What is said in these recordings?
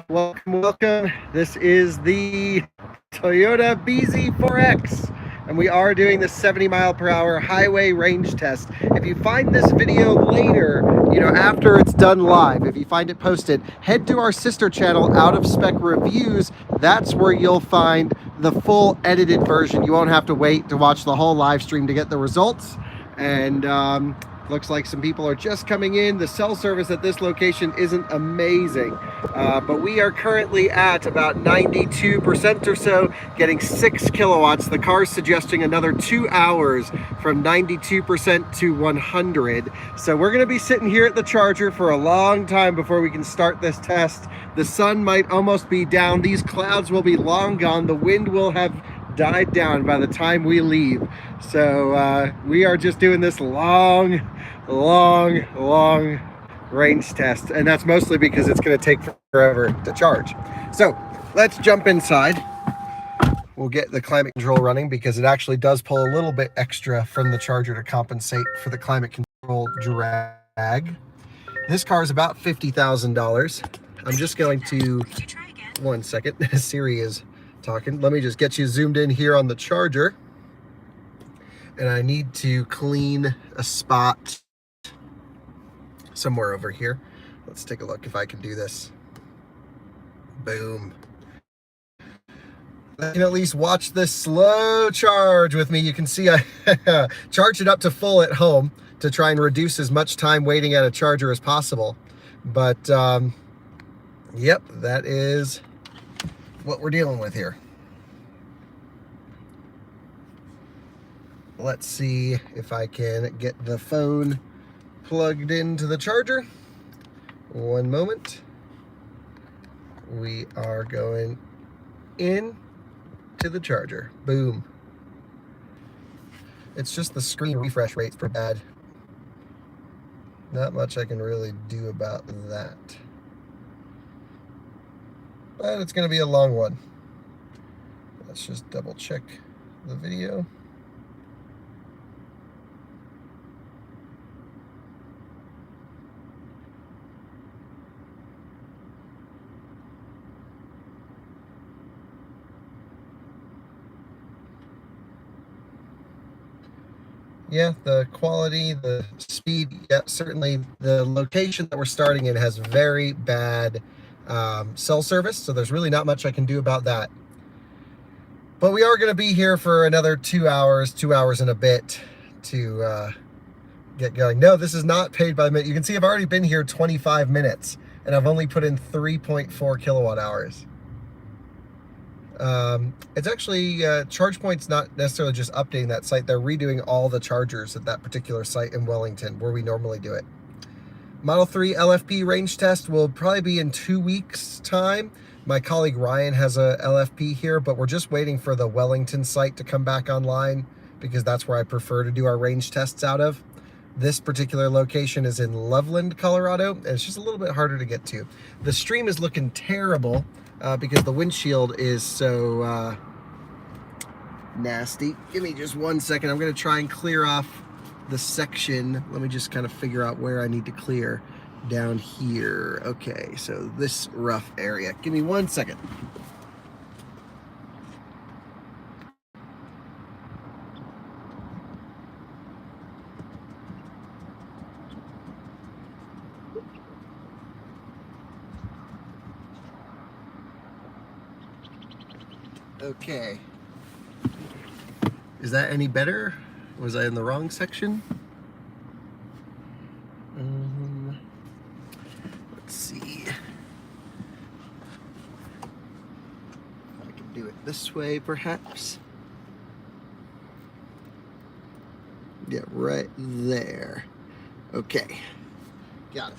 Welcome. This is the Toyota bZ4X, and we are doing the 70 mile per hour highway range test. If you find this video later, after it's done live, if you find it posted, head to our sister channel, Out of Spec Reviews. That's where you'll find the full edited version. You won't have to wait to watch the whole live stream to get the results. And looks like some people are just coming in. The cell service at this location isn't amazing, but we are currently at about 92% or so, getting 6 kilowatts. The car's suggesting another 2 hours from 92% to 100. So we're gonna be sitting here at the charger for a long time before we can start this test. The sun might almost be down. These clouds will be long gone. The wind will have died down by the time we leave. So we are just doing this long range test, and that's mostly because it's going to take forever to charge. So let's jump inside. We'll get the climate control running because it actually does pull a little bit extra from the charger to compensate for the climate control drag. This car is about $50,000. I'm just going to, one second, Siri is talking. Let me just get you zoomed in here on the charger. And I need to clean a spot somewhere over here. Let's take a look if I can do this. Boom. You can at least watch this slow charge with me. You can see I charged it up to full at home to try and reduce as much time waiting at a charger as possible. But yep, that is what we're dealing with here. Let's see if I can get the phone plugged into the charger. One moment. We are going in to the charger. Boom. It's just the screen refresh rate's pretty bad. Not much I can really do about that. But it's going to be a long one. Let's just double check the video. Yeah, the quality, the speed, yeah, certainly the location that we're starting in has very bad cell service, so there's really not much I can do about that. But we are going to be here for another 2 hours and a bit to get going. No, this is not paid by the minute. You can see I've already been here 25 minutes, and I've only put in 3.4 kilowatt hours. It's actually ChargePoint's not necessarily just updating that site, they're redoing all the chargers at that particular site in Wellington where we normally do it. Model 3 LFP range test will probably be in 2 weeks time. My colleague Ryan has a LFP here, but we're just waiting for the Wellington site to come back online because that's where I prefer to do our range tests out of. This particular location is in Loveland, Colorado, and it's just a little bit harder to get to. The stream is looking terrible because the windshield is so nasty. Give me just 1 second. I'm going to try and clear off the section. Let me just kind of figure out where I need to clear down here. Okay, so this rough area. Give me 1 second. Okay. Is that any better? Was I in the wrong section? Let's see. I can do it this way, perhaps. Yeah, right there. Okay. Got it.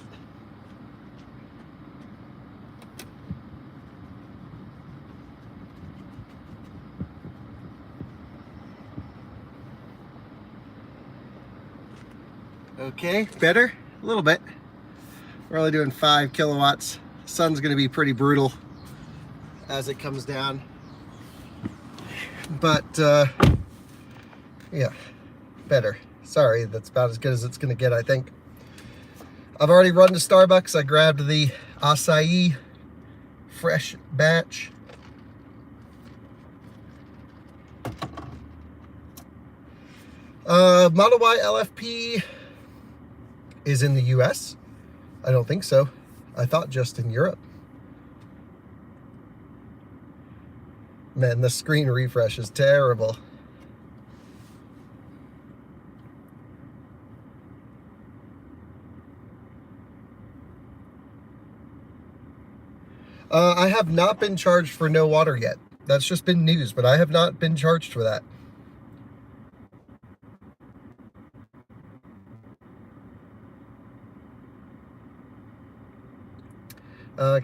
Okay, better? A little bit. We're only doing 5 kilowatts. Sun's gonna be pretty brutal as it comes down. But yeah, better. Sorry, that's about as good as it's gonna get, I think. I've already run to Starbucks. I grabbed the acai fresh batch. Model Y LFP is in the US. I don't think so. I thought just in Europe. Man, the screen refresh is terrible. I have not been charged for no water yet. That's just been news, but I have not been charged for that.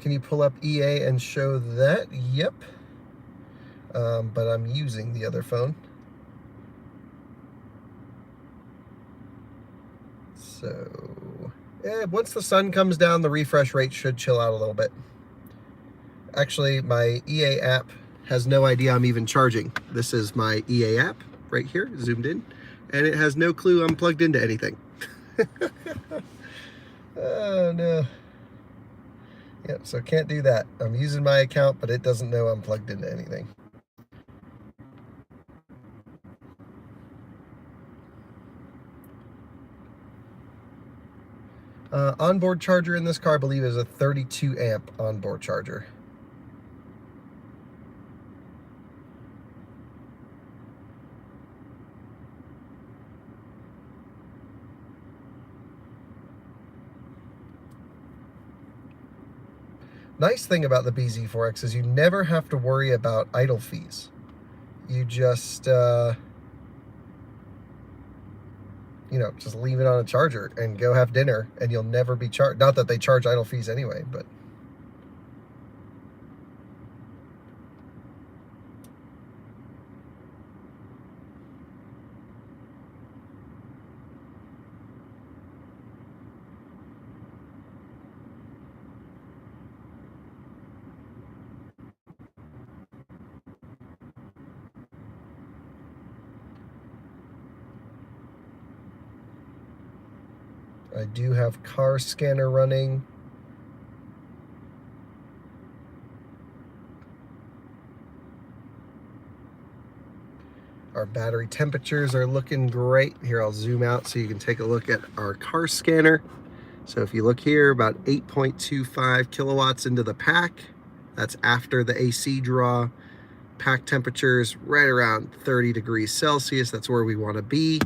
Can you pull up EA and show that? Yep. But I'm using the other phone. So, yeah, once the sun comes down, the refresh rate should chill out a little bit. Actually, my EA app has no idea I'm even charging. This is my EA app right here, zoomed in, and it has no clue I'm plugged into anything. Oh, no. Yep, so can't do that. I'm using my account, but it doesn't know I'm plugged into anything. Onboard charger in this car, I believe, is a 32 amp onboard charger. Nice thing about the bZ4X is you never have to worry about idle fees. You just, you know, just leave it on a charger and go have dinner, and you'll never be charged. Not that they charge idle fees anyway, but. I do have car scanner running. Our battery temperatures are looking great. Here, I'll zoom out so you can take a look at our car scanner. So if you look here, about 8.25 kilowatts into the pack. That's after the AC draw. Pack temperatures right around 30 degrees Celsius. That's where we want to be.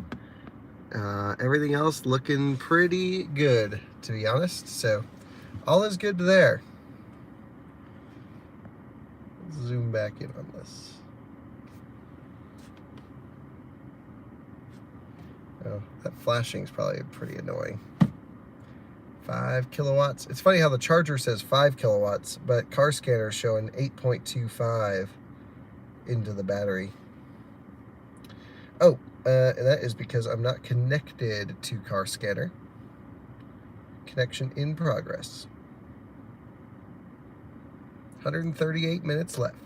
Everything else looking pretty good, to be honest. So all is good there. Zoom back in on this. Oh, that flashing is probably pretty annoying. 5 kilowatts. It's funny how the charger says 5 kilowatts, but car scanner is showing 8.25 into the battery. Oh, and that is because I'm not connected to car scanner. Connection in progress. 138 minutes left.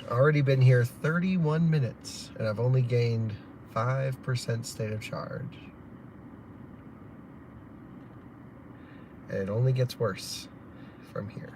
Already been here 31 minutes, and I've only gained 5% state of charge. And it only gets worse from here.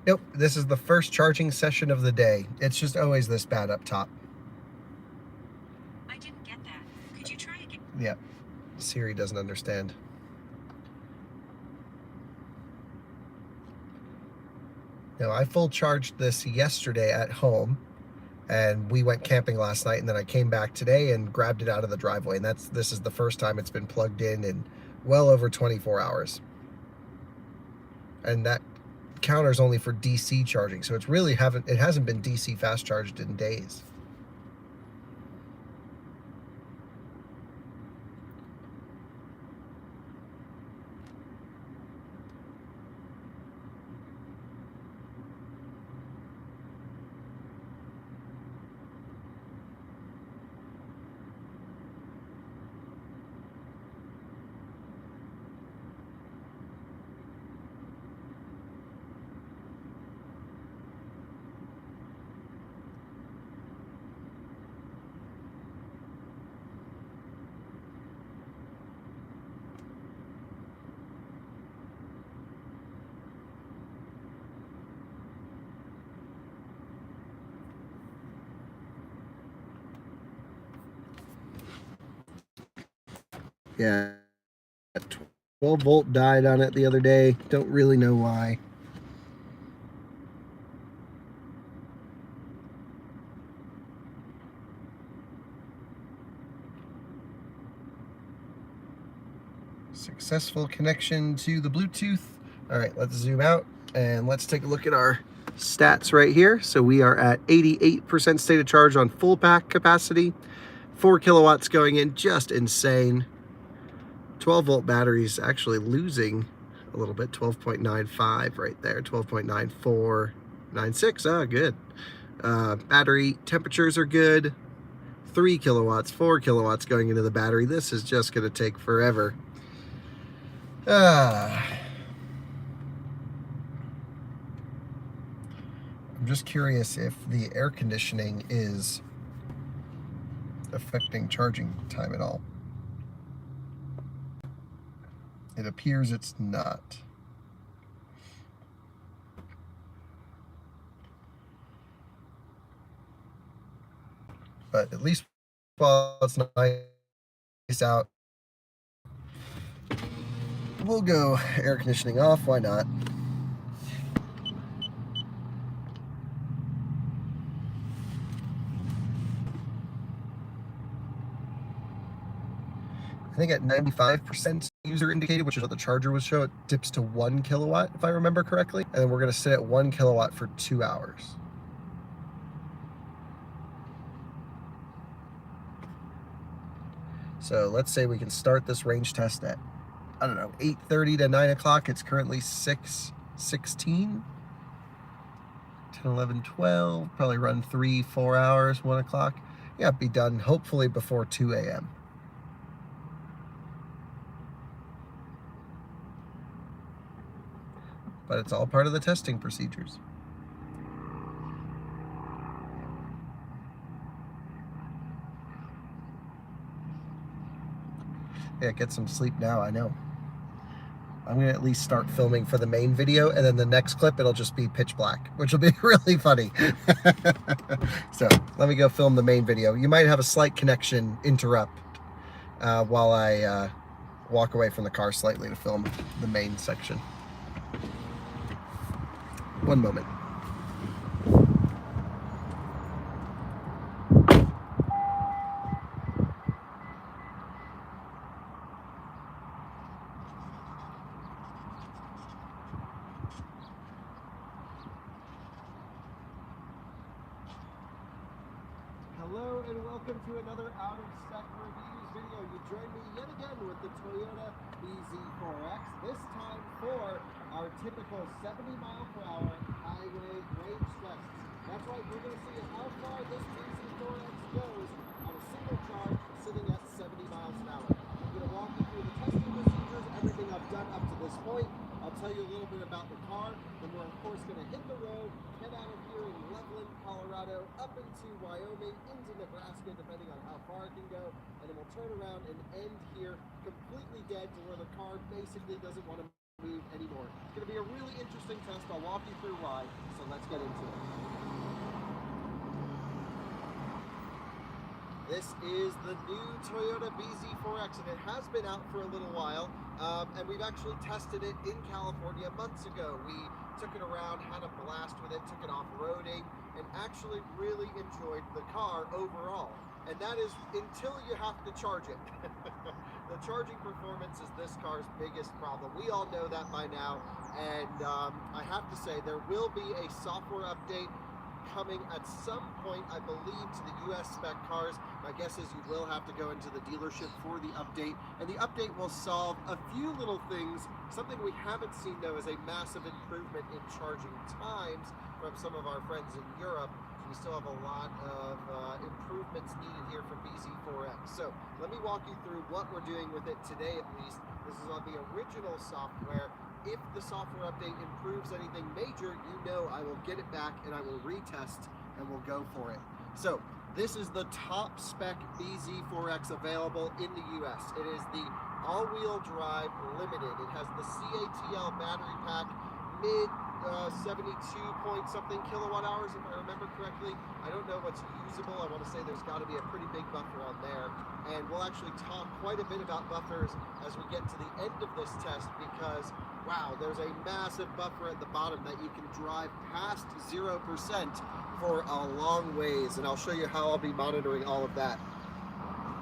Nope, this is the first charging session of the day. It's just always this bad up top. I didn't get that. Could you try again? Yeah, Siri doesn't understand. Now, I full charged this yesterday at home, and we went camping last night, and then I came back today and grabbed it out of the driveway, and this is the first time it's been plugged in well over 24 hours. And that counter's only for DC charging, so it hasn't been DC fast charged in days. Yeah, 12 volt died on it the other day. Don't really know why. Successful connection to the Bluetooth. All right, let's zoom out and let's take a look at our stats right here. So we are at 88% state of charge on full pack capacity. 4 kilowatts going in, just insane. 12 volt batteries actually losing a little bit, 12.95 right there, 12.9496. Ah, good. Battery temperatures are good. 3 kilowatts, 4 kilowatts going into the battery. This is just going to take forever. I'm just curious if the air conditioning is affecting charging time at all. It appears it's not. But at least while it's nice out, we'll go air conditioning off. Why not? I think at 95% user indicated, which is what the charger would show, it dips to 1 kilowatt, if I remember correctly. And then we're going to sit at 1 kilowatt for 2 hours. So let's say we can start this range test at, I don't know, 8:30 to 9 o'clock. It's currently 6:16. 10, 11, 12. Probably run 3-4 hours, 1 o'clock. Yeah, be done hopefully before 2 a.m. But it's all part of the testing procedures. Yeah, get some sleep now, I know. I'm going to at least start filming for the main video, and then the next clip, it'll just be pitch black, which will be really funny. So let me go film the main video. You might have a slight connection interrupt while I walk away from the car slightly to film the main section. One moment. Hello and welcome to another Out of Spec Reviews video. You join me yet again with the Toyota bZ4X, this time for our typical 70-mile-per-hour highway range tests. That's right, we're going to see how far this bZ4X goes on a single charge sitting at 70 miles an hour. I'm going to walk you through the testing procedures, everything I've done up to this point. I'll tell you a little bit about the car, then we're of course going to hit the road, head out of here in Loveland, Colorado, up into Wyoming, into Nebraska, depending on how far it can go, and then we'll turn around and end here completely dead to where the car basically doesn't want to move anymore. It's going to be a really interesting test. I'll walk you through why, so let's get into it. This is the new Toyota bZ4X, and it has been out for a little while. And we've actually tested it in California months ago. We took it around, had a blast with it, took it off-roading, and actually really enjoyed the car overall. And that is until you have to charge it. The charging performance is this car's biggest problem. We all know that by now. And I have to say, there will be a software update coming at some point, I believe, to the US spec cars. My guess is you will have to go into the dealership for the update, and the update will solve a few little things. Something we haven't seen, though, is a massive improvement in charging times from some of our friends in Europe. We still have a lot of improvements needed here for bZ4X. So let me walk you through what we're doing with it today, at least. This is on the original software. If the software update improves anything major, you know I will get it back and I will retest and we'll go for it. So this is the top spec bZ4X available in the US. It is the all-wheel drive limited. It has the CATL battery pack, mid 72 point something kilowatt hours, if I remember correctly. I don't know what's usable. I want to say there's got to be a pretty big buffer on there. And we'll actually talk quite a bit about buffers as we get to the end of this test, because wow, there's a massive buffer at the bottom that you can drive past 0% for a long ways. And I'll show you how I'll be monitoring all of that.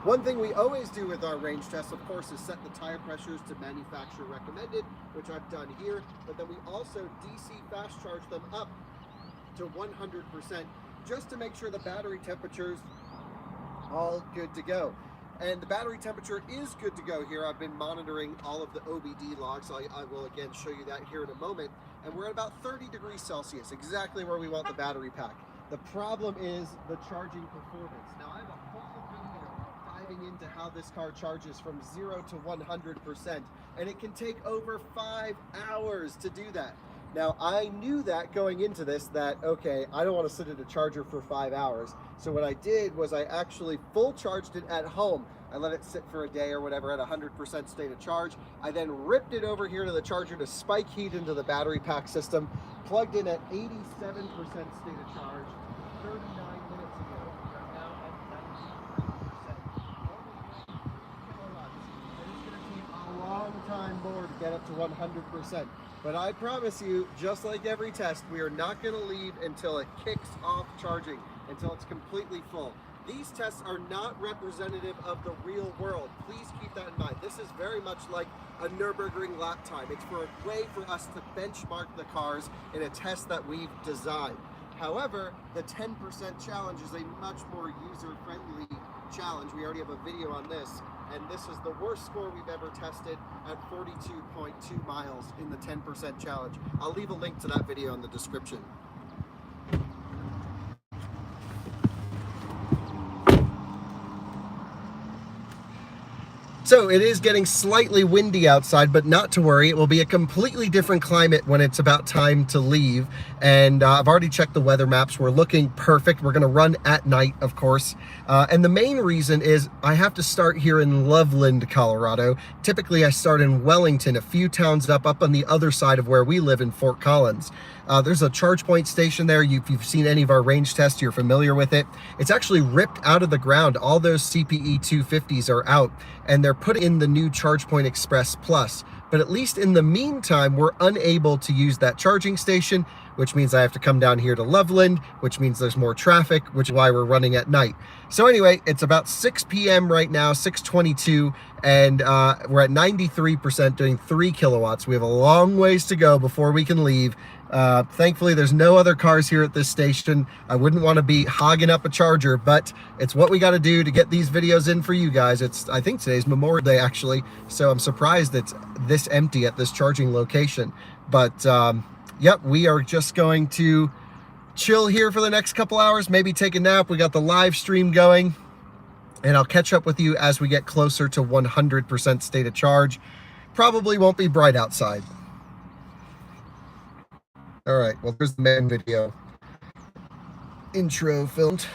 One thing we always do with our range tests, of course, is set the tire pressures to manufacturer recommended, which I've done here, but then we also DC fast charge them up to 100% just to make sure the battery temperature's all good to go. And the battery temperature is good to go here. I've been monitoring all of the AWD logs. I will again show you that here in a moment. And we're at about 30 degrees Celsius, exactly where we want the battery pack. The problem is the charging performance. Now I have a whole video into how this car charges from 0 to 100%, and it can take over 5 hours to do that. Now I knew that going into this, that okay, I don't want to sit at a charger for 5 hours, so what I did was I actually full charged it at home. I let it sit for a day or whatever at 100% state of charge. I then ripped it over here to the charger to spike heat into the battery pack system, plugged in at 87% state of charge 39 minutes ago. We're now at 90%. A long time more to get up to 100%. But I promise you, just like every test, we are not going to leave until it kicks off charging, until it's completely full. These tests are not representative of the real world. Please keep that in mind. This is very much like a Nürburgring lap time. It's for a way for us to benchmark the cars in a test that we've designed. However, the 10% challenge is a much more user-friendly challenge. We already have a video on this, and this is the worst score we've ever tested at 42.2 miles in the 10% challenge. I'll leave a link to that video in the description. So it is getting slightly windy outside, but not to worry. It will be a completely different climate when it's about time to leave. And I've already checked the weather maps. We're looking perfect. We're going to run at night, of course. And the main reason is I have to start here in Loveland, Colorado. Typically, I start in Wellington, a few towns up on the other side of where we live in Fort Collins. There's a charge point station there. If you've seen any of our range tests, you're familiar with it. It's actually ripped out of the ground. All those CPE 250s are out, and they're put in the new ChargePoint Express Plus. But at least in the meantime, we're unable to use that charging station, which means I have to come down here to Loveland, which means there's more traffic, which is why we're running at night. So anyway, it's about 6 p.m. right now, 6:22, and we're at 93% doing 3 kilowatts. We have a long ways to go before we can leave. Thankfully, there's no other cars here at this station. I wouldn't want to be hogging up a charger, but it's what we got to do to get these videos in for you guys. I think today's Memorial Day, actually, so I'm surprised it's this empty at this charging location. But yep, we are just going to chill here for the next couple hours, maybe take a nap. We got the live stream going, and I'll catch up with you as we get closer to 100% state of charge. Probably won't be bright outside. All right, well, there's the main video intro filmed.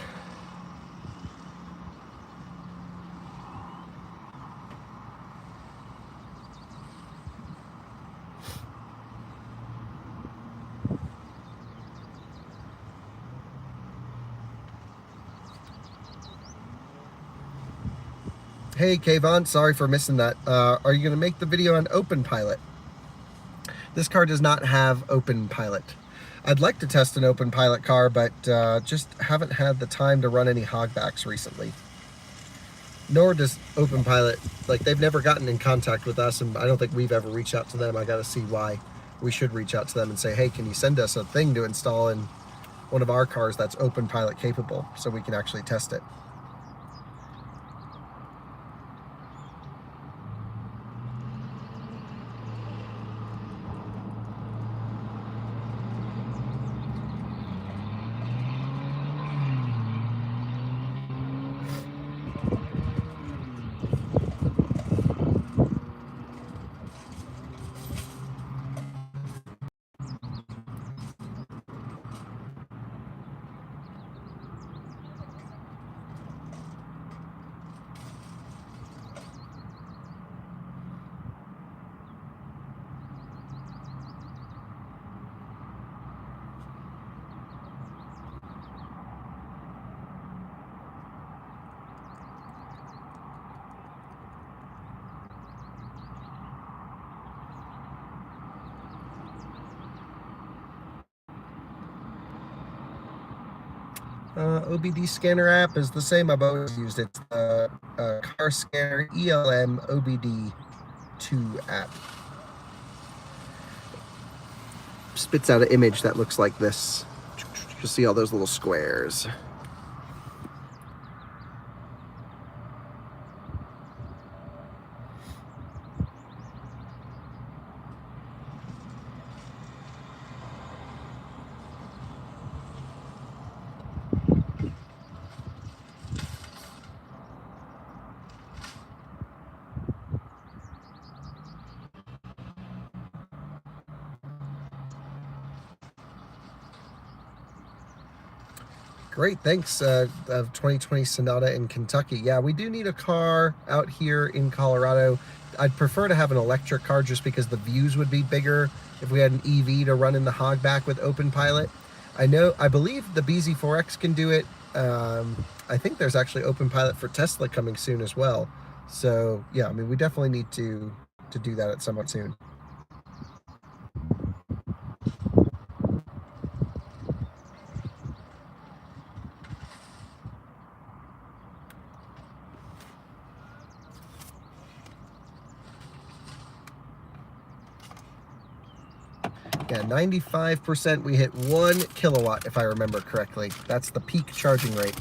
Hey, Kayvon, sorry for missing that. Are you going to make the video on Open Pilot? This car does not have Open Pilot. I'd like to test an Open Pilot car, but just haven't had the time to run any hogbacks recently. Nor does Open Pilot, like, they've never gotten in contact with us, and I don't think we've ever reached out to them. I got to see why we should reach out to them and say, hey, can you send us a thing to install in one of our cars that's Open Pilot capable so we can actually test it. OBD scanner app is the same I've always used. It's the car scanner ELM OBD 2 app. Spits out an image that looks like this. You'll see all those little squares. Great, thanks. Of 2020 Sonata in Kentucky. Yeah, we do need a car out here in Colorado. I'd prefer to have an electric car just because the views would be bigger if we had an EV to run in the hogback with Open Pilot. I believe the bZ4X can do it. I think there's actually Open Pilot for Tesla coming soon as well. So yeah, I mean, we definitely need to do that at somewhat soon. Yeah, 95% we hit 1 kilowatt, if I remember correctly. That's the peak charging rate.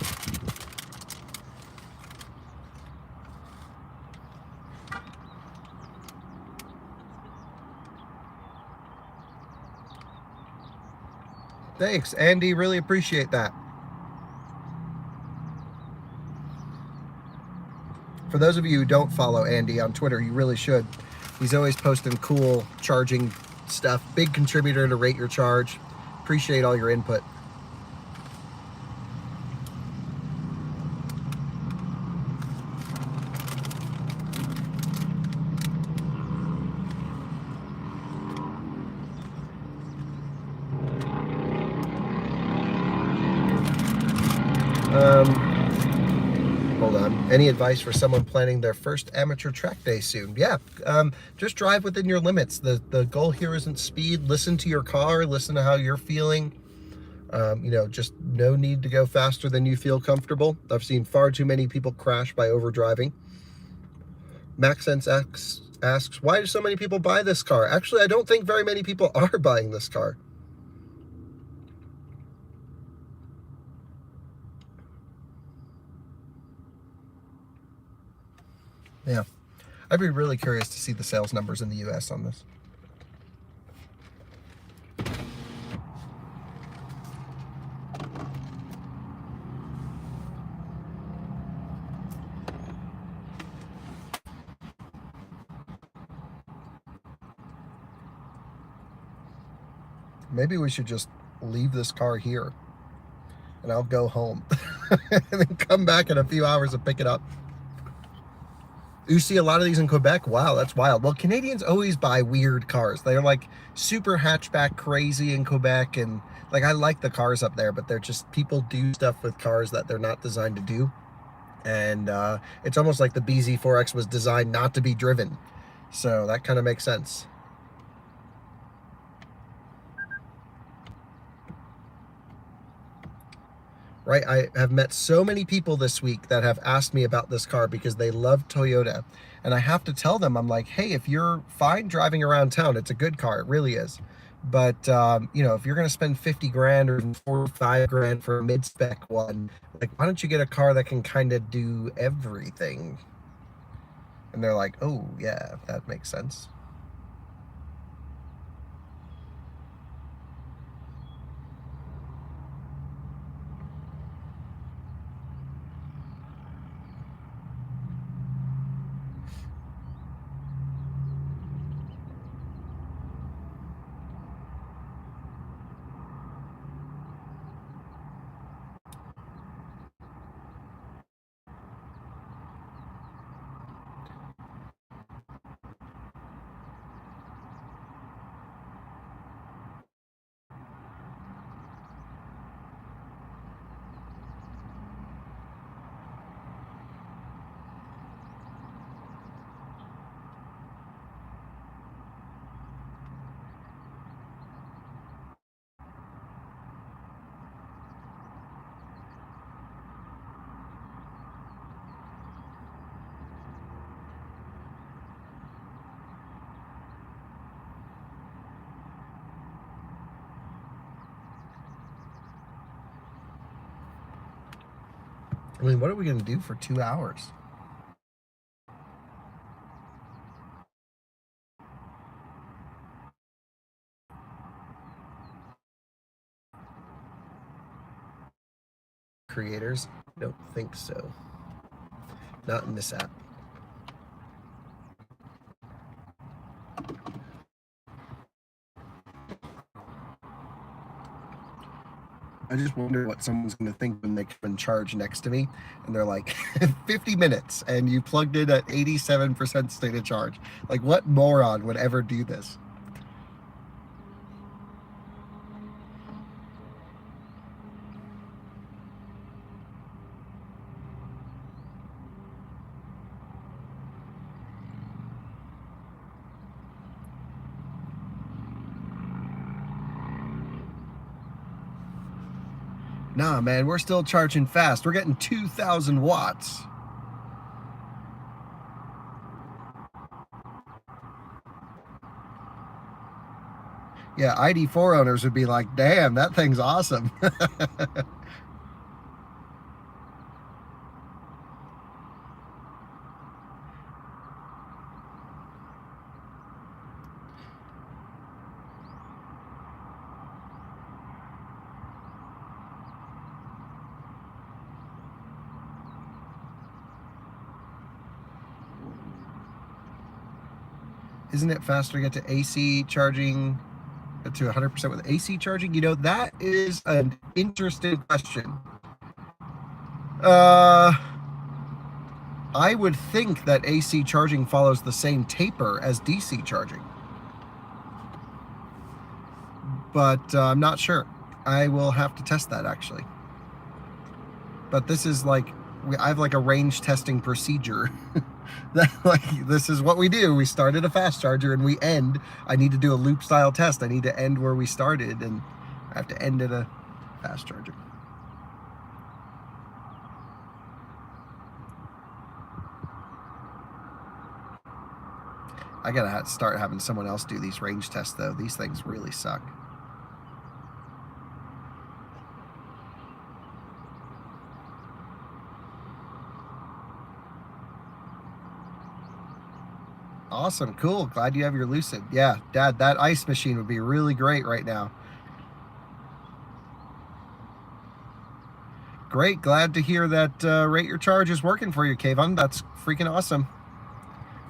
Thanks, Andy. Really appreciate that. For those of you who don't follow Andy on Twitter, you really should. He's always posting cool charging stuff. Big contributor to Rate Your Charge. Appreciate all your input. Hold on. Any advice for someone planning their first amateur track day soon? Yeah, just drive within your limits. The goal here isn't speed. Listen to your car. Listen to how you're feeling. You know, just no need to go faster than you feel comfortable. I've seen far too many people crash by overdriving. MaxSense asks, why do so many people buy this car? Actually, I don't think very many people are buying this car. Yeah, I'd be really curious to see the sales numbers in the US on this. Maybe we should just leave this car here and I'll go home and then come back in a few hours and pick it up. You see a lot of these in Quebec? Wow, that's wild. Well, Canadians always buy weird cars. They're like super hatchback crazy in Quebec, and like I like the cars up there, but they're just, people do stuff with cars that they're not designed to do. And it's almost like the bZ4X was designed not to be driven. So that kind of makes sense. Right, I have met so many people this week that have asked me about this car because they love Toyota. And I have to tell them, I'm like, hey, if you're fine driving around town, it's a good car, it really is. But, you know, if you're going to spend 50 grand or 45 grand for a mid-spec one, like, why don't you get a car that can kind of do everything? And they're like, oh, yeah, that makes sense. I mean, what are we going to do for 2 hours? Creators? Don't think so. Not in this app. I just wonder what someone's going to think when they come and charge next to me and they're like 50 minutes and you plugged in at 87% state of charge. Like, what moron would ever do this? Nah, man, we're still charging fast. We're getting 2,000 watts. Yeah, ID4 owners would be like, damn, that thing's awesome. Isn't it faster to get to AC charging, to 100% with AC charging? You know, that is an interesting question. I would think that AC charging follows the same taper as DC charging, but I'm not sure. I will have to test that actually. But this is like, I have like a range testing procedure. That, like, this is what we do. We start at a fast charger and we end. I need to do a loop style test. I need to end where we started, and I have to end at a fast charger. I gotta start having someone else do these range tests though. These things really suck. Awesome, cool. Glad you have your Lucid. Yeah, Dad, that ice machine would be really great right now. Great, glad to hear that Rate Your Charge is working for you, Kayvon. That's freaking awesome.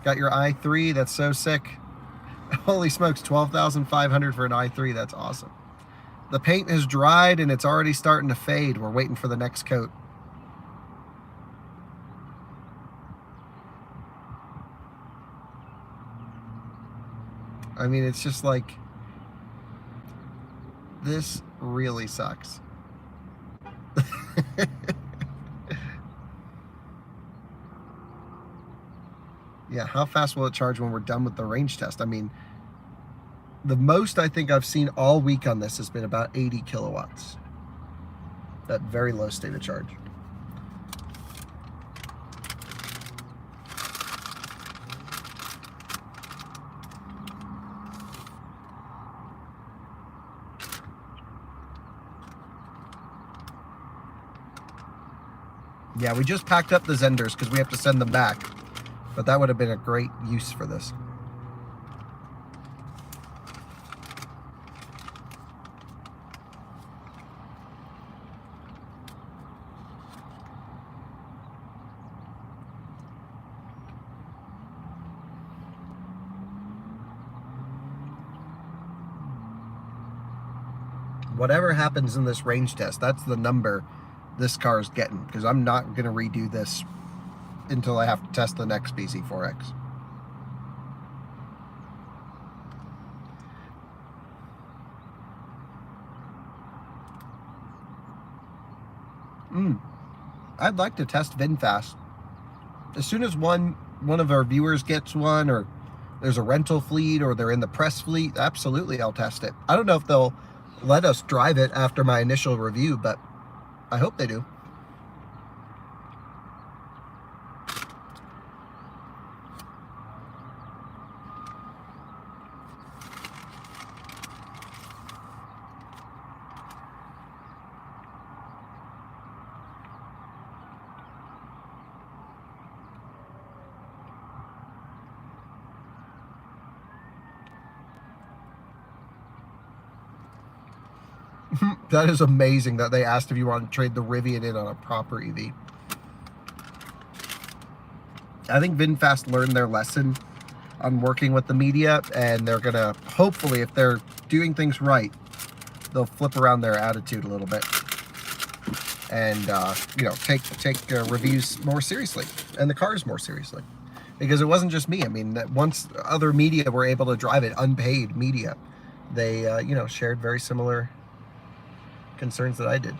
Got your i3, that's so sick. Holy smokes, 12,500 for an i3, that's awesome. The paint has dried and it's already starting to fade. We're waiting for the next coat. I mean, it's just like, this really sucks. Yeah, how fast will it charge when we're done with the range test? I mean, the most I think I've seen all week on this has been about 80 kilowatts. That very low state of charge. Yeah, we just packed up the Zenders because we have to send them back. But that would have been a great use for this. Whatever happens in this range test, that's the number this car is getting, because I'm not going to redo this until I have to test the next bZ4X. I'd like to test VinFast. As soon as one of our viewers gets one, or there's a rental fleet, or they're in the press fleet, absolutely I'll test it. I don't know if they'll let us drive it after my initial review, but I hope they do. That is amazing that they asked if you want to trade the Rivian in on a proper EV. I think VinFast learned their lesson on working with the media, and they're going to, hopefully, if they're doing things right, they'll flip around their attitude a little bit and, you know, take reviews more seriously and the cars more seriously. Because it wasn't just me. I mean, once other media were able to drive it, unpaid media, they, you know, shared very similar concerns that I did.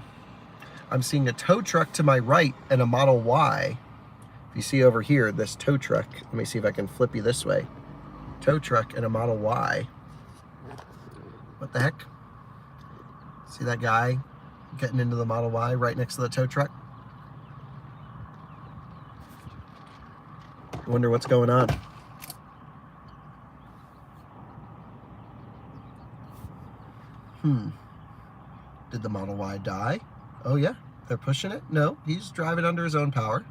I'm seeing a tow truck to my right and a Model Y. If you see over here, this tow truck, let me see if I can flip you this way. Tow truck and a Model Y. What the heck? See that guy getting into the Model Y right next to the tow truck? I wonder what's going on. Did the Model Y die? Oh yeah, they're pushing it? No, he's driving under his own power.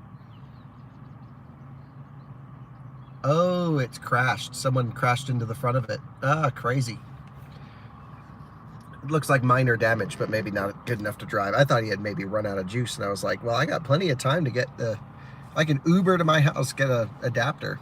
Oh, it's crashed. Someone crashed into the front of it. Ah, crazy. It looks like minor damage, but maybe not good enough to drive. I thought he had maybe run out of juice, and I was like, well, I got plenty of time to get the... I can Uber to my house, get an adapter.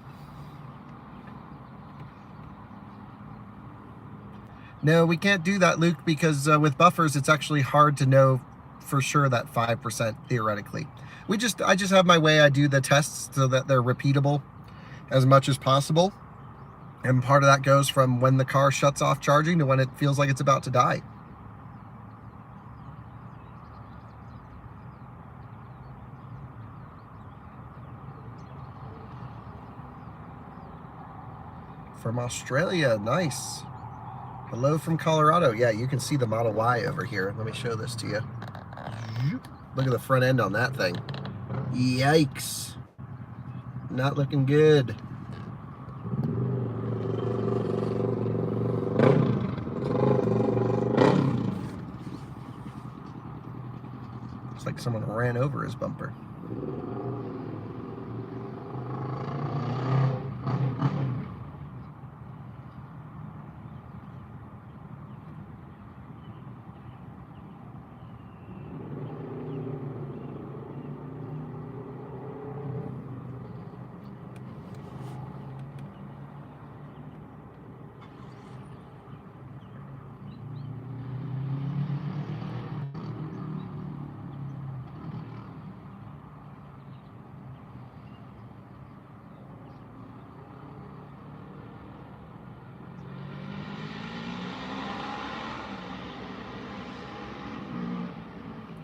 No, we can't do that, Luke, because with buffers, it's actually hard to know for sure that 5% theoretically. I just have my way I do the tests so that they're repeatable as much as possible. And part of that goes from when the car shuts off charging to when it feels like it's about to die. From Australia, nice. Hello from Colorado. Yeah, you can see the Model Y over here. Let me show this to you. Look at the front end on that thing. Yikes. Not looking good. Looks like someone ran over his bumper.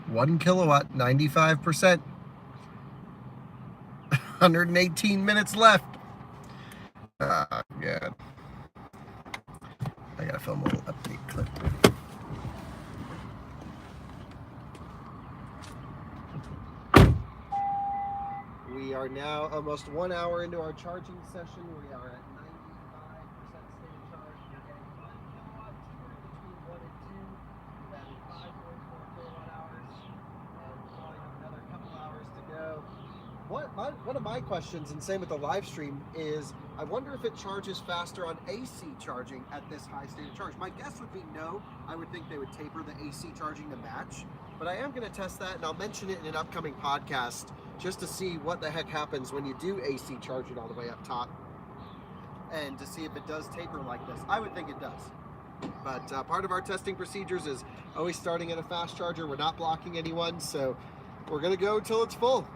One kilowatt, 95%. 118 minutes left. little update clip. We are now almost 1 hour into our charging session. We are at 95% state of charge. We're getting one kilowatt between 1 and 2. We've added 5.4 kilowatt hours, and we probably have another couple hours to go. One of my questions, and same with the live stream, is I wonder if it charges faster on AC charging at this high state of charge. My guess would be no. I would think they would taper the AC charging to match, but I am going to test that, and I'll mention it in an upcoming podcast just to see what the heck happens when you do AC charging all the way up top, and to see if it does taper like this. I would think it does. But part of our testing procedures is always starting at a fast charger. We're not blocking anyone, so we're going to go until it's full.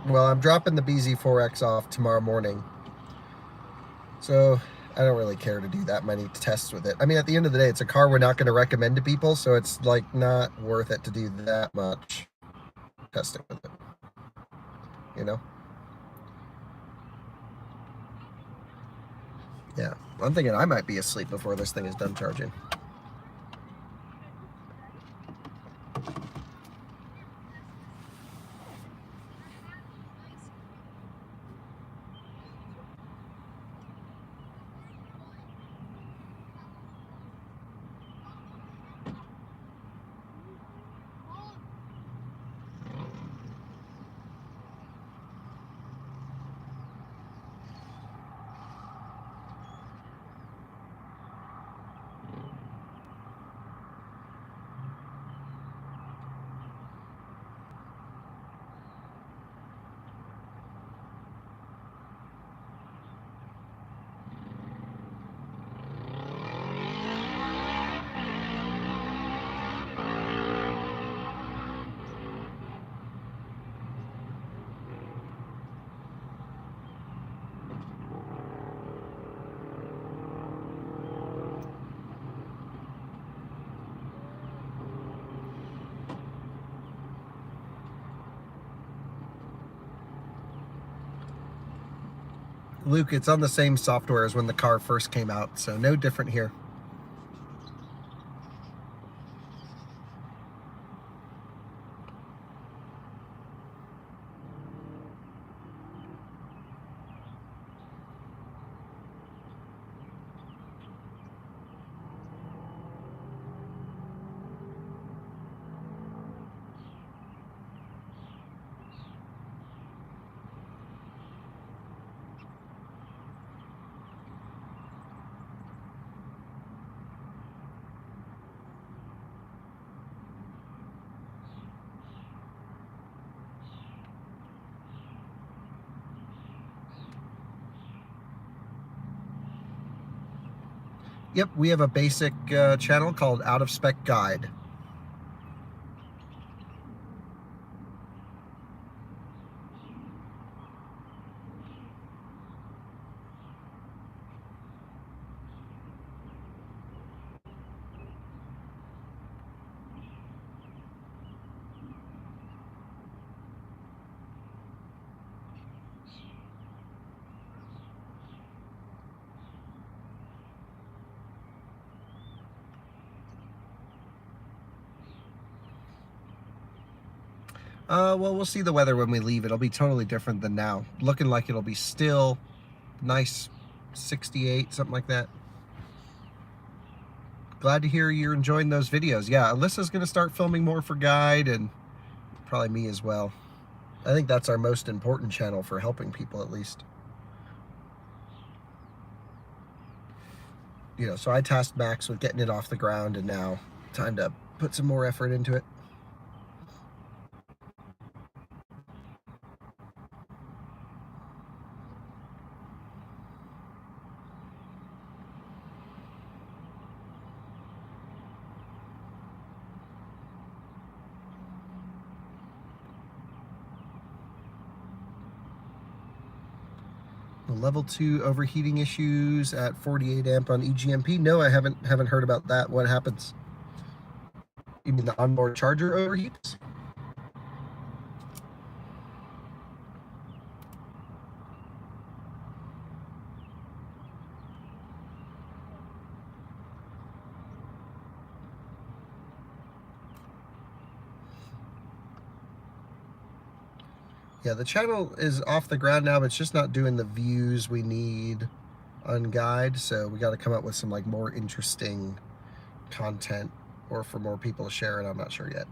Well, I'm dropping the bZ4X off tomorrow morning, so I don't really care to do that many tests with it. I mean, at the end of the day, it's a car we're not going to recommend to people, so it's like not worth it to do that much testing with it, you know? Yeah, I'm thinking I might be asleep before this thing is done charging. Luke, it's on the same software as when the car first came out, so no different here. Yep, we have a basic channel called Out of Spec Guide. Well, we'll see the weather when we leave. It'll be totally different than now. Looking like it'll be still nice 68, something like that. Glad to hear you're enjoying those videos. Yeah, Alyssa's going to start filming more for Guide, and probably me as well. I think that's our most important channel for helping people, at least. You know, so I tasked Max with getting it off the ground, and now time to put some more effort into it. Level 2 overheating issues at 48 amp on eGMP. No, I haven't heard about that. What happens? You mean the onboard charger overheats? Yeah, the channel is off the ground now, but it's just not doing the views we need on Guide, so we got to come up with some like more interesting content, or for more people to share it. I'm not sure yet.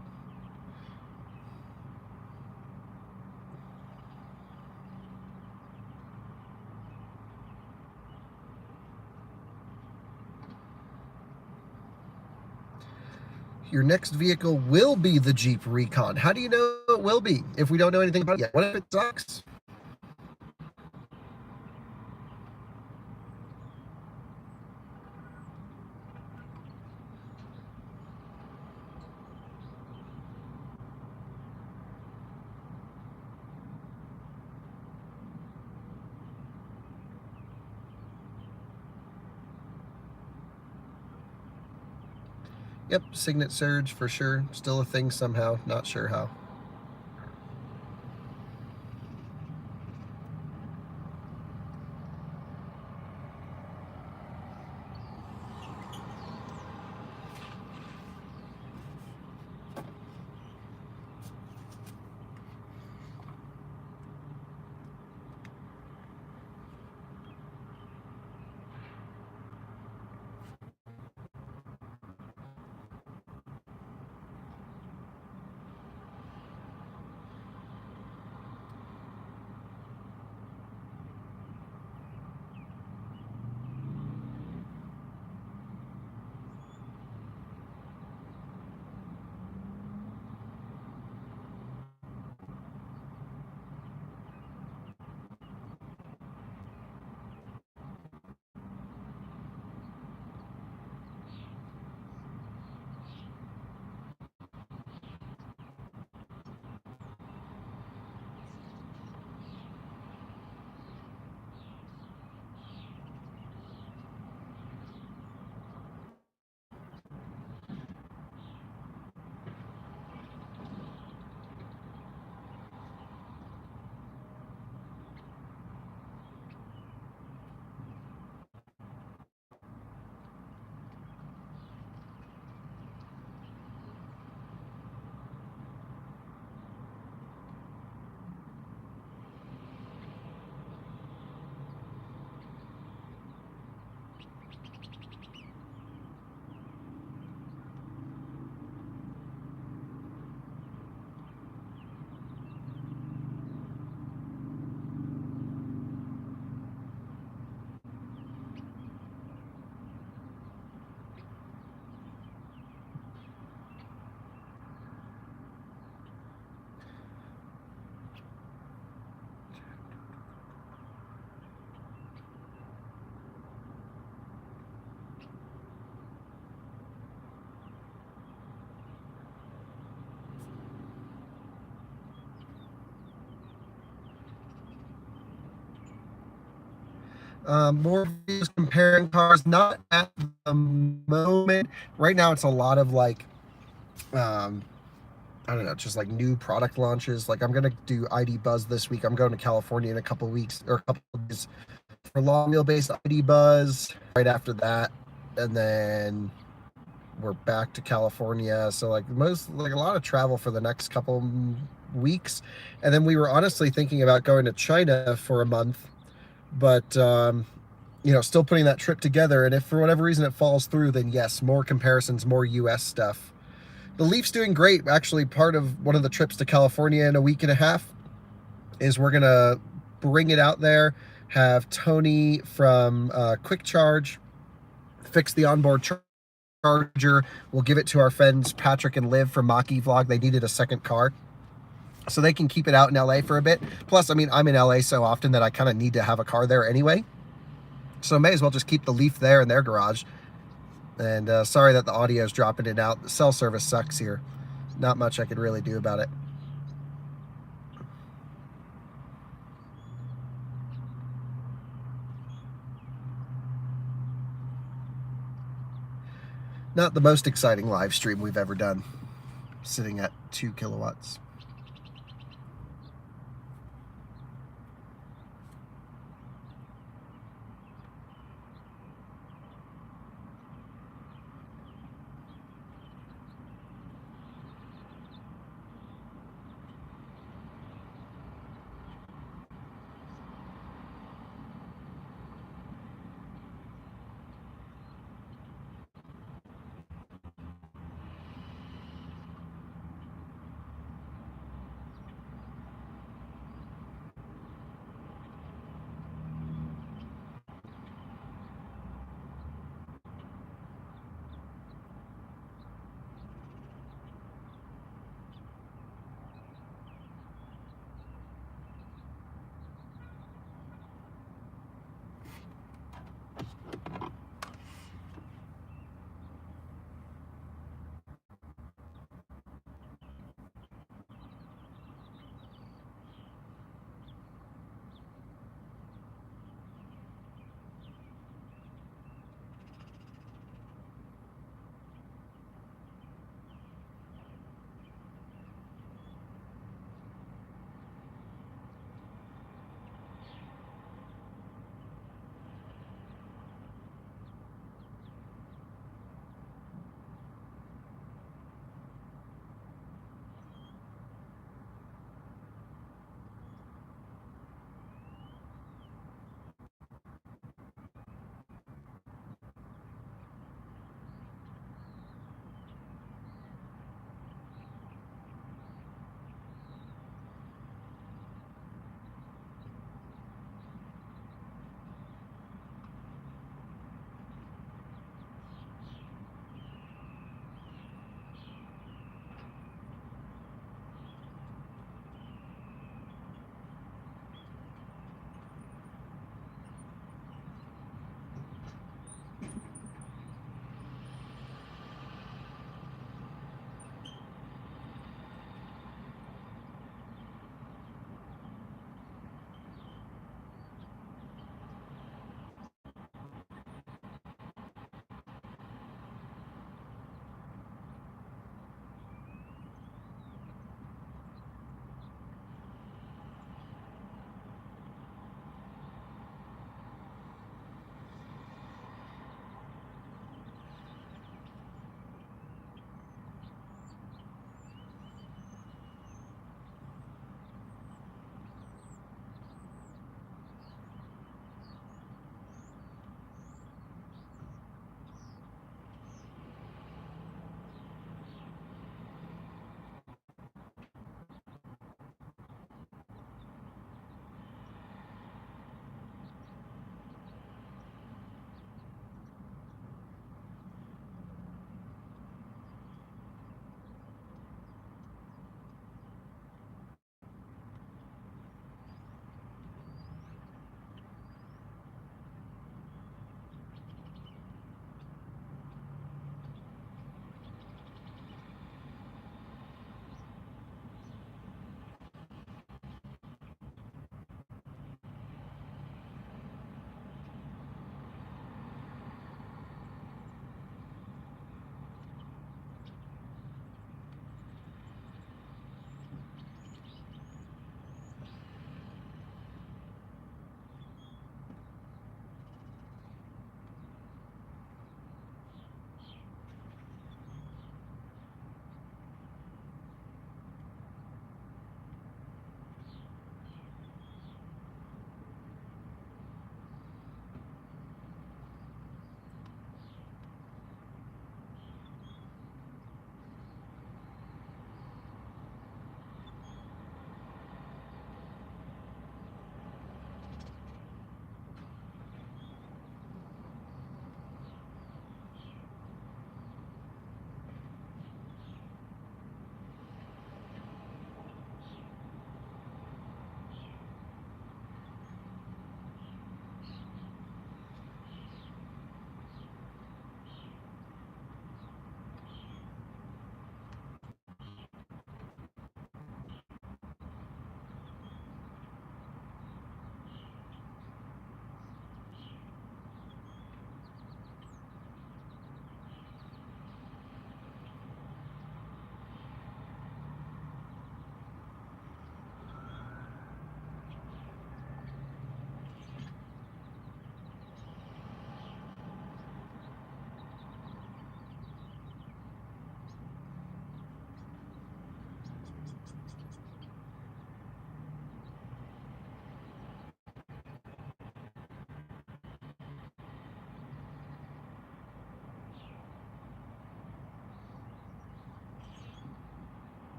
Your next vehicle will be the Jeep Recon. How do you know it will be if we don't know anything about it yet? What if it sucks? Yep, Signet Surge for sure. Still a thing somehow. Not sure how. More videos comparing cars, not at the moment. Right now, it's a lot of like, I don't know, just like new product launches. Like I'm gonna do ID Buzz this week. I'm going to California in a couple weeks, or a couple of days, for long wheelbase ID Buzz. Right after that, and then we're back to California. So like a lot of travel for the next couple weeks. And then we were honestly thinking about going to China for a month, but you know, still putting that trip together. And if for whatever reason it falls through, then yes, more comparisons, more US stuff. The Leaf's doing great. Actually, part of one of the trips to California in a week and a half is we're gonna bring it out there, have Tony from Quick Charge fix the onboard charger. We'll give it to our friends Patrick and Liv from Maki Vlog. They needed a second car, so they can keep it out in LA for a bit. Plus, I mean, I'm in LA so often that I kind of need to have a car there anyway. So may as well just keep the Leaf there in their garage. And sorry that the audio is dropping it out. The cell service sucks here. Not much I could really do about it. Not the most exciting live stream we've ever done, sitting at 2 kilowatts.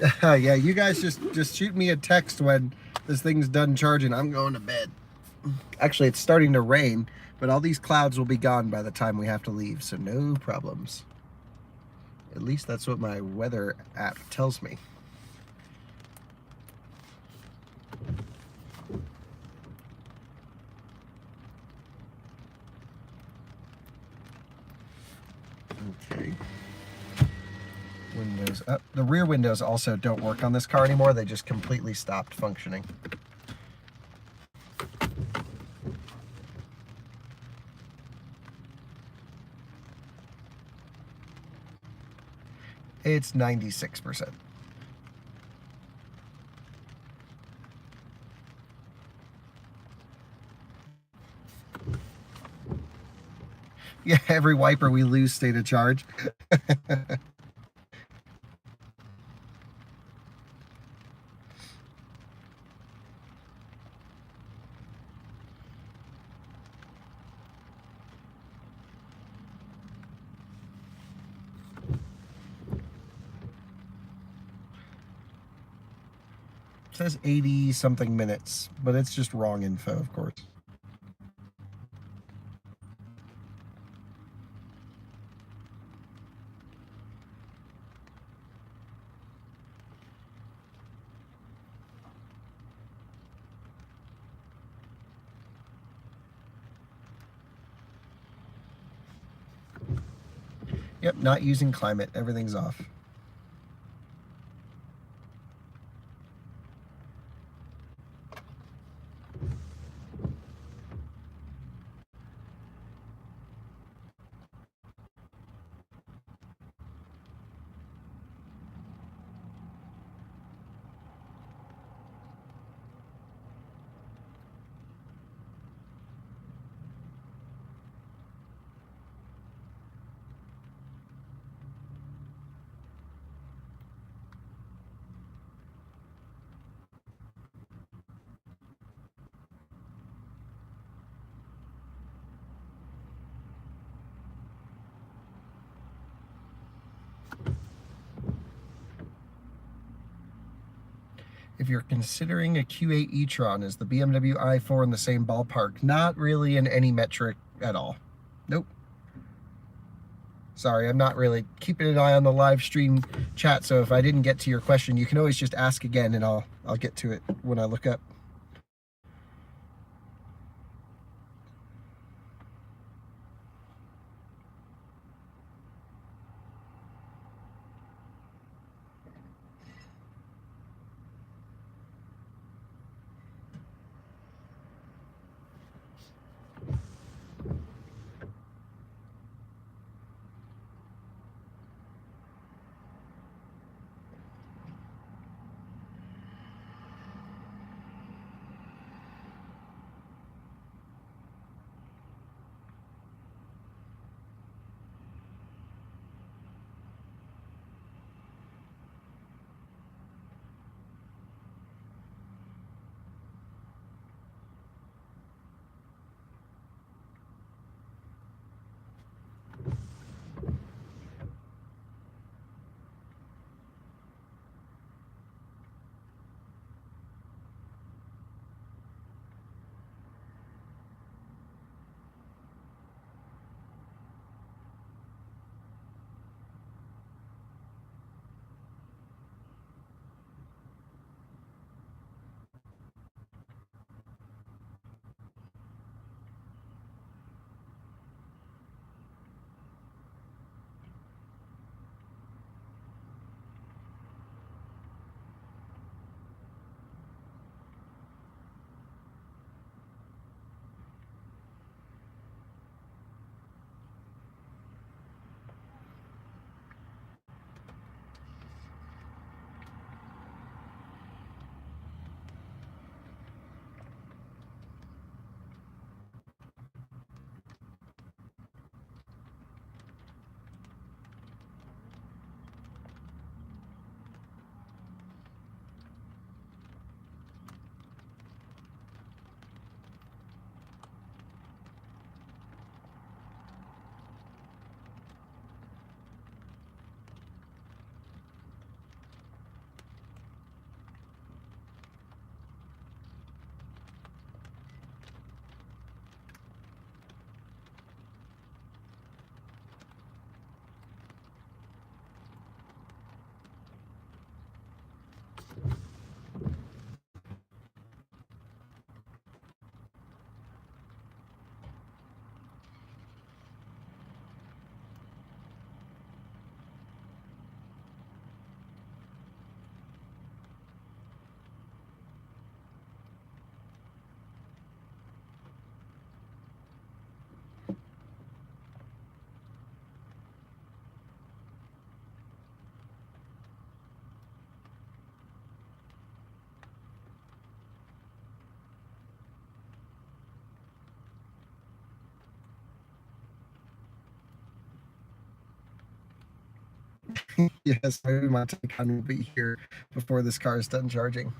Yeah, you guys just shoot me a text when this thing's done charging. I'm going to bed. Actually, it's starting to rain, but all these clouds will be gone by the time we have to leave, so no problems. At least that's what my weather app tells me. Okay. Windows up. The rear windows also don't work on this car anymore. They just completely stopped functioning. It's 96%. Yeah, every wiper we lose state of charge. It says 80 something minutes, but it's just wrong info, of course. Yep, not using climate. Everything's off. If you're considering a Q8 e-tron, is the BMW i4 in the same ballpark? Not really in any metric at all. Nope. Sorry, I'm not really keeping an eye on the live stream chat, so if I didn't get to your question, you can always just ask again and I'll get to it when I look up. Yes, maybe my Taycan will be here before this car is done charging.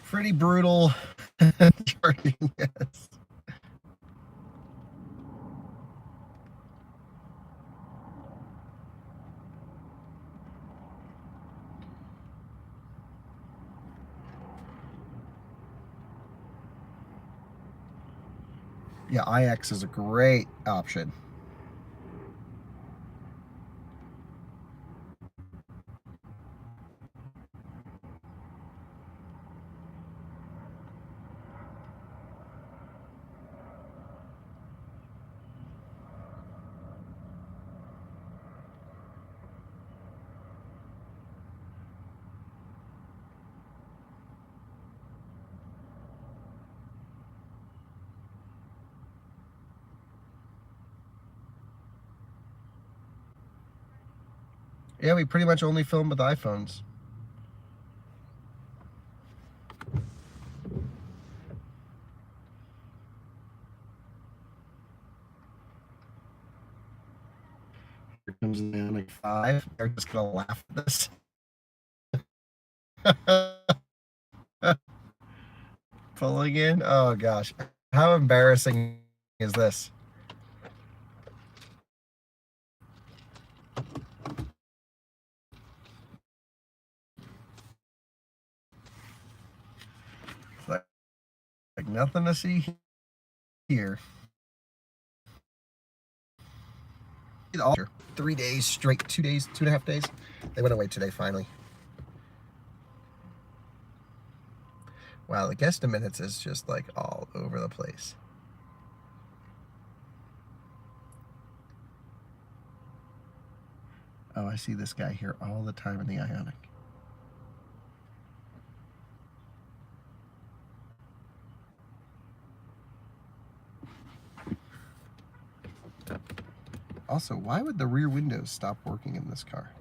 Pretty brutal charging, yes. Yeah, iX is a great option. Yeah, we pretty much only film with iPhones. Here comes the Ioniq 5. They're just gonna laugh at this. Pulling in? Oh gosh. How embarrassing is this? Like nothing to see here. 3 days straight, 2 days, 2.5 days. They went away today finally. Wow, the guesstimates is just like all over the place. Oh, I see this guy here all the time in the Ioniq. Also, why would the rear windows stop working in this car?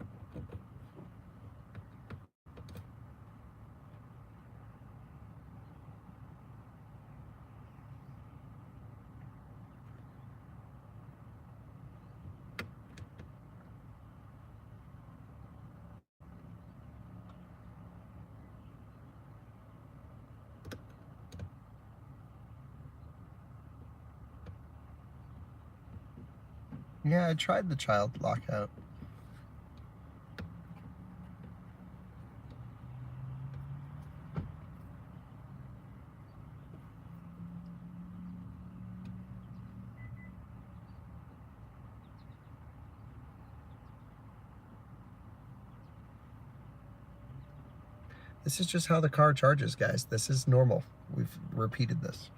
Yeah, I tried the child lockout. This is just how the car charges, guys. This is normal. We've repeated this.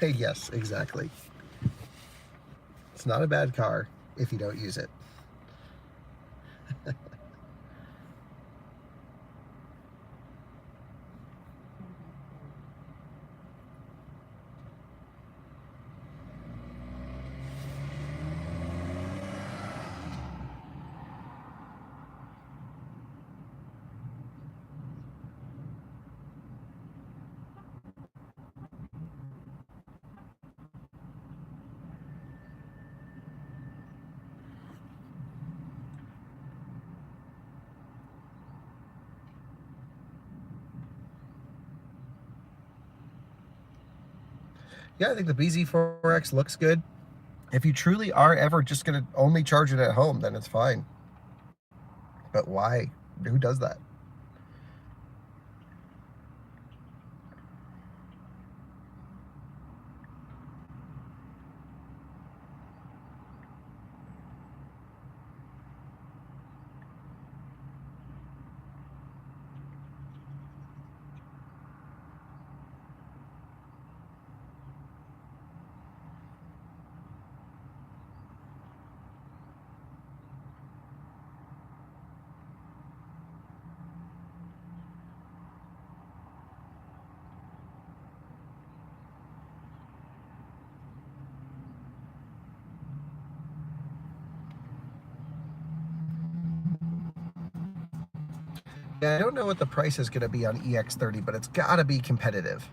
Yes, exactly. It's not a bad car if you don't use it. Yeah, I think the bZ4X looks good. If you truly are ever just going to only charge it at home, then it's fine. But why? Who does that? Yeah, I don't know what the price is going to be on EX30, but it's got to be competitive.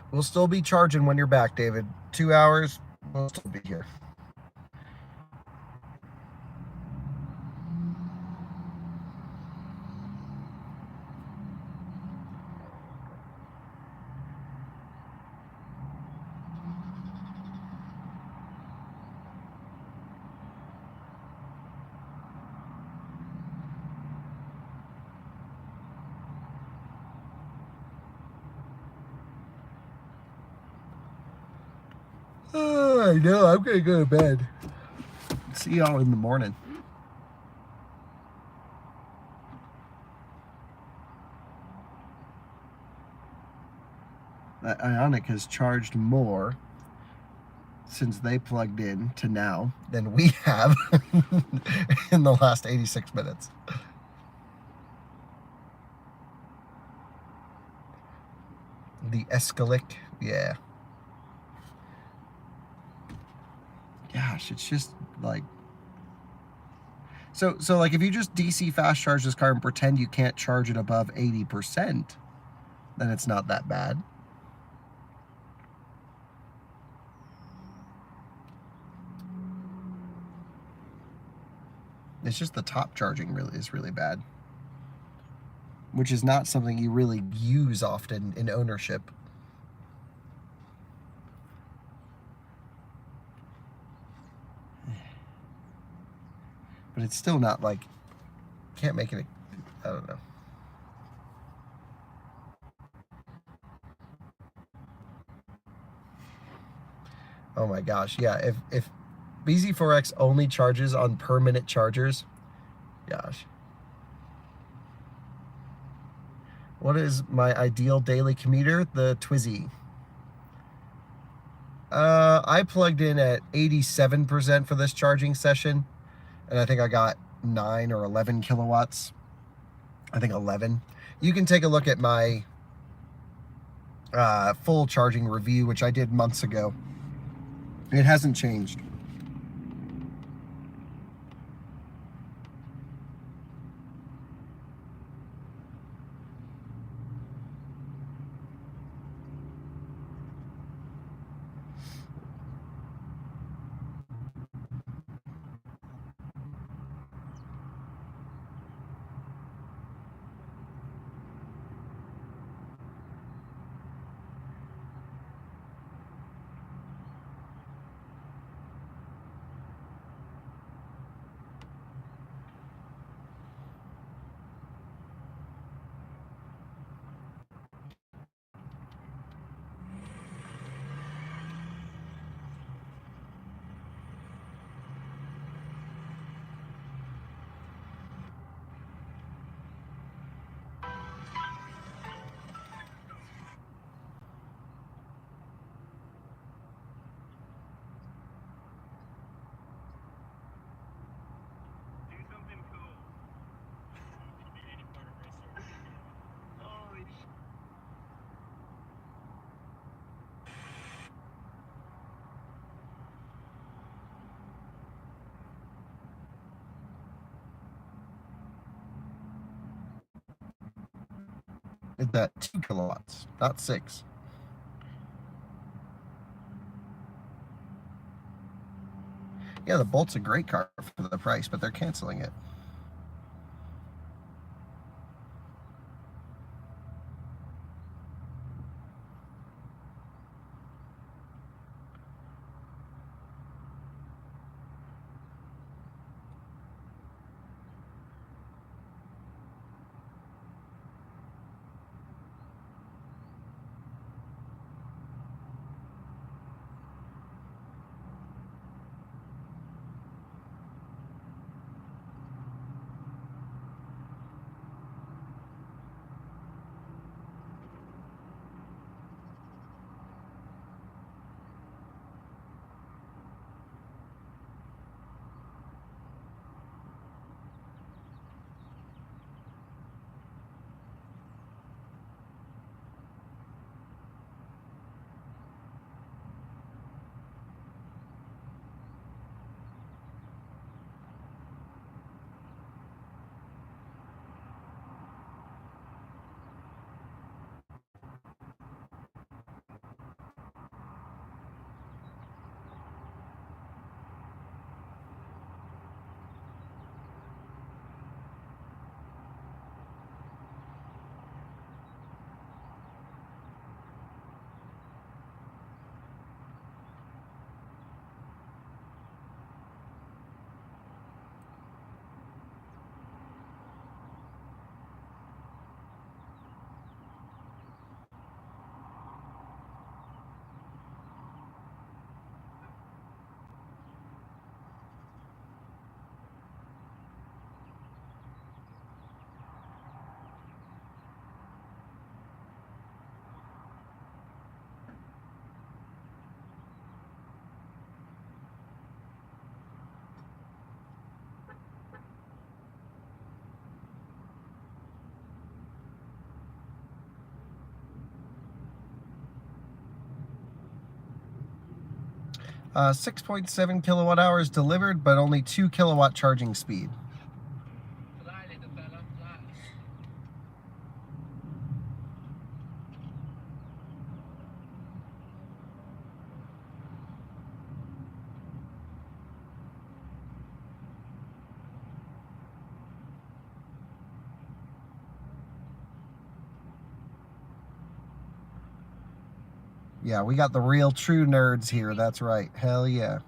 We'll still be charging when you're back, David. 2 hours, we'll still be here. Oh, I know. I'm going to go to bed. See y'all in the morning. That Ioniq has charged more since they plugged in to now than we have in the last 86 minutes. The Escalic, yeah. Gosh, it's just like... So like if you just DC fast charge this car and pretend you can't charge it above 80%, then it's not that bad. It's just the top charging is really bad, which is not something you really use often in ownership. But it's still not like, can't make it, I don't know. Oh my gosh, yeah, if bZ4X only charges on per-minute chargers, gosh. What is my ideal daily commuter? The Twizy. I plugged in at 87% for this charging session, and I think I got 9 or 11 kilowatts. I think 11. You can take a look at my full charging review, which I did months ago. It hasn't changed. Is that 2 kilowatts, not 6. Yeah, the Bolt's a great car for the price, but they're canceling it. 6.7 kilowatt hours delivered, but only 2 kilowatt charging speed. Yeah, we got the real true nerds here. That's right. Hell yeah.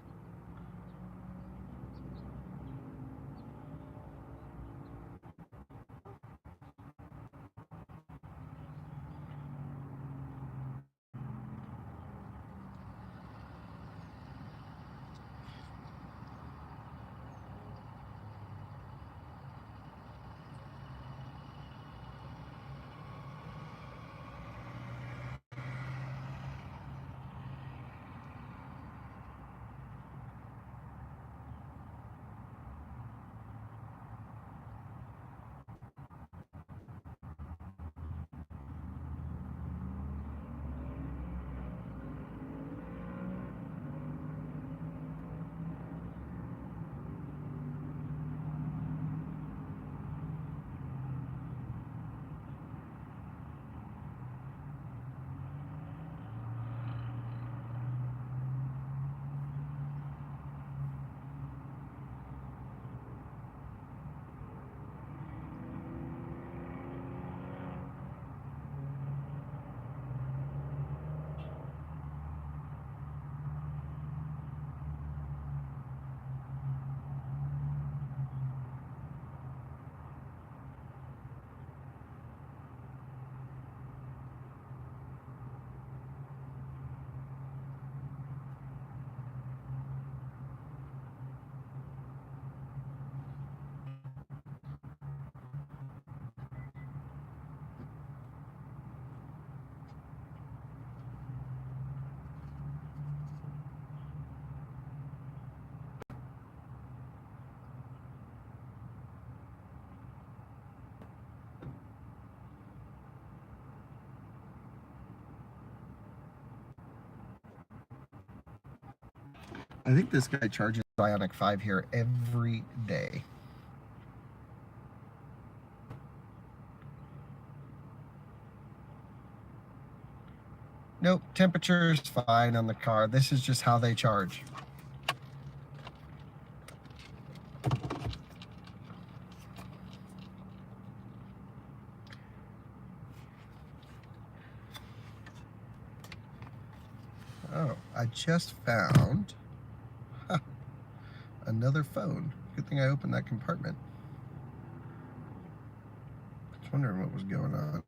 I think this guy charges Ioniq 5 here every day. Nope, temperature's fine on the car. This is just how they charge. Oh, I just found another phone. Good thing I opened that compartment. I was wondering what was going on.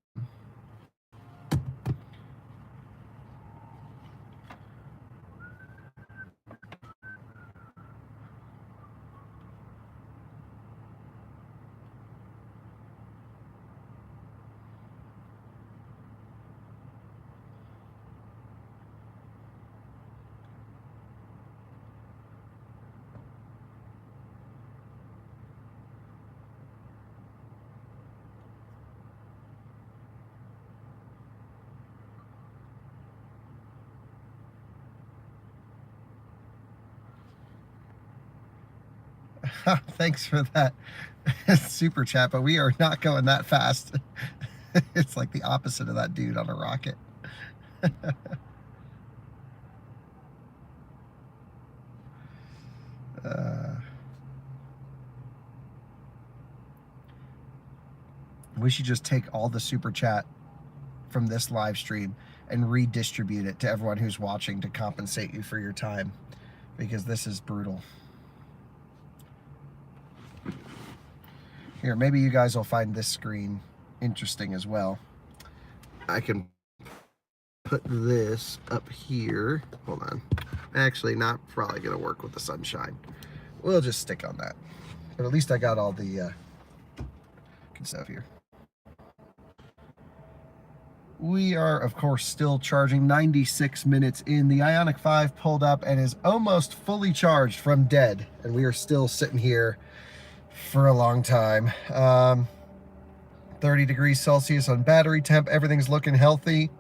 Thanks for that super chat, but we are not going that fast. It's like the opposite of that dude on a rocket. We should just take all the super chat from this live stream and redistribute it to everyone who's watching to compensate you for your time, because this is brutal. Here, maybe you guys will find this screen interesting as well. I can put this up here. Hold on. Actually, not probably going to work with the sunshine. We'll just stick on that. But at least I got all the good stuff here. We are, of course, still charging. 96 minutes in. The Ioniq 5 pulled up and is almost fully charged from dead. And we are still sitting here for a long time. 30 degrees Celsius on battery temp. Everything's looking healthy.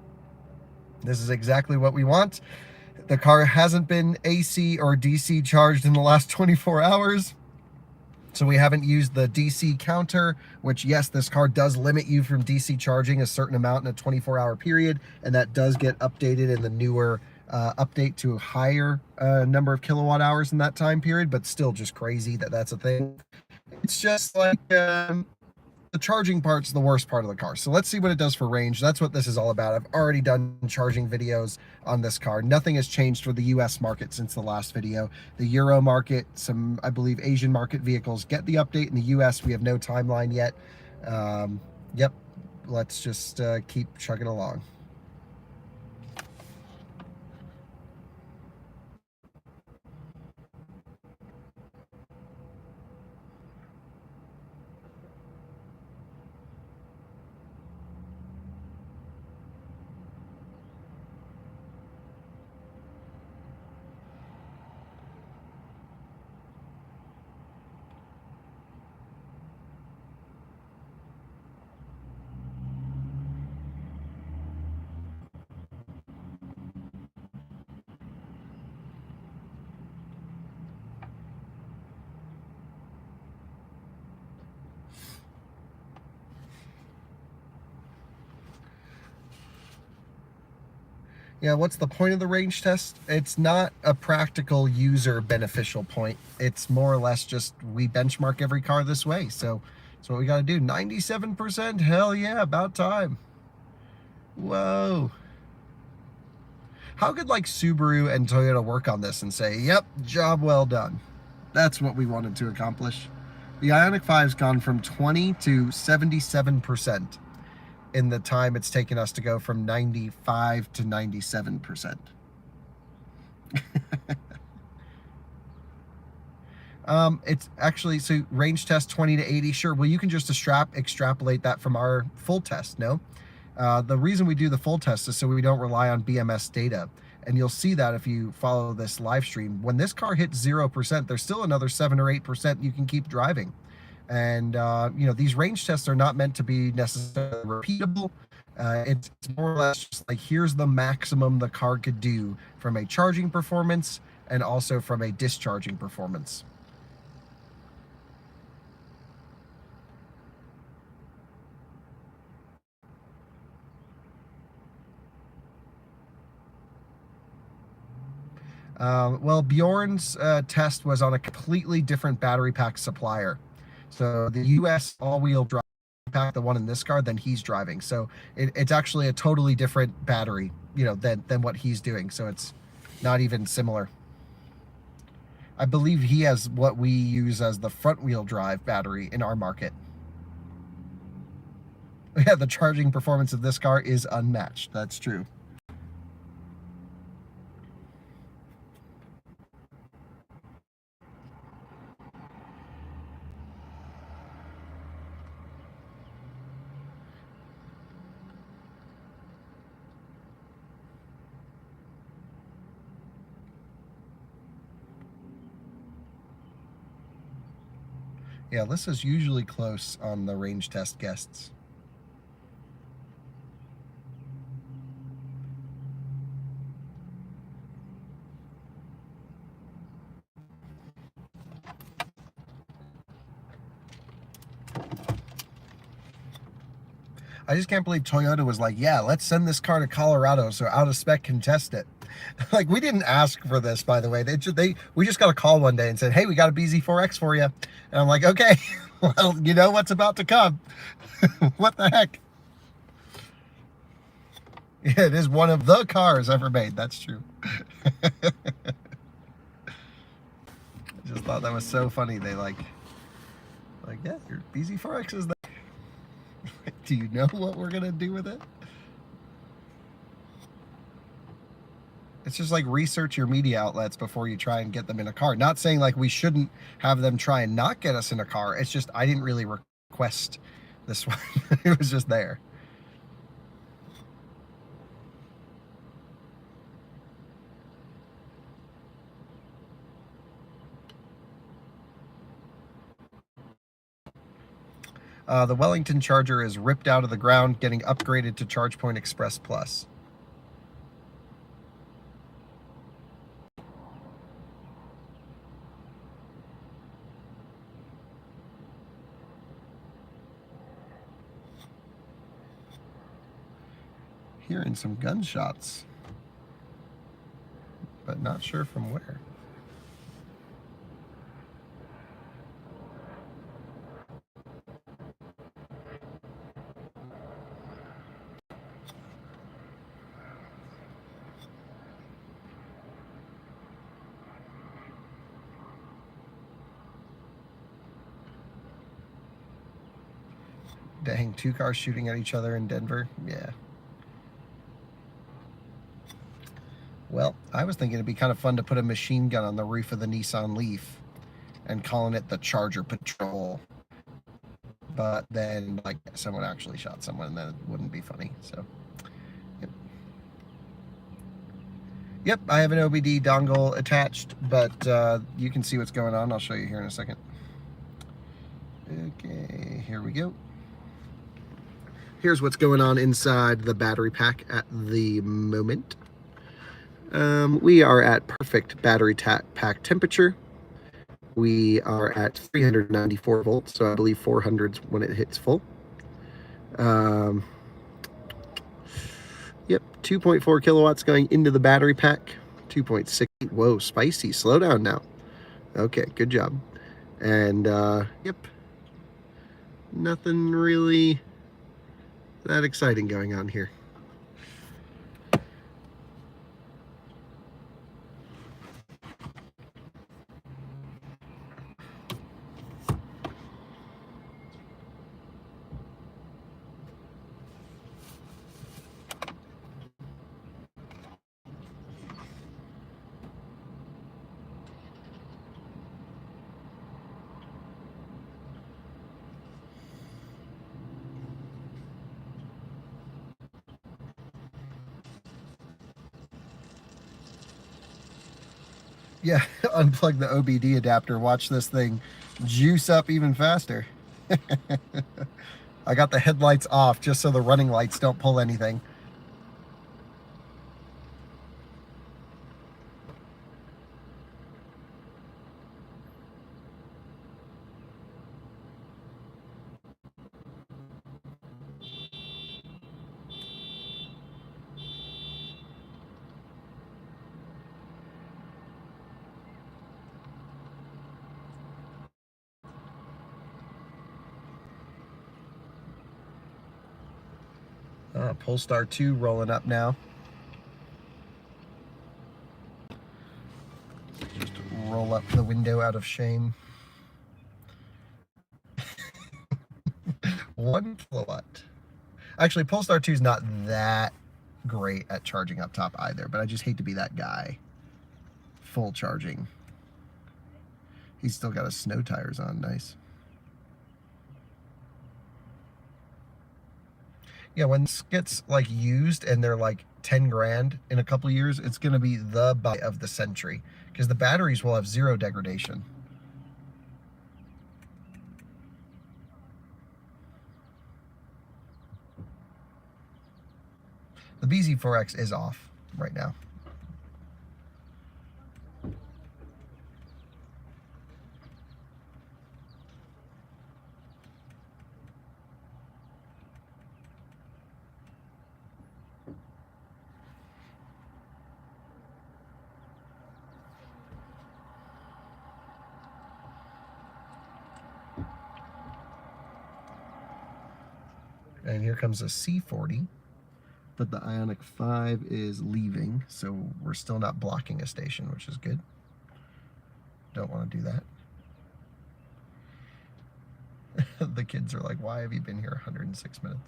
This is exactly what we want. The car hasn't been AC or DC charged in the last 24 hours. So we haven't used the DC counter, which, yes, this car does limit you from DC charging a certain amount in a 24-hour period, and that does get updated in the newer update to a higher number of kilowatt hours in that time period, but still just crazy that that's a thing. It's just like the charging part's the worst part of the car. So let's see what it does for range. That's what this is all about. I've already done charging videos on this car. Nothing has changed for the US market since the last video. The Euro market, some, I believe, Asian market vehicles get the update. In the US, we have no timeline yet. Yep, let's just keep chugging along. Yeah, what's the point of the range test? It's not a practical user beneficial point. It's more or less just we benchmark every car this way. So that's what we got to do. 97%, hell yeah, about time. Whoa. How could like Subaru and Toyota work on this and say, yep, job well done? That's what we wanted to accomplish. The Ioniq 5's gone from 20 to 77%. In the time it's taken us to go from 95 to 97%. It's actually, so range test 20 to 80, sure. Well, you can just extrapolate that from our full test, no? The reason we do the full test is so we don't rely on BMS data. And you'll see that if you follow this live stream. When this car hits 0%, there's still another 7 or 8% you can keep driving. And, you know, these range tests are not meant to be necessarily repeatable. It's more or less just like, here's the maximum the car could do from a charging performance and also from a discharging performance. Well, Bjorn's test was on a completely different battery pack supplier. So the US all-wheel drive pack, the one in this car, than he's driving. So it's actually a totally different battery, you know, than what he's doing. So it's not even similar. I believe he has what we use as the front-wheel drive battery in our market. Yeah, the charging performance of this car is unmatched. That's true. Yeah, Alyssa's usually close on the range test guests. I just can't believe Toyota was like, yeah, let's send this car to Colorado so Out of Spec can test it. Like, we didn't ask for this, by the way. We just got a call one day and said, hey, we got a bZ4X for you. And I'm like, okay, well, you know what's about to come. What the heck? Yeah, it is one of the cars ever made. That's true. I just thought that was so funny. They like, yeah, your bZ4X is there. Do you know what we're going to do with it? It's just like, research your media outlets before you try and get them in a car. Not saying like we shouldn't have them try and not get us in a car. It's just I didn't really request this one. It was just there. The Wellington charger is ripped out of the ground, getting upgraded to ChargePoint Express Plus. hearing some gunshots, but not sure from where. Dang, 2 cars shooting at each other in Denver. Yeah. Well, I was thinking it'd be kind of fun to put a machine gun on the roof of the Nissan Leaf and calling it the Charger Patrol. But then, like, someone actually shot someone, and then it wouldn't be funny. So, yep. Yep, I have an AWD dongle attached, but you can see what's going on. I'll show you here in a second. Okay, here we go. Here's what's going on inside the battery pack at the moment. We are at perfect battery pack temperature. We are at 394 volts, so I believe 400's when it hits full. Yep, 2.4 kilowatts going into the battery pack. 2.6. Whoa, spicy. Slow down now. Okay, good job. And yep, nothing really that exciting going on here. Yeah, unplug the AWD adapter. Watch this thing juice up even faster. I got the headlights off just so the running lights don't pull anything. Polestar 2 rolling up now. Just roll up the window out of shame. 1 kilowatt. Actually, Polestar 2 is not that great at charging up top either, but I just hate to be that guy. Full charging. He's still got his snow tires on. Nice. Yeah, when this gets like used and they're like 10 grand in a couple of years, it's going to be the buy of the century because the batteries will have 0 degradation. The bZ4X is off right now. And here comes a C40, but the Ioniq 5 is leaving, so we're still not blocking a station, which is good. Don't want to do that. The kids are like, why have you been here 106 minutes?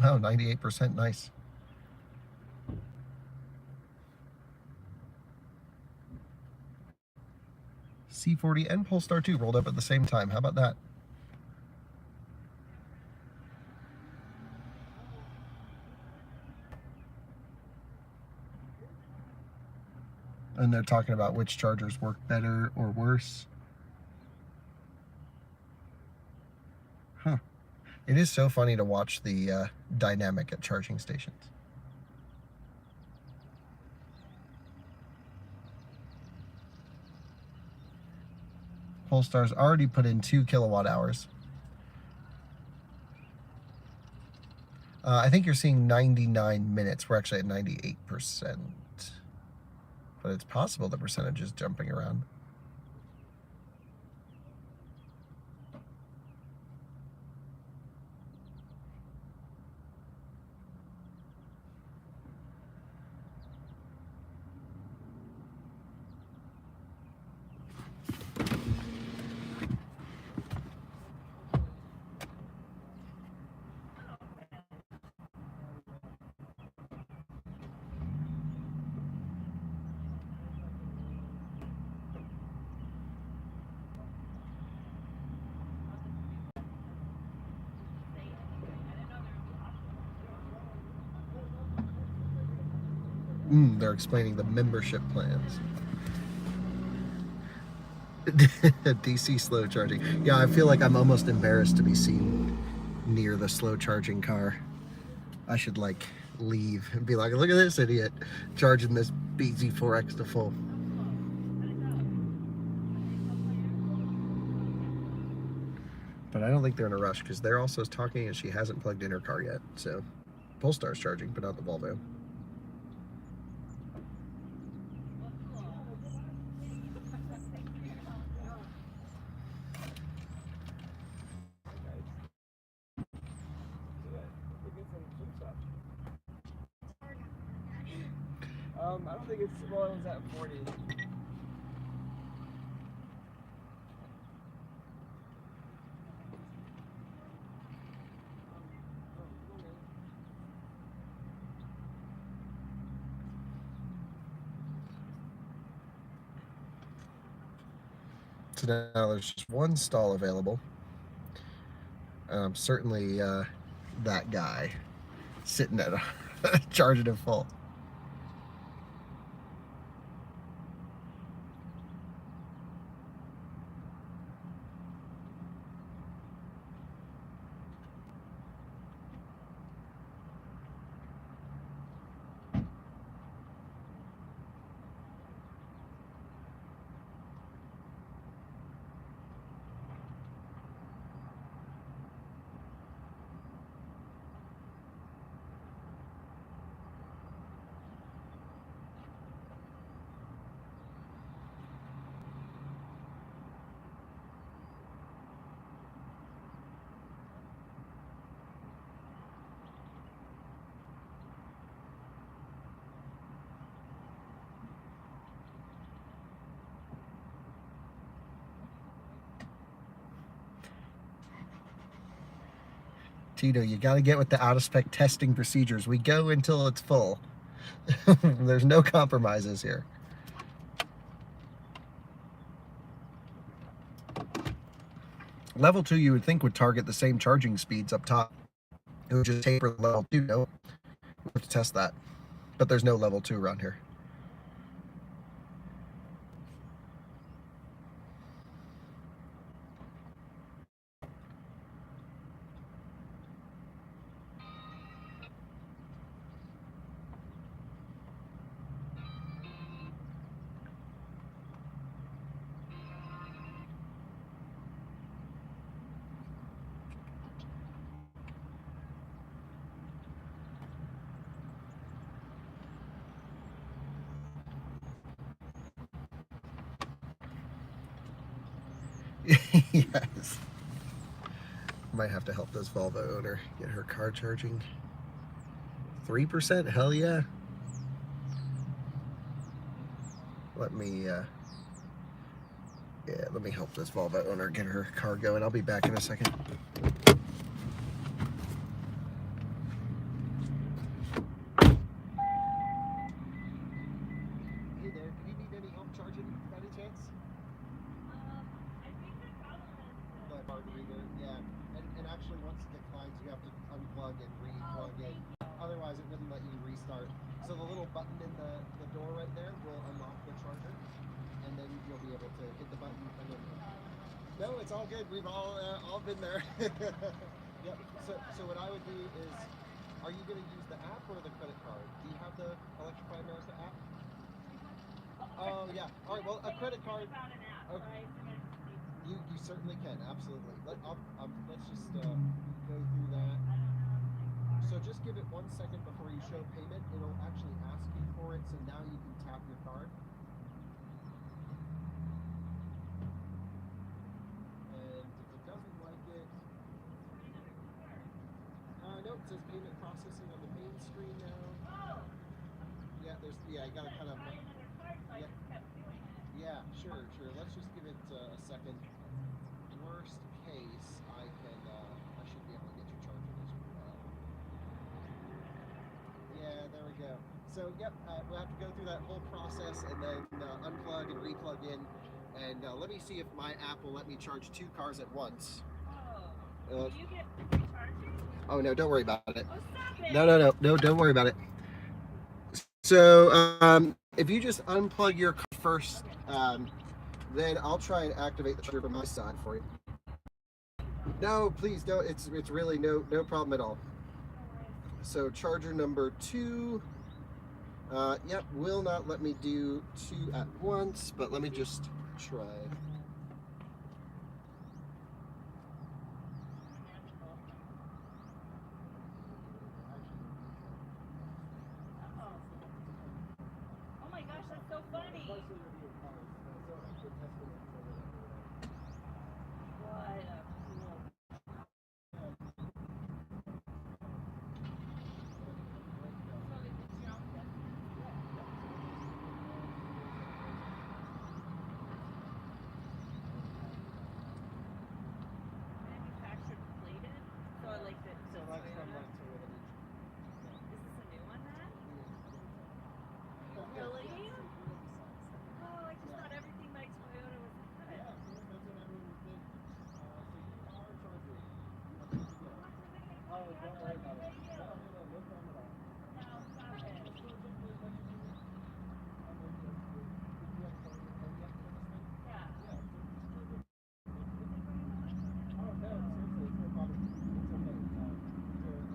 Oh, 98%, nice. C40 and Polestar 2 rolled up at the same time. How about that? when they're talking about which chargers work better or worse. Huh. It is so funny to watch the dynamic at charging stations. Polestar's already put in 2 kilowatt hours. I think you're seeing 99 minutes. We're actually at 98%. But it's possible the percentage is jumping around. They're explaining the membership plans. DC slow charging. Yeah, I feel like I'm almost embarrassed to be seen near the slow charging car. I should like leave and be like, look at this idiot charging this bZ4X to full. But I don't think they're in a rush because they're also talking and she hasn't plugged in her car yet. So Polestar's charging, but not the Volvo. I don't think it's, well, it was at 40. So now there's just one stall available. Certainly that guy sitting at charging it full. Tito, you got to get with the out-of-spec testing procedures. We go until it's full. There's no compromises here. Level 2 you would think would target the same charging speeds up top. It would just taper level 2. No, we have to test that. But there's no level 2 around here. Yes. Might have to help this Volvo owner get her car charging. 3%? Hell yeah. Let me help this Volvo owner get her car going. I'll be back in a second. Hey there, do you need any help charging by any chance? I think the problem is The margarita, yeah. And actually once it declines you have to unplug and re-plug in. Otherwise it wouldn't let you restart. So the little button in the door right there will unlock the charger, and then you'll be able to hit the button and then. No, it's all good. We've all been there. Yep. So what I would do is, are you going to use the app or the credit card? Do you have the Electrify America app? Oh yeah. All right. Well, a credit card. Okay. You certainly can. Absolutely. Let's just go through that. So just give it 1 second before you show payment. It'll actually ask you for it. So now you can tap your card. Nope, it says payment processing on the main screen now. Yeah, I gotta kind of. Yeah, sure. Let's just give it a second. Worst case, I should be able to get your charger as well. Yeah, there we go. So, yep, we'll have to go through that whole process and then unplug and replug in. And let me see if my app will let me charge 2 cars at once. Do you get free charging? Oh no, don't worry about it. Oh, stop it. No, don't worry about it. So if you just unplug your car first, then I'll try and activate the charger from my side for you. No, please don't. It's really no problem at all. So charger number 2. Yep, will not let me do 2 at once, but let me just try. Oh my gosh, that's so funny. What? Manufactured plated? So I like that. So Toyota. Is this a new one then? Really? Oh, I just thought everything by Toyota was good. Oh, don't worry about it. No, stop it. Yeah. Oh, no, seriously, it's no problem. It's okay.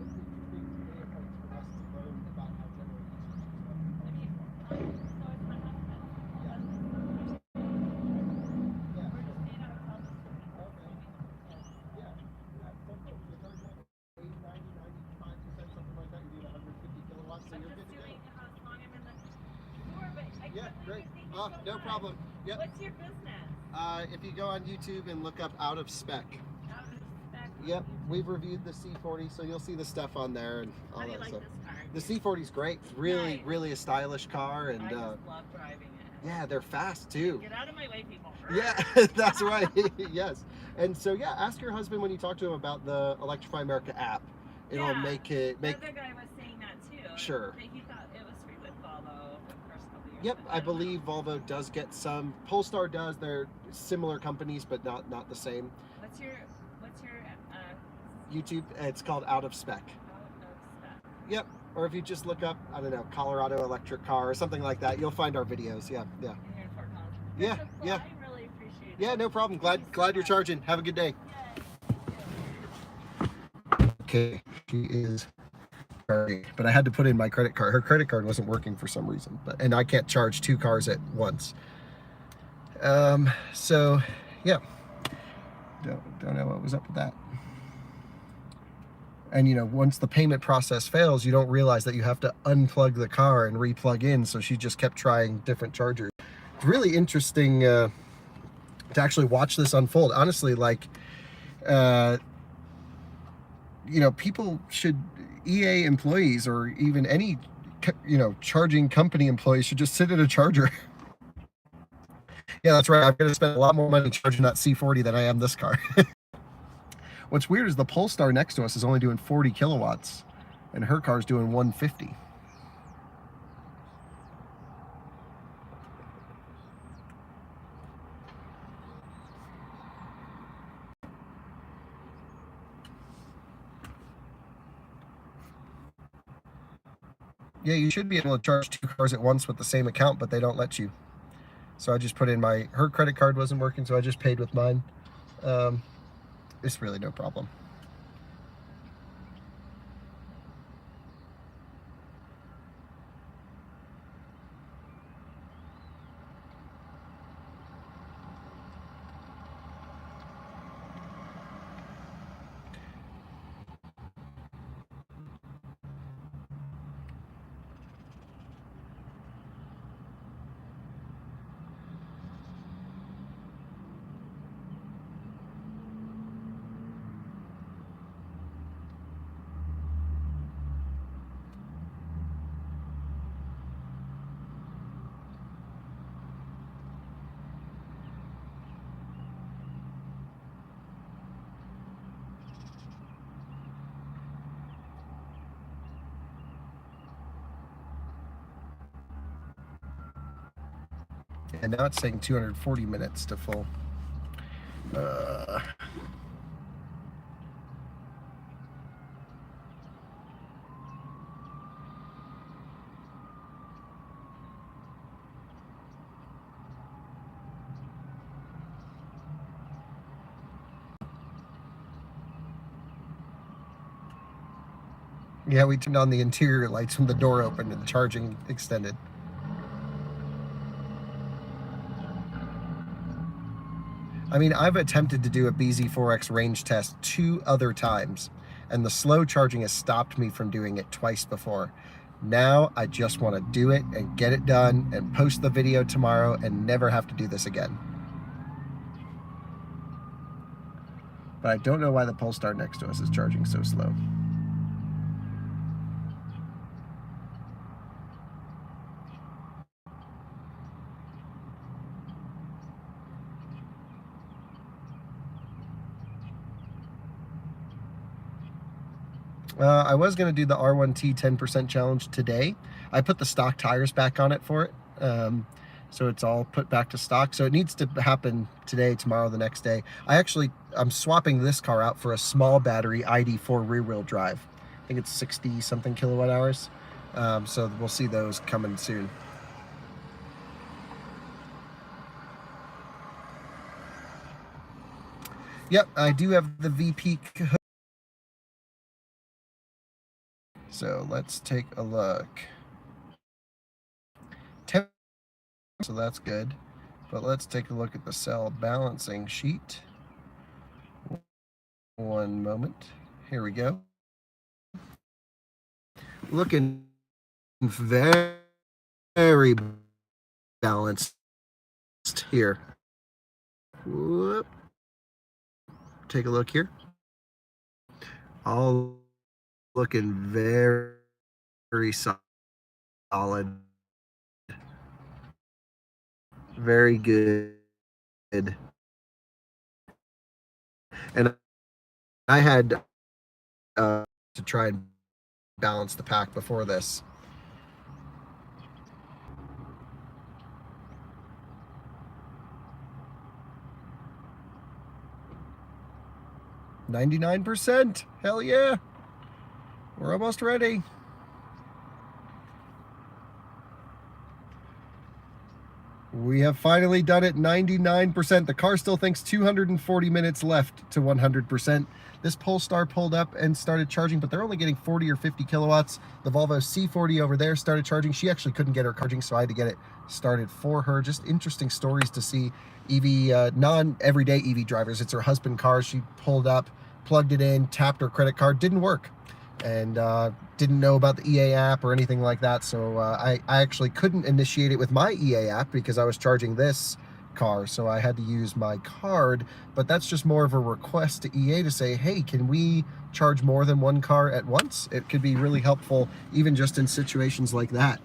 It's interesting data points for us to learn about how general users use them. I mean, so it's my husband. Yeah. We're just made out of health insurance. Okay. Yeah. So cool. So charge like 80, 90, 95%, something like that. You need 150 kilowatts, so I'm you're just good to go. doing how long I'm in the store, but I Yeah, couldn't great. think so No much. problem. Yep. What's your business? If you go on YouTube and look up Out of Spec. Out of spec. Yep, we've reviewed the C40, so you'll see the stuff on there and all How do you that like stuff. this car? The C40 is great. Really, Nice. really a stylish car, and I just love driving it. yeah, they're fast too. Get out of my way, people. Yeah, that's right. Yes, and so yeah, ask your husband when you talk to him about the Electrify America app. It'll Yeah, make The other guy was saying that too. Sure. He thought it was free with Volvo for the first couple years. Yep, but I then- believe Volvo does get some. Polestar does. They're similar companies, but not the same. What's your YouTube. It's called Out of Spec. out of spec? Yep. Or if you just look up, I don't know, Colorado electric car or something like that, you'll find our videos. Yeah. Here in Fort Collins. Yeah, That's so cool. yeah. I really appreciate it. Yeah, no problem. Thank you so Glad you're much. charging. Have a good day. Yay. Okay, she is charging, but I had to put in my credit card. Her credit card wasn't working for some reason, and I can't charge 2 cars at once. So yeah, don't know what was up with that. And you know, once the payment process fails, you don't realize that you have to unplug the car and replug in. So she just kept trying different chargers. It's really interesting to actually watch this unfold. Honestly, like, you know, people should, EA employees or even any, you know, charging company employees should just sit at a charger. Yeah, that's right. I'm going to spend a lot more money charging that C40 than I am this car. What's weird is the Polestar next to us is only doing 40 kilowatts and her car's doing 150. Yeah, you should be able to charge 2 cars at once with the same account, but they don't let you. So I just put in her credit card wasn't working, so I just paid with mine. It's really no problem. And now it's saying 240 minutes to full. Yeah, we turned on the interior lights when the door opened and the charging extended. I mean, I've attempted to do a bZ4X range test 2 other times, and the slow charging has stopped me from doing it twice before. Now I just want to do it and get it done and post the video tomorrow and never have to do this again. But I don't know why the Polestar next to us is charging so slow. I was going to do the R1T 10% challenge today. I put the stock tires back on it for it. So it's all put back to stock. So it needs to happen today, tomorrow, the next day. I'm swapping this car out for a small battery ID4 rear wheel drive. I think it's 60 something kilowatt hours. So we'll see those coming soon. Yep, I do have the VP hood. So let's take a look. So that's good. But let's take a look at the cell balancing sheet. One moment. Here we go. Looking very balanced here. Whoop. Take a look here. All looking very solid. Very good. And I had to try and balance the pack before this. %. Hell yeah. We're almost ready. We have finally done it, 99%. The car still thinks 240 minutes left to 100%. This Polestar pulled up and started charging, but they're only getting 40 or 50 kilowatts. The Volvo C40 over there started charging. She actually couldn't get her charging, so I had to get it started for her. Just interesting stories to see EV, non-everyday EV drivers. It's her husband's car. She pulled up, plugged it in, tapped her credit card, didn't work. And didn't know about the EA app or anything like that, so I actually couldn't initiate it with my EA app because I was charging this car, so I had to use my card. But that's just more of a request to EA to say, hey, can we charge more than one car at once? It could be really helpful even just in situations like that.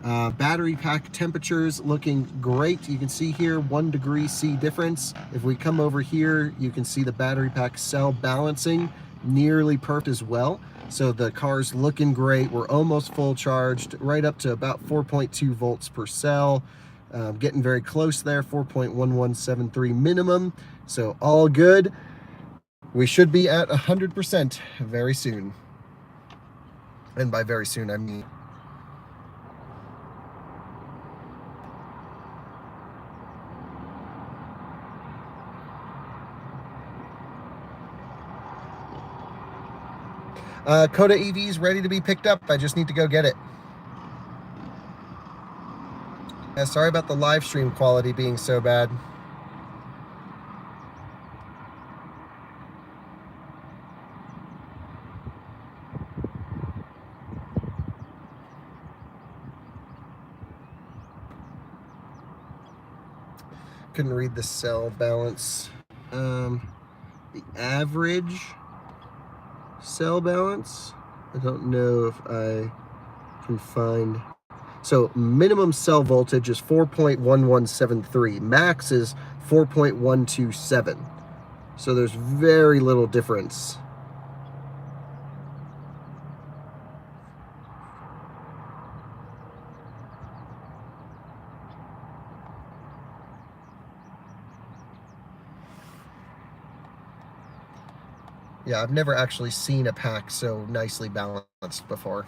Battery pack temperatures looking great. You can see here 1 degree C difference. If we come over here, you can see the battery pack cell balancing nearly perfect as well. So the car's looking great. We're almost full charged, right up to about 4.2 volts per cell. Getting very close there, 4.1173 minimum. So all good. We should be at 100% very soon. And by very soon, I mean Coda EV is ready to be picked up. I just need to go get it. Yeah, sorry about the live stream quality being so bad. Couldn't read the cell balance. The average cell balance, I don't know if I can find. So minimum cell voltage is 4.1173. Max is 4.127. So there's very little difference. Yeah, I've never actually seen a pack so nicely balanced before.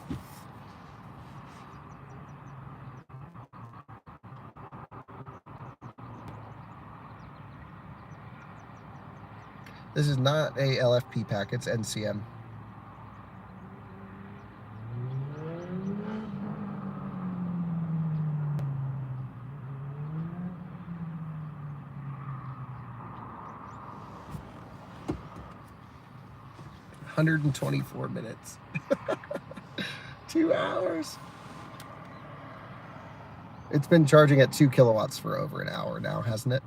This is not a LFP pack, it's NCM. $124 minutes. 2 hours. It's been charging at 2 kilowatts for over an hour now, hasn't it?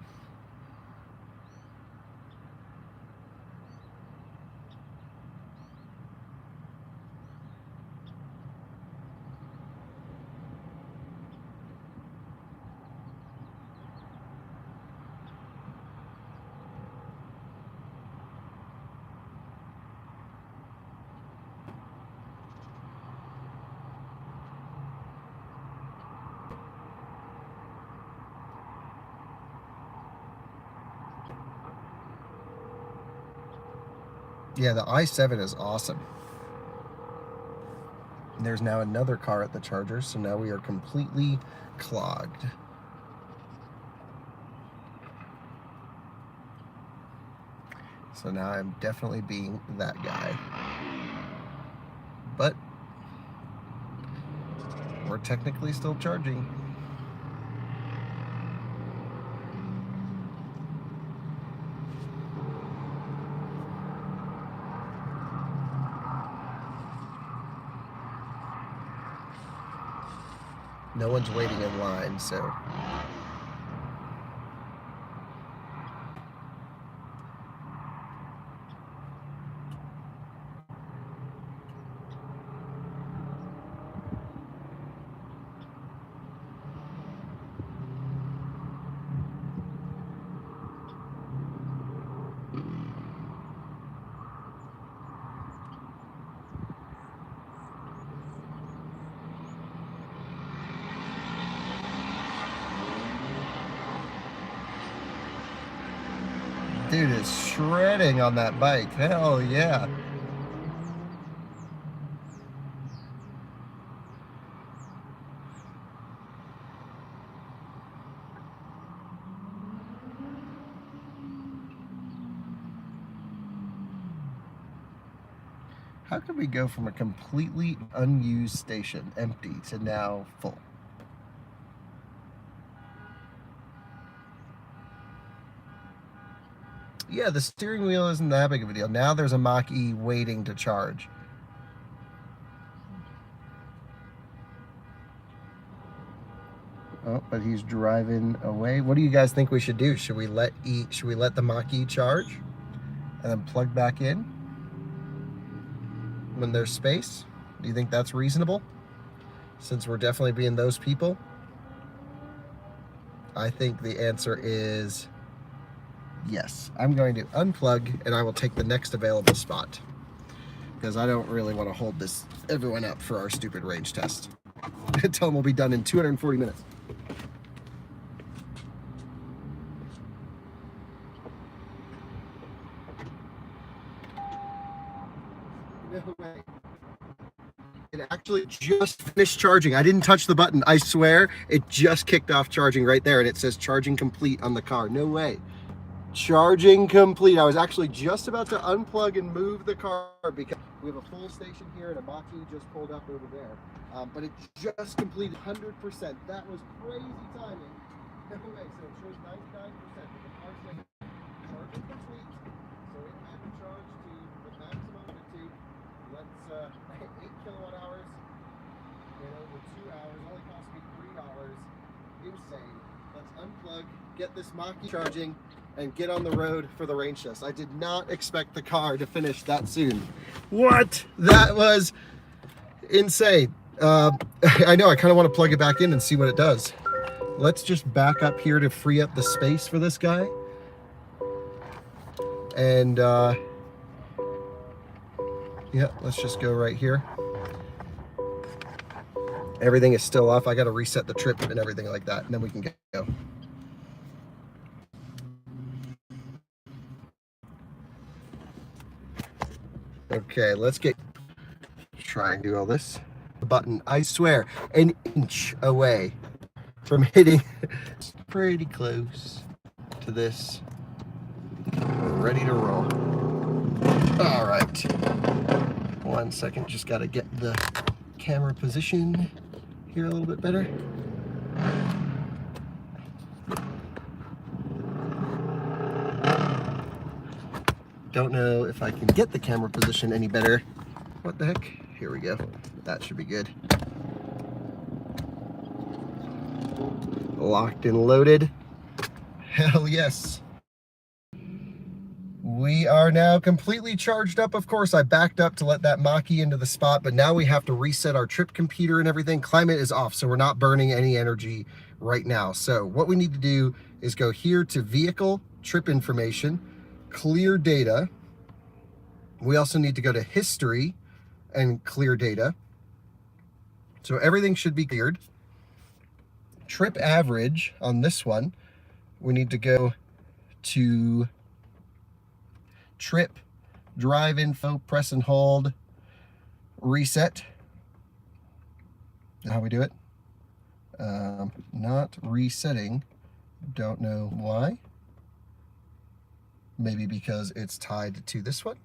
Yeah, the i7 is awesome. And there's now another car at the charger, so now we are completely clogged. So now I'm definitely being that guy. But we're technically still charging. No one's waiting in line, so. Dude is shredding on that bike. Hell yeah. How could we go from a completely unused station, empty, to now full? Yeah, the steering wheel isn't that big of a deal. Now there's a Mach-E waiting to charge. Oh, but he's driving away. What do you guys think we should do? Should we let the Mach-E charge and then plug back in when there's space? Do you think that's reasonable? Since we're definitely being those people? I think the answer is yes. I'm going to unplug and I will take the next available spot because I don't really want to hold everyone up for our stupid range test. Tell them we'll be done in 240 minutes. No way. It actually just finished charging. I didn't touch the button. I swear it just kicked off charging right there and it says charging complete on the car. No way. Charging complete. I was actually just about to unplug and move the car because we have a full station here and a Mach-E just pulled up over there. But it just completed 100%. That was crazy timing. Okay, so it shows 99%, but the car said charging complete. So it had to charge to the maximum of it to. Let's 8 kilowatt hours in over 2 hours. Only cost me $3. Insane. Let's unplug, get this Mach-E charging, and get on the road for the range test. I did not expect the car to finish that soon. What? That was insane. I know, I kind of want to plug it back in and see what it does. Let's just back up here to free up the space for this guy. And yeah, let's just go right here. Everything is still off. I got to reset the trip and everything like that, and then we can go. Okay, let's try and do all this. The button, I swear, an inch away from hitting. It's pretty close to this. We're ready to roll. All right. 1 second, just got to get the camera position here a little bit better. Don't know if I can get the camera position any better. What the heck? Here we go. That should be good. Locked and loaded. Hell yes. We are now completely charged up. Of course, I backed up to let that Mach-E into the spot, but now we have to reset our trip computer and everything. Climate is off, so we're not burning any energy right now. So what we need to do is go here to Vehicle, Trip Information, Clear Data. We also need to go to History and Clear Data. So everything should be cleared. Trip Average on this one, we need to go to Trip, Drive Info, press and hold, Reset. How we do it? Not resetting. Don't know why. Maybe because it's tied to this one.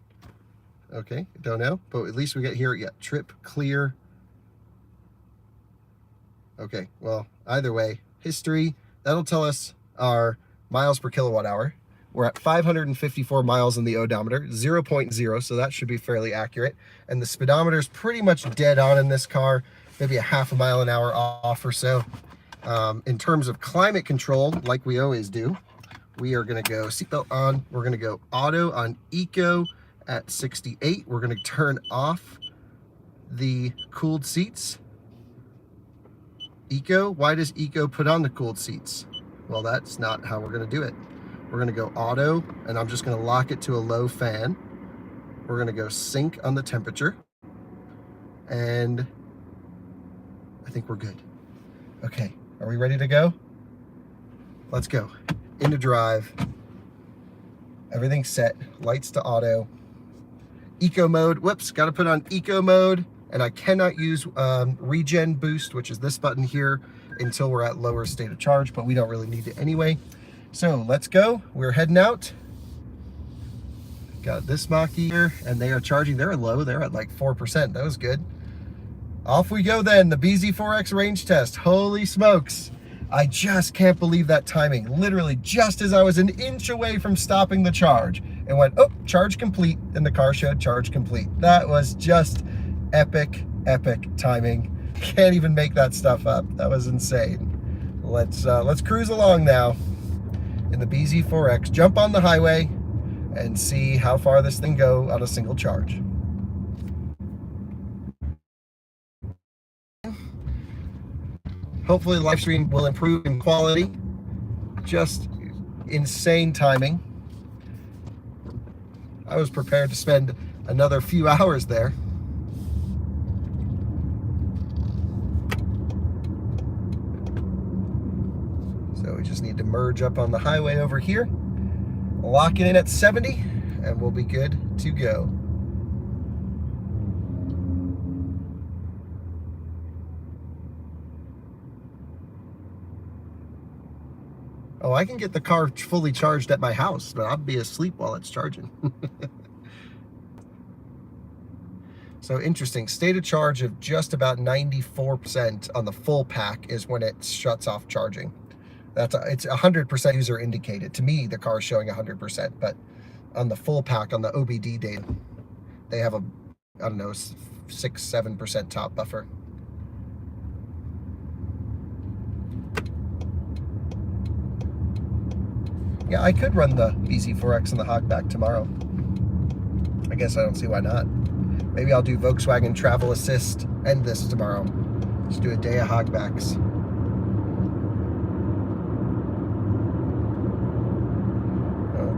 Okay, don't know, but at least we get here. Yeah, trip clear. Okay, well, either way, history, that'll tell us our miles per kilowatt hour. We're at 554 miles in the odometer, 0.0, so that should be fairly accurate. And the speedometer is pretty much dead on in this car, maybe a half a mile an hour off or so. In terms of climate control, like we always do, we are gonna go seatbelt on. We're gonna go auto on eco at 68. We're gonna turn off the cooled seats. Eco, why does eco put on the cooled seats? Well, that's not how we're gonna do it. We're gonna go auto, and I'm just gonna lock it to a low fan. We're gonna go sync on the temperature, and I think we're good. Okay, are we ready to go? Let's go. Into drive. Everything's set. Lights to auto. Eco mode. Whoops, got to put on eco mode. And I cannot use regen boost, which is this button here, until we're at lower state of charge, but we don't really need it anyway. So let's go. We're heading out. Got this Mach-E here, and they are charging. They're low. They're at like 4%. That was good. Off we go then. The bZ4X range test. Holy smokes. I just can't believe that timing. Literally, just as I was an inch away from stopping the charge, it went, oh, charge complete, and the car showed charge complete. That was just epic, epic timing. Can't even make that stuff up. That was insane. Let's cruise along now in the bZ4X. Jump on the highway and see how far this thing go on a single charge. Hopefully the live stream will improve in quality. Just insane timing. I was prepared to spend another few hours there. So we just need to merge up on the highway over here, lock it in at 70, and we'll be good to go. Oh, I can get the car fully charged at my house, but I'll be asleep while it's charging. So interesting, state of charge of just about 94% on the full pack is when it shuts off charging. It's 100% user indicated. To me, the car is showing 100%, but on the full pack, on the AWD data, they have a, I don't know, 6-7% top buffer. Yeah, I could run the bZ4X and the Hogback tomorrow. I guess I don't see why not. Maybe I'll do Volkswagen Travel Assist and this tomorrow. Just do a day of Hogbacks.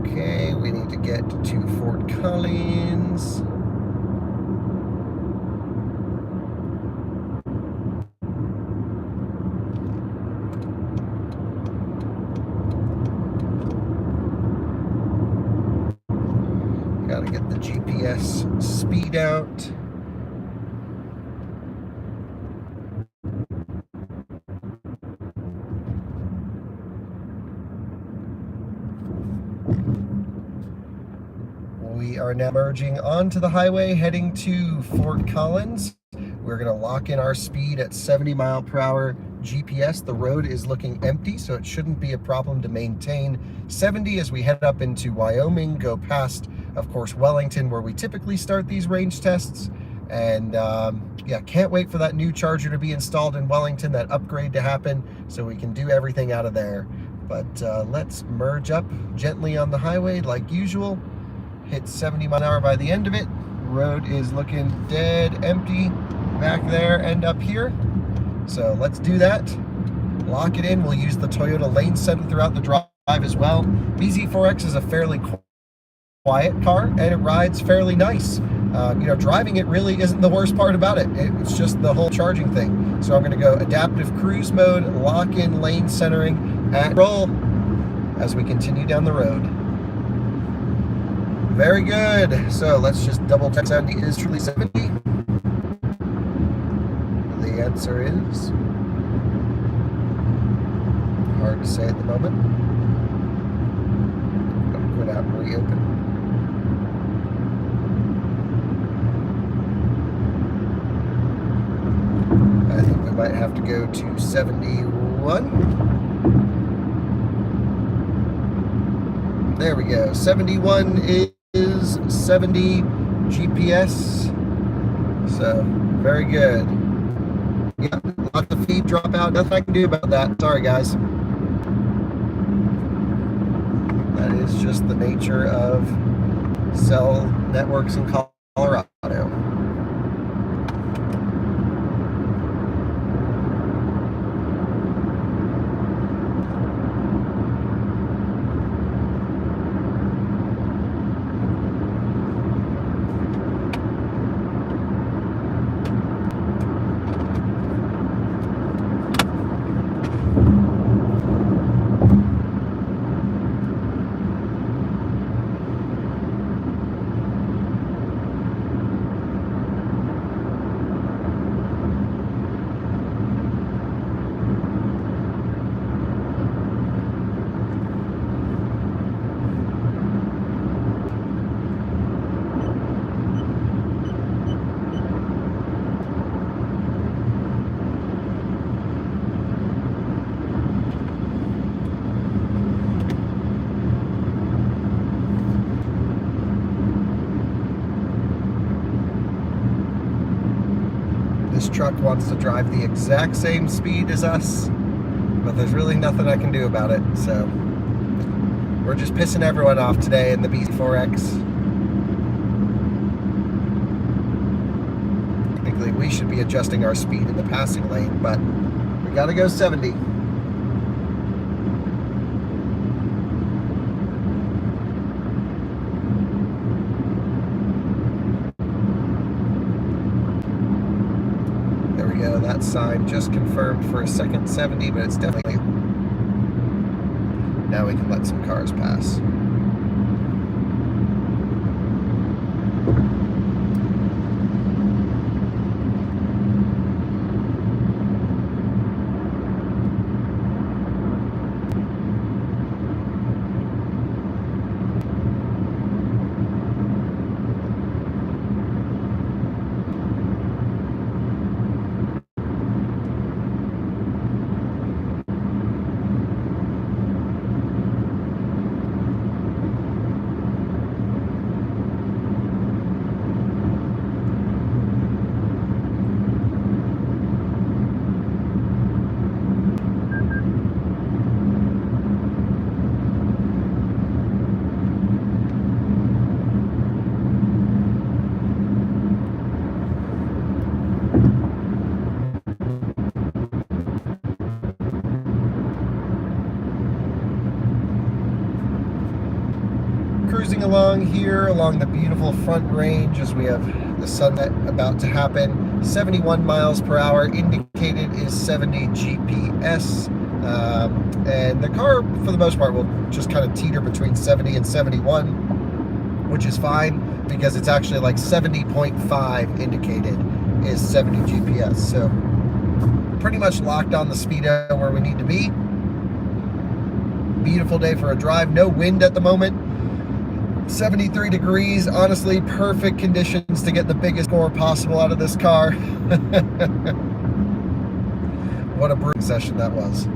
Okay, we need to get to Fort Collins. Gotta get the GPS speed out. We are now merging onto the highway heading to Fort Collins. We're gonna lock in our speed at 70 mile per hour GPS. The road is looking empty, so it shouldn't be a problem to maintain 70 as we head up into Wyoming, go past, of course, Wellington, where we typically start these range tests. And yeah, can't wait for that new charger to be installed in Wellington, that upgrade to happen, so we can do everything out of there. But let's merge up gently on the highway like usual. Hit 70 mile an hour by the end of it. Road is looking dead empty back there and up here. So let's do that. Lock it in. We'll use the Toyota lane center throughout the drive as well. bZ4X is a fairly quiet car and it rides fairly nice. You know, driving it really isn't the worst part about it. It's just the whole charging thing. So I'm going to go adaptive cruise mode, lock in lane centering, at roll as we continue down the road. Very good. So let's just double check 70 is truly 70. The answer is hard to say at the moment. I'll quit out and reopen. I think we might have to go to 71. There we go. 71 is 70 GPS. So, very good. Yeah, lots of feed drop out. Nothing I can do about that. Sorry, guys. That is just the nature of cell networks in Colorado. This truck wants to drive the exact same speed as us, but there's really nothing I can do about it. So we're just pissing everyone off today in the bZ4X. Technically, we should be adjusting our speed in the passing lane, but we gotta go 70. That sign just confirmed for a second 70, but it's definitely... Now we can let some cars pass. along here along the beautiful front range as we have the sunset about to happen. 71 miles per hour, indicated is 70 GPS. And the car, for the most part, will just kind of teeter between 70 and 71, which is fine because it's actually like 70.5 indicated is 70 GPS. So pretty much locked on the speedo where we need to be. Beautiful day for a drive. No wind at the moment. 73 degrees. Honestly, perfect conditions to get the biggest score possible out of this car. What a brutal session that was.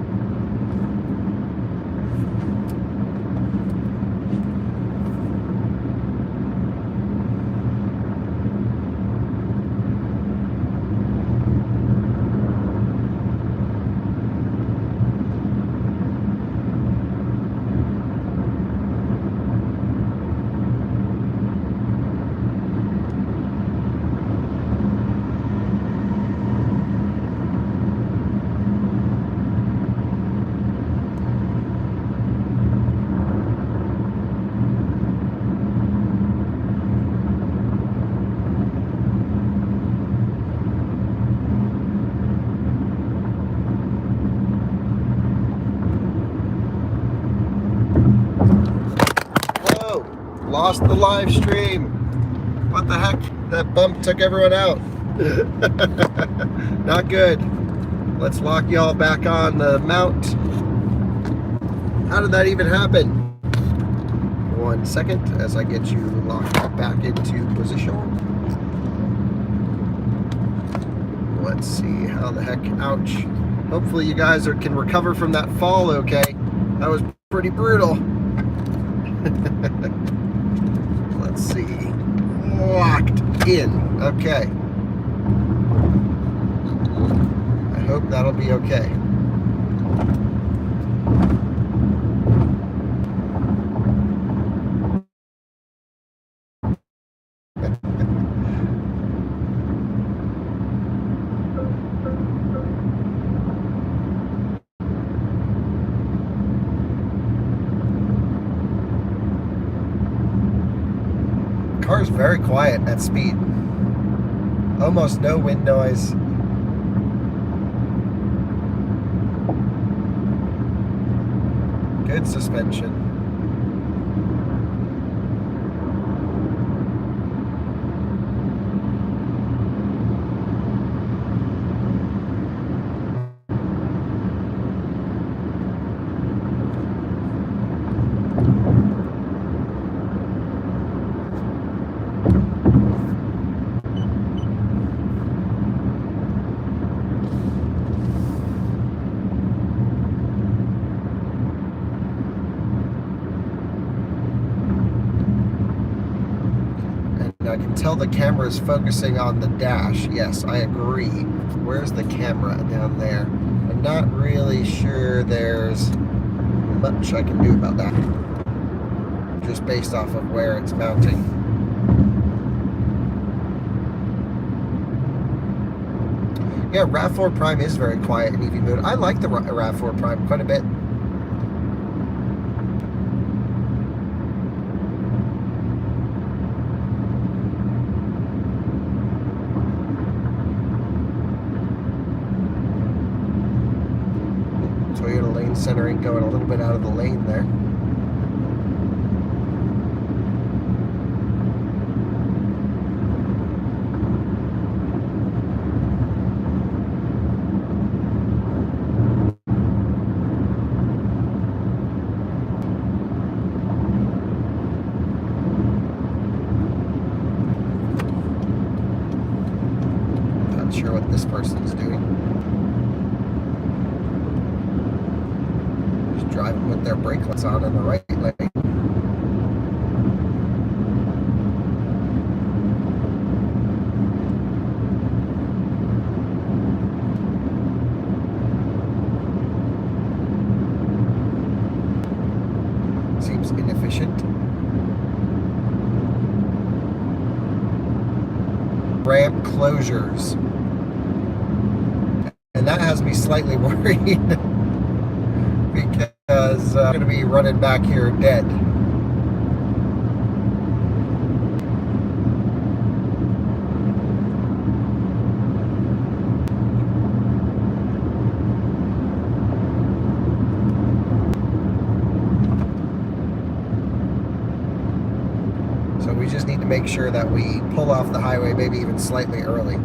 Lost the live stream. What the heck? That bump took everyone out. Not good. Let's lock y'all back on the mount. How did that even happen? 1 second as I get you locked back into position. Let's see how the heck. Ouch. Hopefully you guys can recover from that fall okay. That was pretty brutal. Let's see. Locked in. Okay. I hope that'll be okay. Car's very quiet at speed. Almost no wind noise. Good suspension. I can tell the camera is focusing on the dash. Yes, I agree. Where's the camera? Down there. I'm not really sure there's much I can do about that. Just based off of where it's mounting. Yeah, RAV4 Prime is very quiet in EV mode. I like the RAV4 Prime quite a bit. Toyota lane centering going a little bit out of the lane there. Not sure what this person's doing. Driving with their brake lights on in the right lane. Seems inefficient. Ramp closures. And that has me slightly worried because I'm going to be running back here dead. So we just need to make sure that we pull off the highway maybe even slightly early.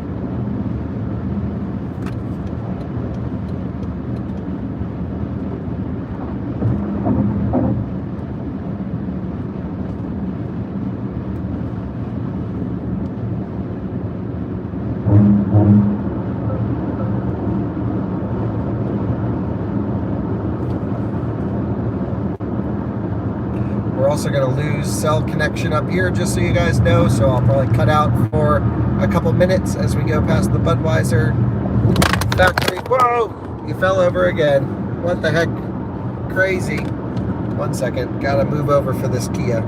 We're also going to lose cell connection up here, just so you guys know, so I'll probably cut out for a couple minutes as we go past the Budweiser factory. Whoa! You fell over again. What the heck? Crazy. 1 second. Gotta move over for this Kia.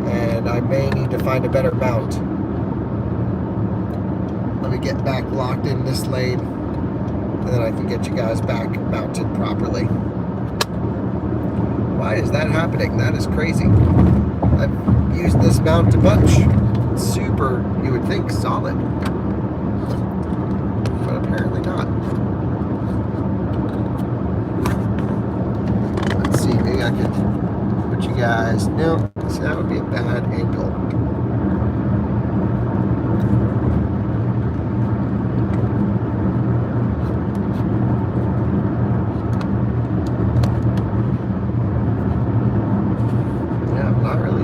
And I may need to find a better mount. Let me get back locked in this lane, and then I can get you guys back mounted properly. Why is that happening? That is crazy. I've used this mount a bunch. It's super, you would think, solid. But apparently not. Let's see, maybe I could put you guys... No, so that would be a bad angle.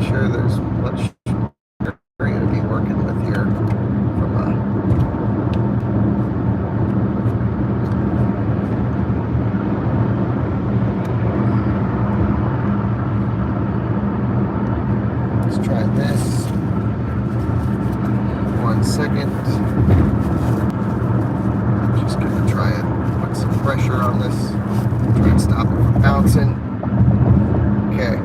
Sure, there's much area to be working with here from let's try this. 1 second. Just gonna try and put some pressure on this. Try and stop it from bouncing. Okay.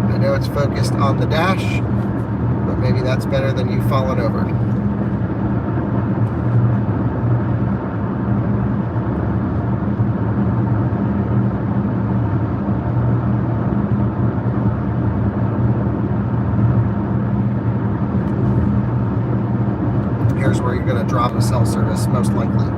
I know it's focused on the dash, but maybe that's better than you falling over. Here's where you're going to drop a cell service, most likely.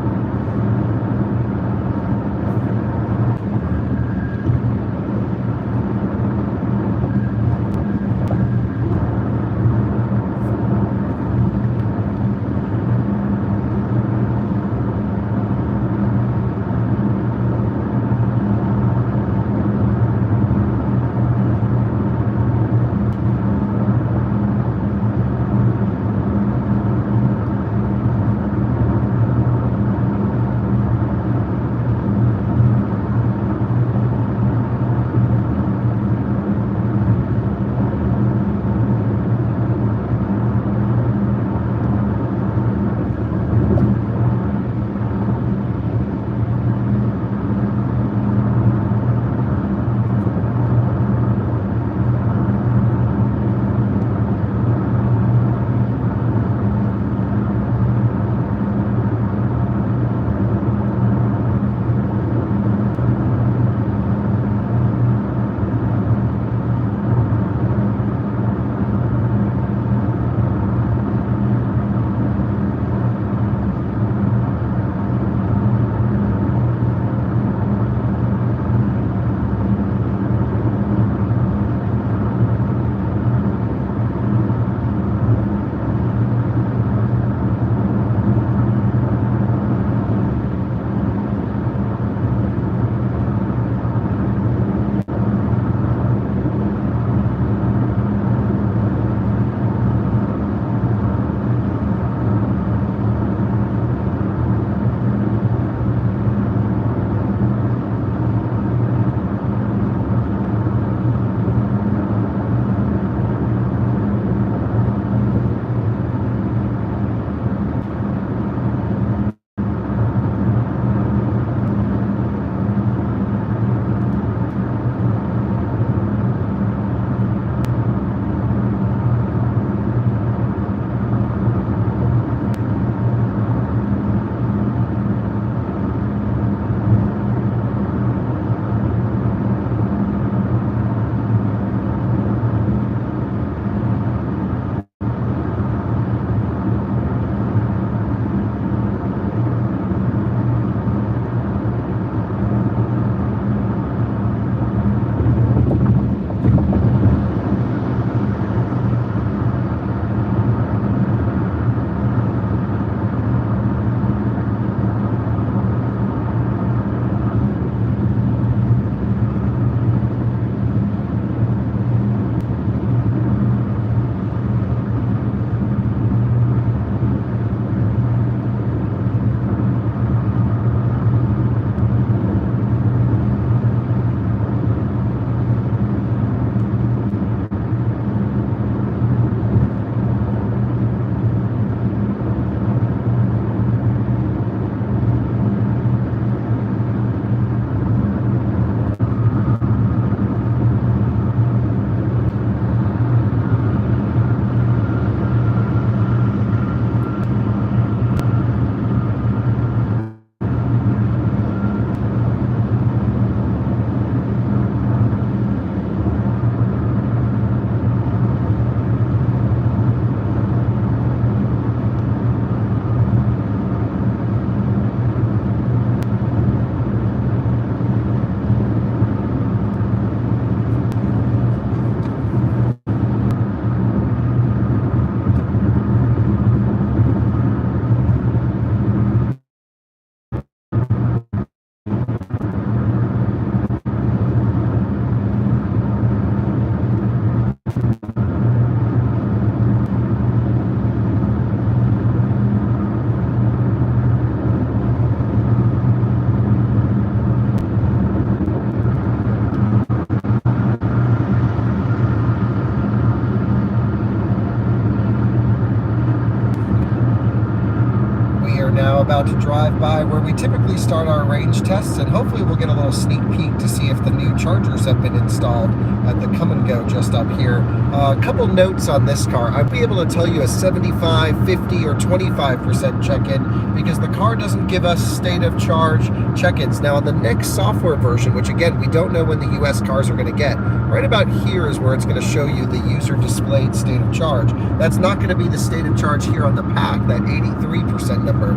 now about to drive by where we typically start our range tests, and hopefully we'll get a little sneak peek to see if the new chargers have been installed at the Come and Go just up here. A couple notes on this car. I'd be able to tell you a 75, 50, or 25% check-in because the car doesn't give us state of charge check-ins. Now on the next software version, which again, we don't know when the US cars are going to get, right about here is where it's going to show you the user displayed state of charge. That's not going to be the state of charge here on the pack, that 83% number.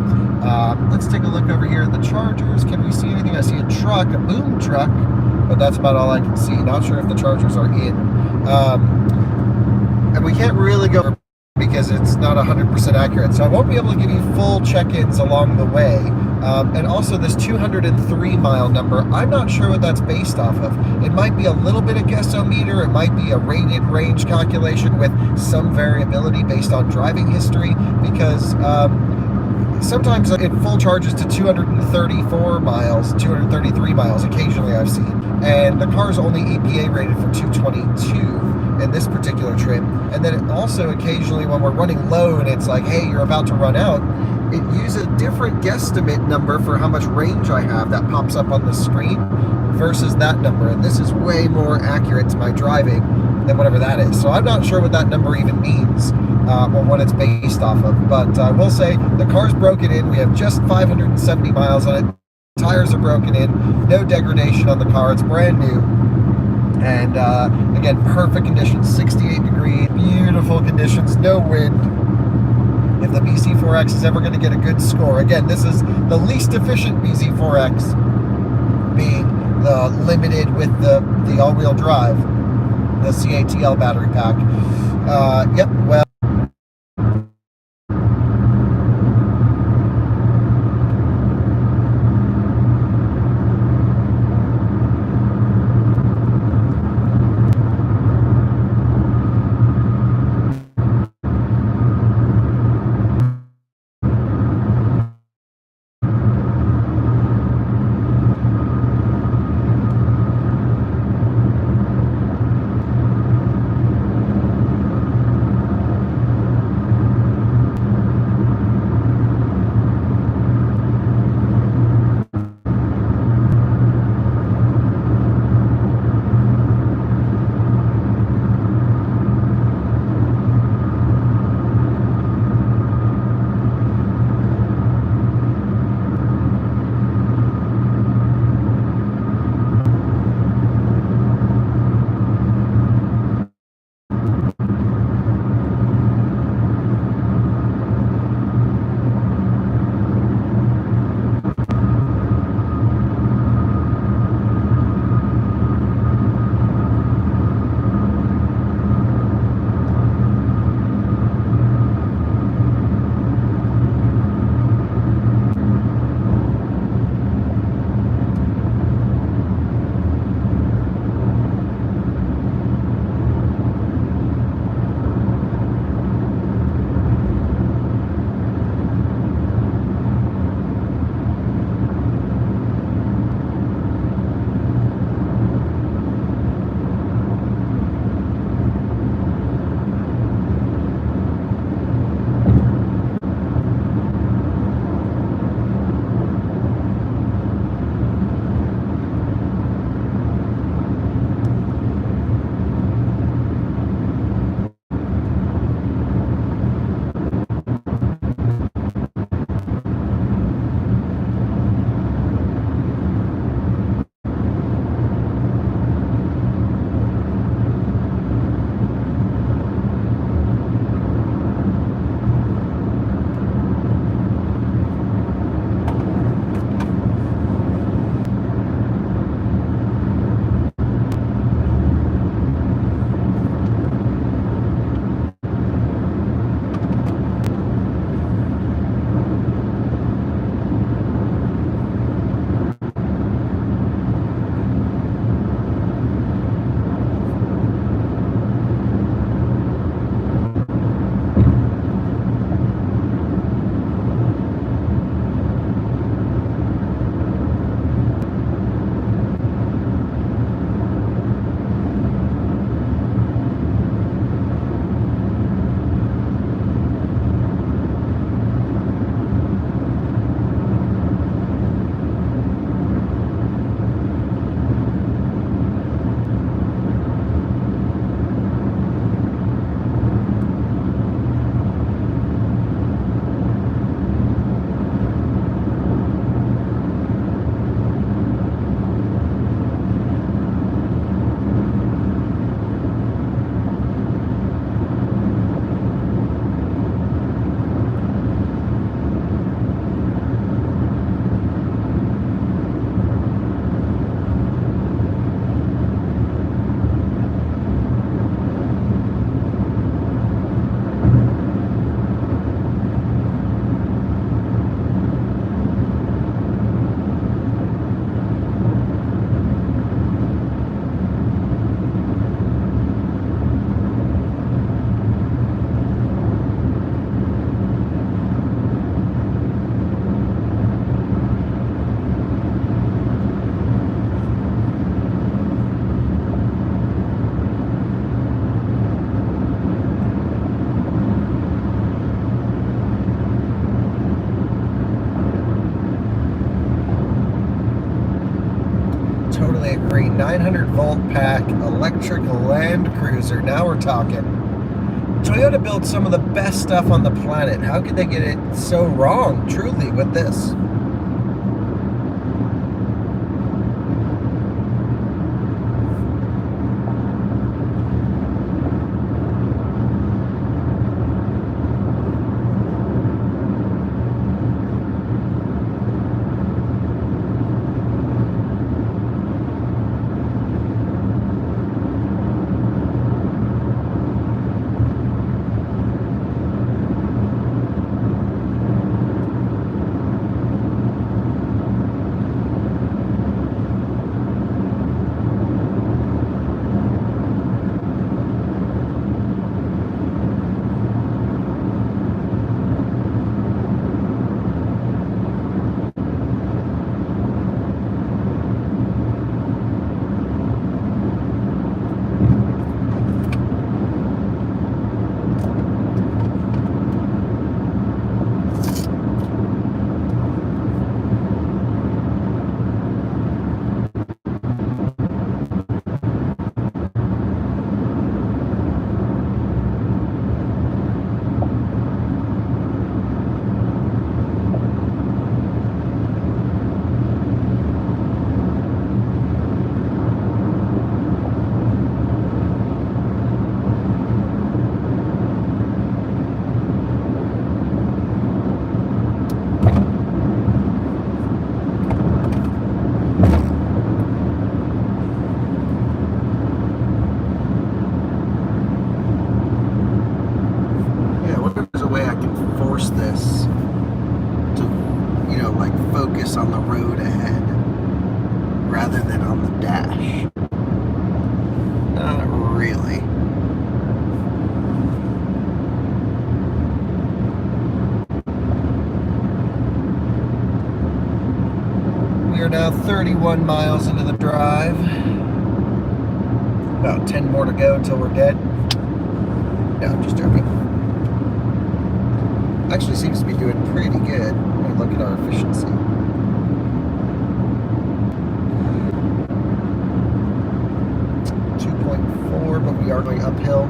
Let's take a look over here at the chargers. Can we see anything? I see a truck, a boom truck, but that's about all I can see. Not sure if the chargers are in. And we can't really go because it's not 100% accurate. So I won't be able to give you full check-ins along the way. And also this 203 mile number, I'm not sure what that's based off of. It might be a little bit of guessometer, it might be a rated range calculation with some variability based on driving history, because sometimes it full charges to 234 miles, 233 miles occasionally I've seen. And the car's only EPA rated for 222 in this particular trim. And then it also occasionally when we're running low and it's like, hey, you're about to run out, it uses a different guesstimate number for how much range I have that pops up on the screen versus that number. And this is way more accurate to my driving than whatever that is. So I'm not sure what that number even means or what it's based off of. But I will say the car's broken in. We have just 570 miles on it. Tires are broken in. No degradation on the car. It's brand new. And again, perfect conditions. 68 degrees, beautiful conditions, no wind. If the bZ4X is ever going to get a good score, again, this is the least efficient bZ4X, being the limited with the all-wheel drive, the CATL battery pack. Yep, well. 900 volt pack electric Land Cruiser. Now we're talking. Toyota built some of the best stuff on the planet. How could they get it so wrong, truly, with this? This to, you know, like focus on the road ahead rather than on the dash. Not really. We are now 31 miles into the drive. About 10 more to go until we're dead. No, I'm just joking. Actually seems to be doing pretty good when we look at our efficiency. .4, but we are going uphill.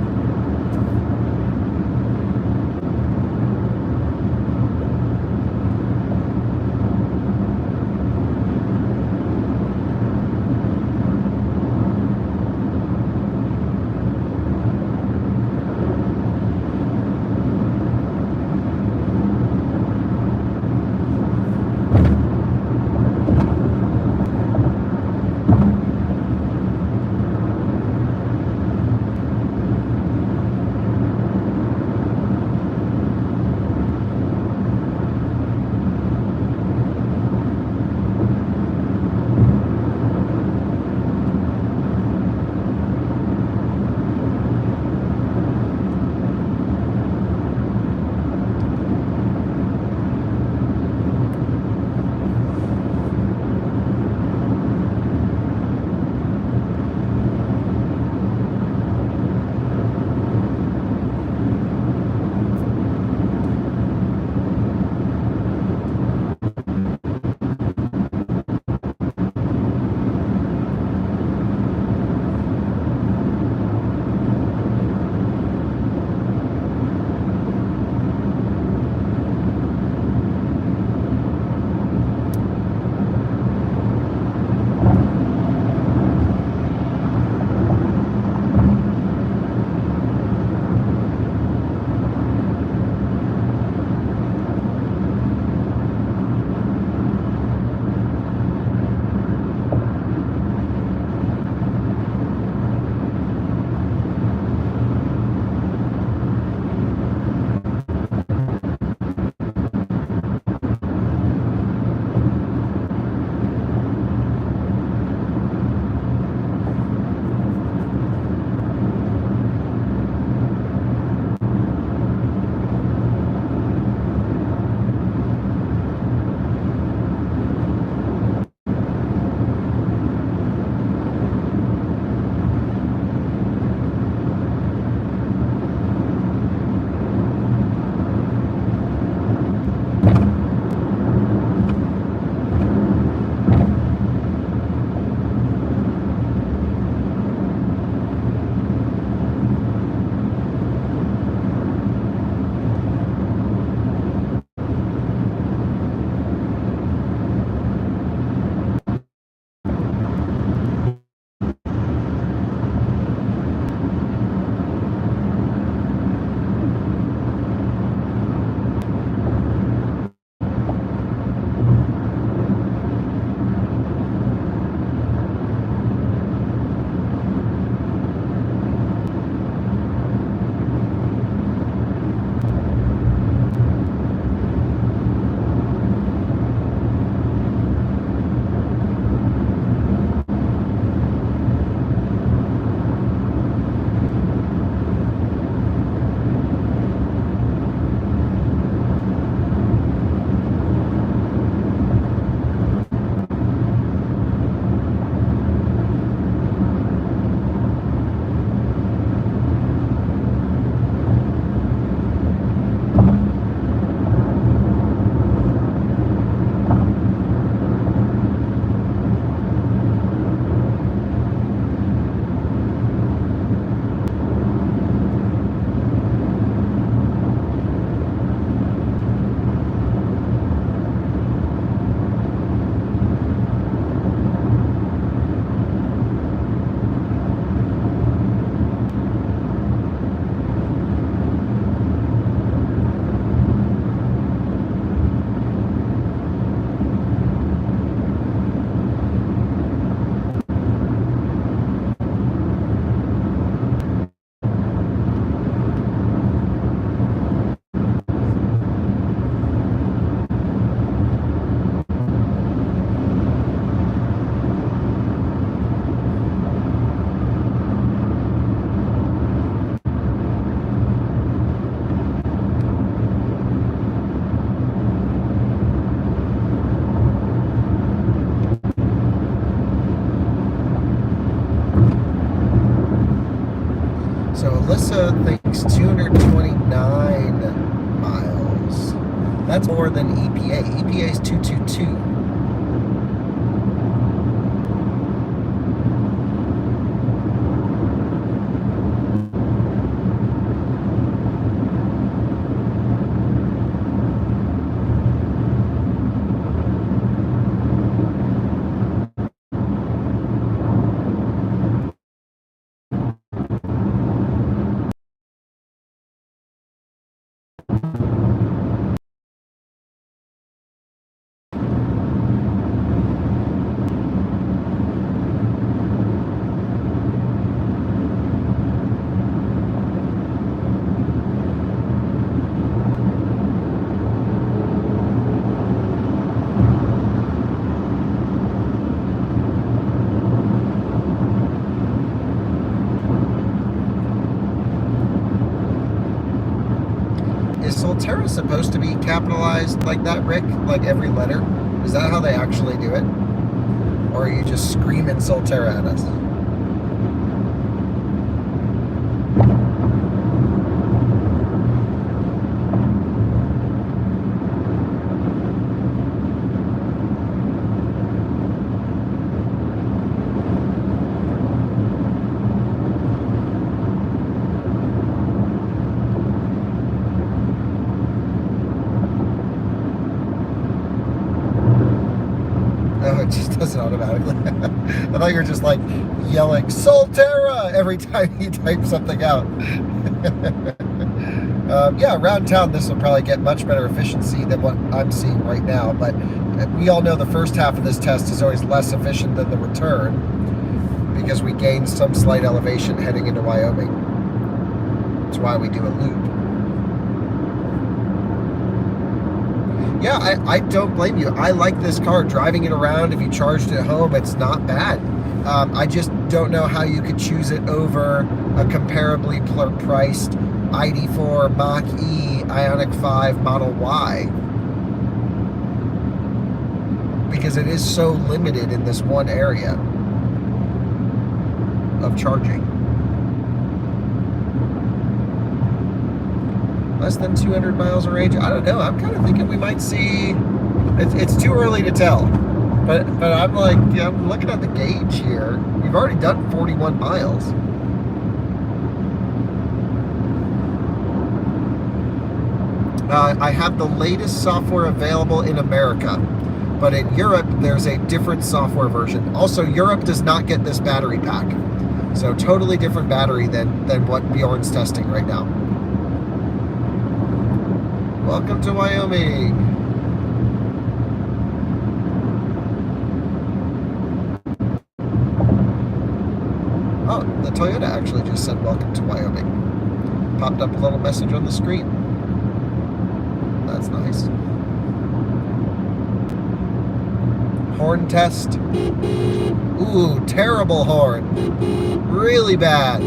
Toyota thinks 229 miles. That's more than EPA. EPA is 222. Is Solterra supposed to be capitalized like that, Rick? Like every letter? Is that how they actually do it? Or are you just screaming Solterra at us? It just does it automatically. I thought you were just like yelling Solterra every time you type something out. Yeah, around town this will probably get much better efficiency than what I'm seeing right now, but we all know the first half of this test is always less efficient than the return because we gain some slight elevation heading into Wyoming. That's why we do a loop. Yeah, I don't blame you. I like this car. Driving it around, if you charged it at home, it's not bad. I just don't know how you could choose it over a comparably priced ID4 Mach-E Ioniq 5 Model Y. Because it is so limited in this one area of charging. Less than 200 miles of range. I don't know. I'm kind of thinking we might see. It's too early to tell, but I'm like, yeah, I'm looking at the gauge here. We've already done 41 miles. I have the latest software available in America, but in Europe there's a different software version. Also, Europe does not get this battery pack, so totally different battery than what Bjorn's testing right now. Welcome to Wyoming. Oh, the Toyota actually just said welcome to Wyoming. Popped up a little message on the screen. That's nice. Horn test. Ooh, terrible horn. Really bad.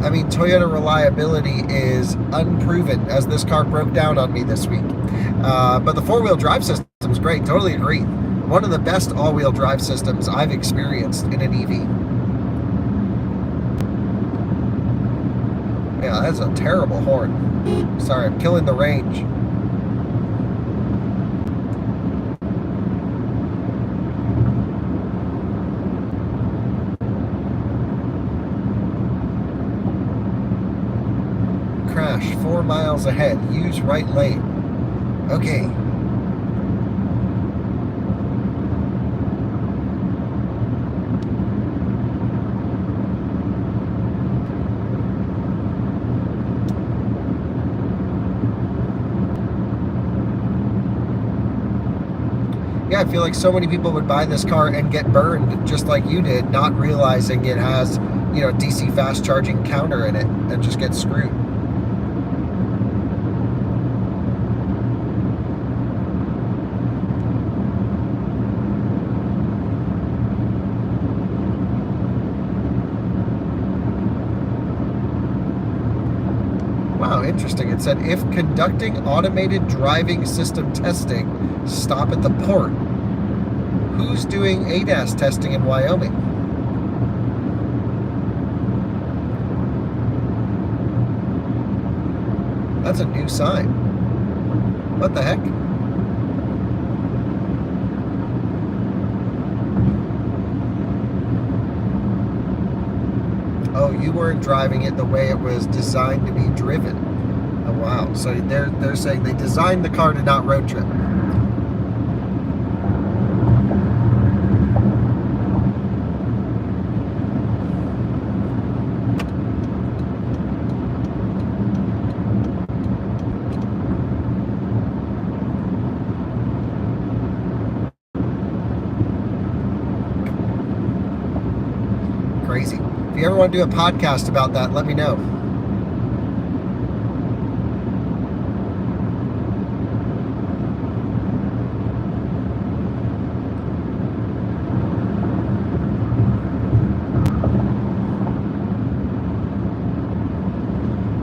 I mean, Toyota reliability is unproven, as this car broke down on me this week. But the four-wheel drive system is great. Totally agree. One of the best all-wheel drive systems I've experienced in an EV. Yeah, that's a terrible horn. Sorry, I'm killing the range. Crash 4 miles ahead. Use right lane. Okay. Yeah, I feel like so many people would buy this car and get burned just like you did, not realizing it has, you know, DC fast charging counter in it, and just get screwed. Wow, interesting. It said, if conducting automated driving system testing, stop at the port. Who's doing ADAS testing in Wyoming? That's a new sign. What the heck? Oh, you weren't driving it the way it was designed to be driven. Oh, wow. So they're saying they designed the car to not road trip. Crazy. If you ever want to do a podcast about that, let me know.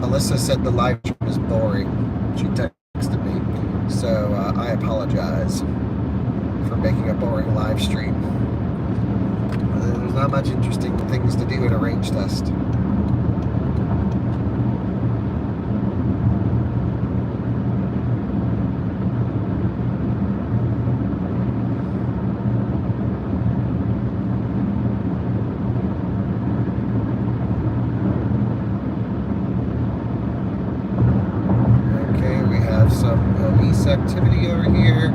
Alyssa said the live stream is boring. She texted me. So I apologize for making a boring live stream. There's not much interesting things to do in a range test. Okay, we have some police activity over here.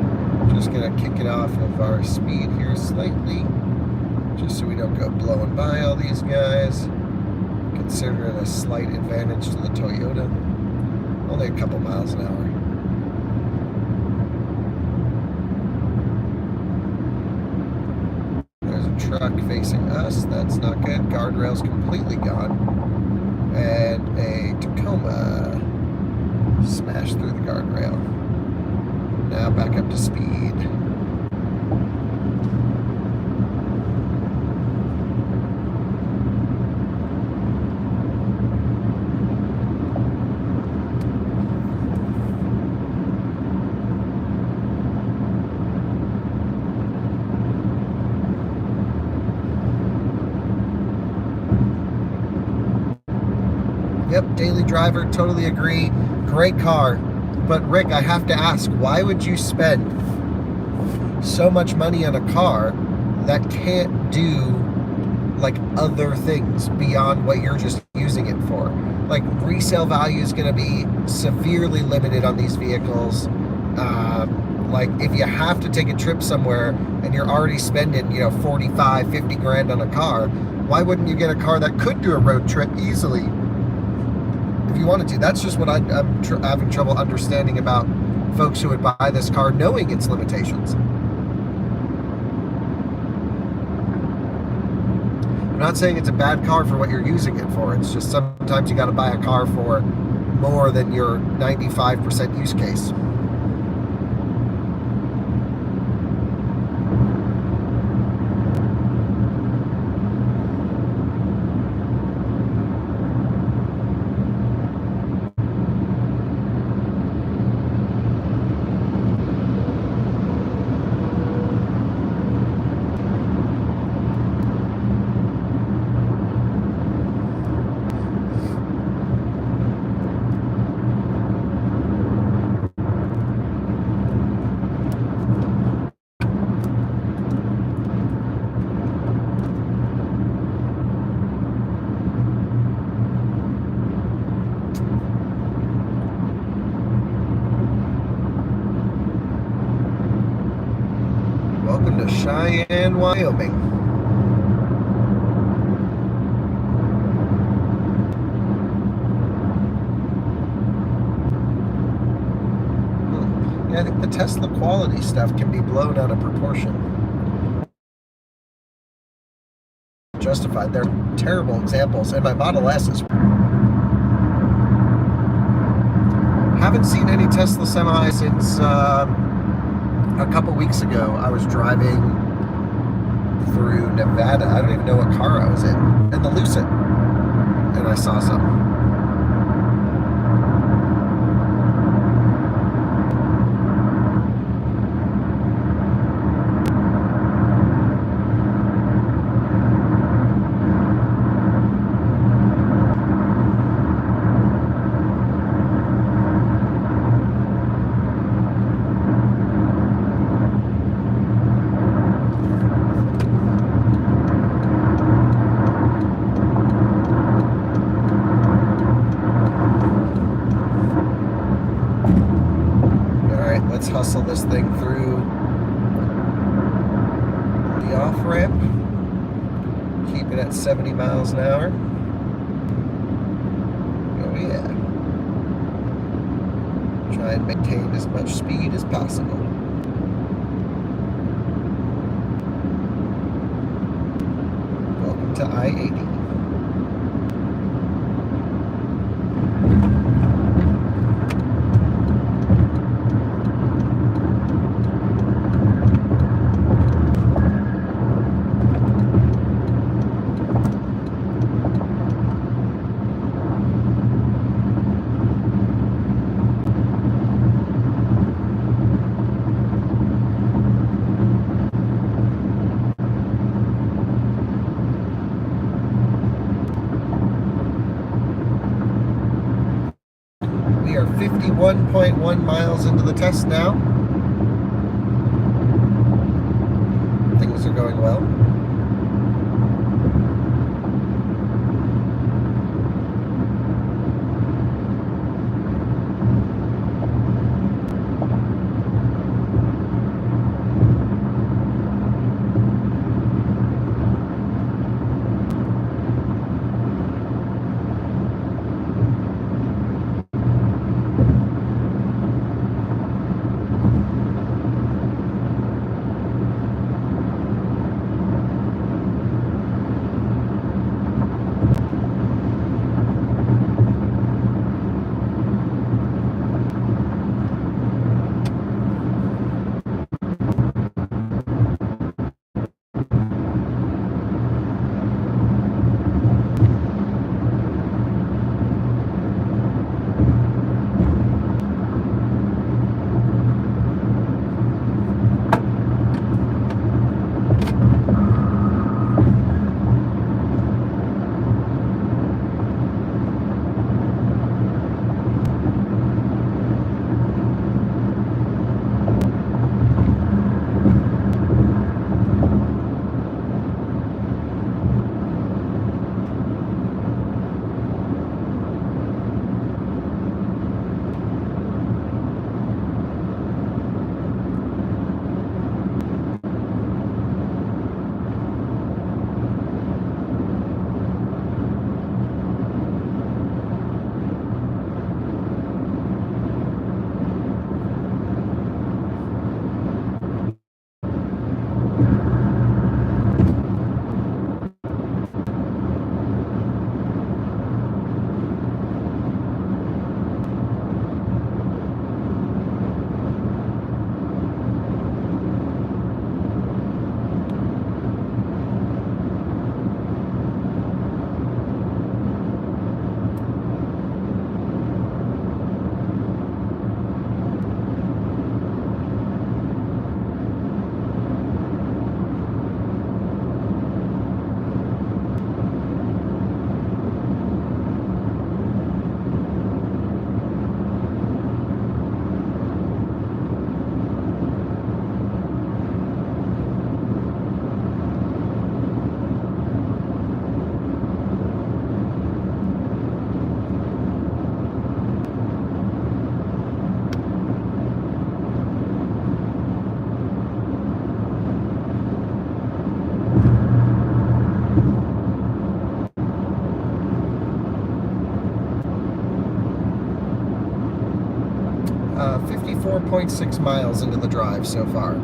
Just gonna kick it off of our speed here slightly, just so we don't go blowing by all these guys. Consider it a slight advantage to the Toyota. Only a couple miles an hour. There's a truck facing us. That's not good. Guardrail's completely gone. And a Tacoma smashed through the guardrail. Now back up to speed. Yep, daily driver, totally agree. Great car. But Rick, I have to ask, why would you spend so much money on a car that can't do like other things beyond what you're just using it for? Like, resale value is going to be severely limited on these vehicles. Like, if you have to take a trip somewhere and you're already spending, 45, 50 grand on a car, why wouldn't you get a car that could do a road trip easily if you wanted to? That's just what I'm having trouble understanding about folks who would buy this car knowing its limitations. I'm not saying it's a bad car for what you're using it for. It's just sometimes you got to buy a car for more than your 95% use case. Welcome to Cheyenne, Wyoming. Yeah, I think the Tesla quality stuff can be blown out of proportion. Justified. They're terrible examples, and my Model S is. Haven't seen any Tesla Semi since a couple weeks ago. I was driving through Nevada. I don't even know what car I was in the Lucid, and I saw some. muscle this thing through the off-ramp. Keep it at 70 miles an hour. Oh yeah. Try and maintain as much speed as possible. Welcome to I-80. We are 51.1 miles into the test now. Things are going well. Uh, 54.6 miles into the drive so far.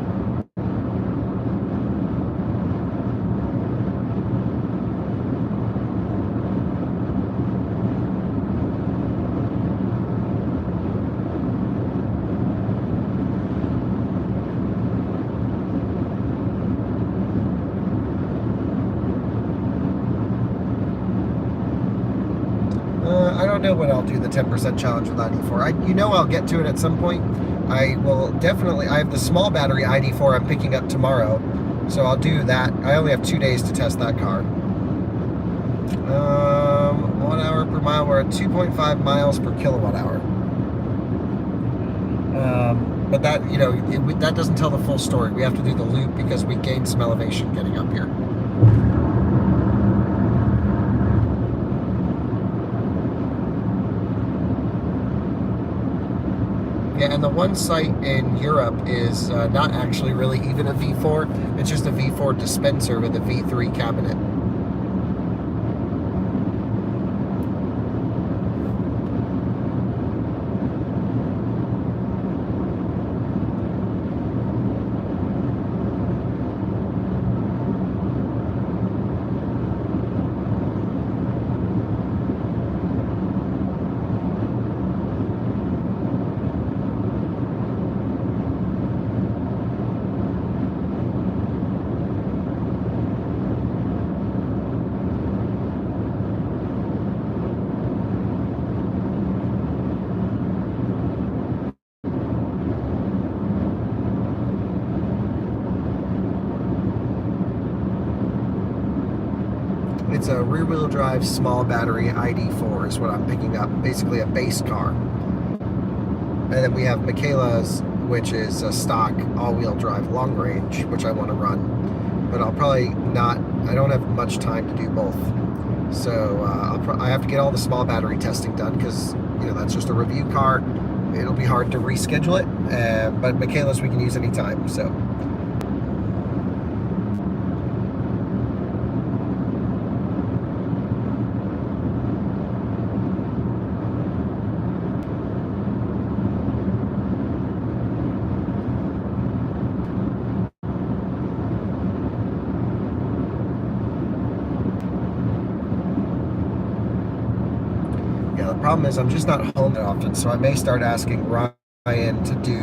I don't know when I'll do the 10% challenge with ID4. You know I'll get to it at some point. I will definitely, I have the small battery ID4 I'm picking up tomorrow, so I'll do that. I only have 2 days to test that car. 1 hour per mile, we're at 2.5 miles per kilowatt hour. But that, you know, that doesn't tell the full story. We have to do the loop because we gained some elevation getting up here. Yeah, and the one site in Europe is not actually really even a V4. It's just a V4 dispenser with a V3 cabinet. It's a rear-wheel drive small battery ID4 is what I'm picking up, basically a base car. And then we have Michaela's, which is a stock all-wheel drive long range, which I want to run. But I'll probably not, I don't have much time to do both. So I have to get all the small battery testing done because, you know, that's just a review car. It'll be hard to reschedule it, but Michaela's we can use anytime, so. The problem is I'm just not home that often, so I may start asking Ryan to do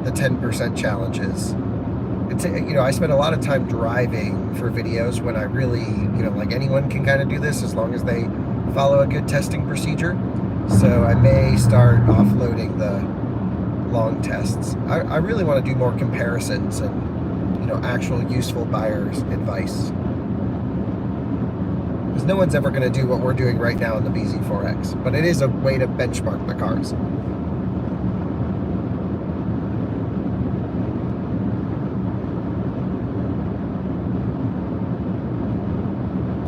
the 10% challenges. It's, you know, I spend a lot of time driving for videos when I really, you know, like anyone can kind of do this as long as they follow a good testing procedure. So I may start offloading the long tests. I really want to do more comparisons and, you know, actual useful buyer's advice. Because no one's ever going to do what we're doing right now in the bZ4X. But it is a way to benchmark the cars.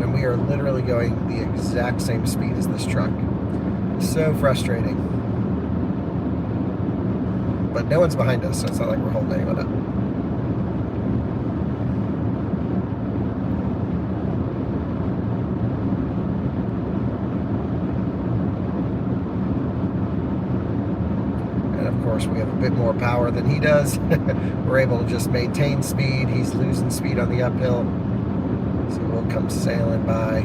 And we are literally going the exact same speed as this truck. So frustrating. But no one's behind us, so it's not like we're holding anyone up. Of course, we have a bit more power than he does. We're able to just maintain speed. He's losing speed on the uphill. So we'll come sailing by.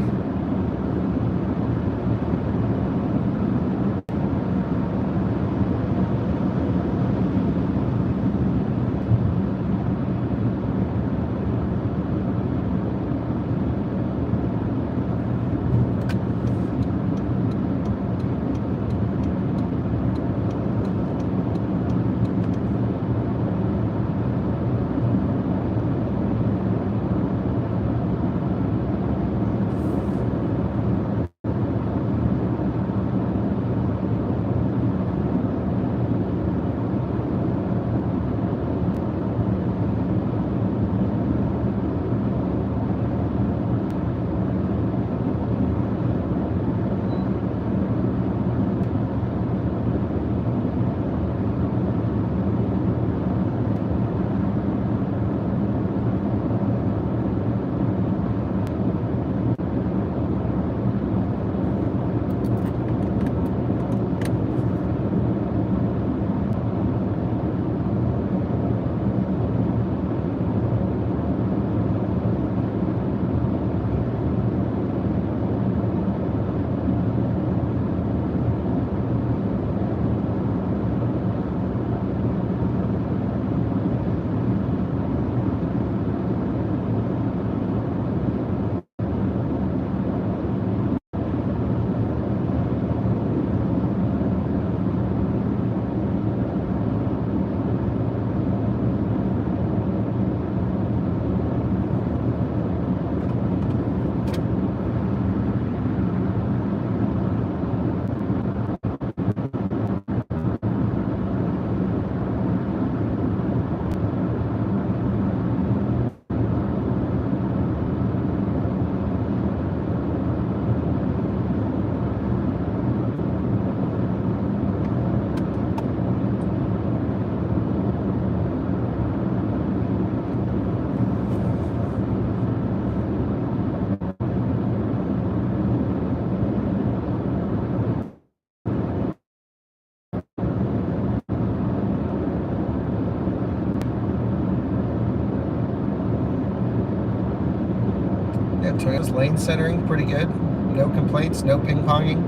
Toyota's lane centering, pretty good. No complaints, no ping-ponging.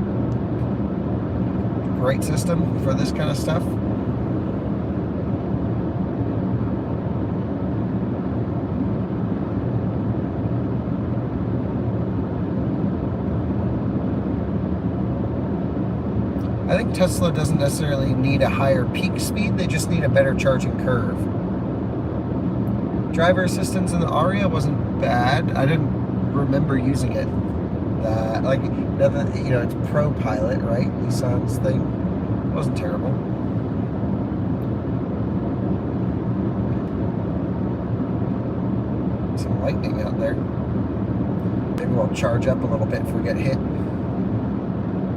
Great system for this kind of stuff. I think Tesla doesn't necessarily need a higher peak speed, they just need a better charging curve. Driver assistance in the Aria wasn't bad. I didn't remember using it. Like, nothing, you know, it's Pro Pilot, right? Nissan's thing. It wasn't terrible. Some lightning out there. Maybe we'll charge up a little bit if we get hit.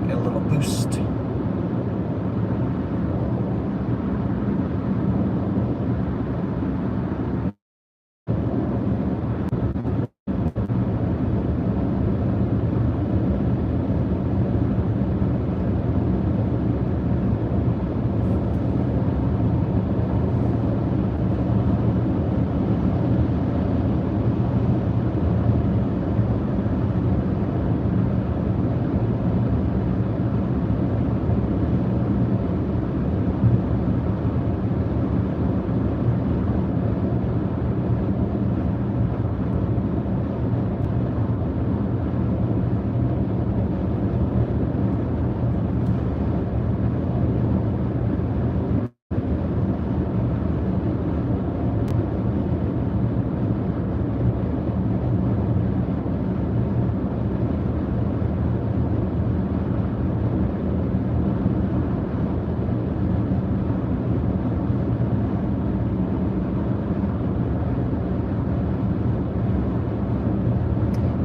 Get a little boost.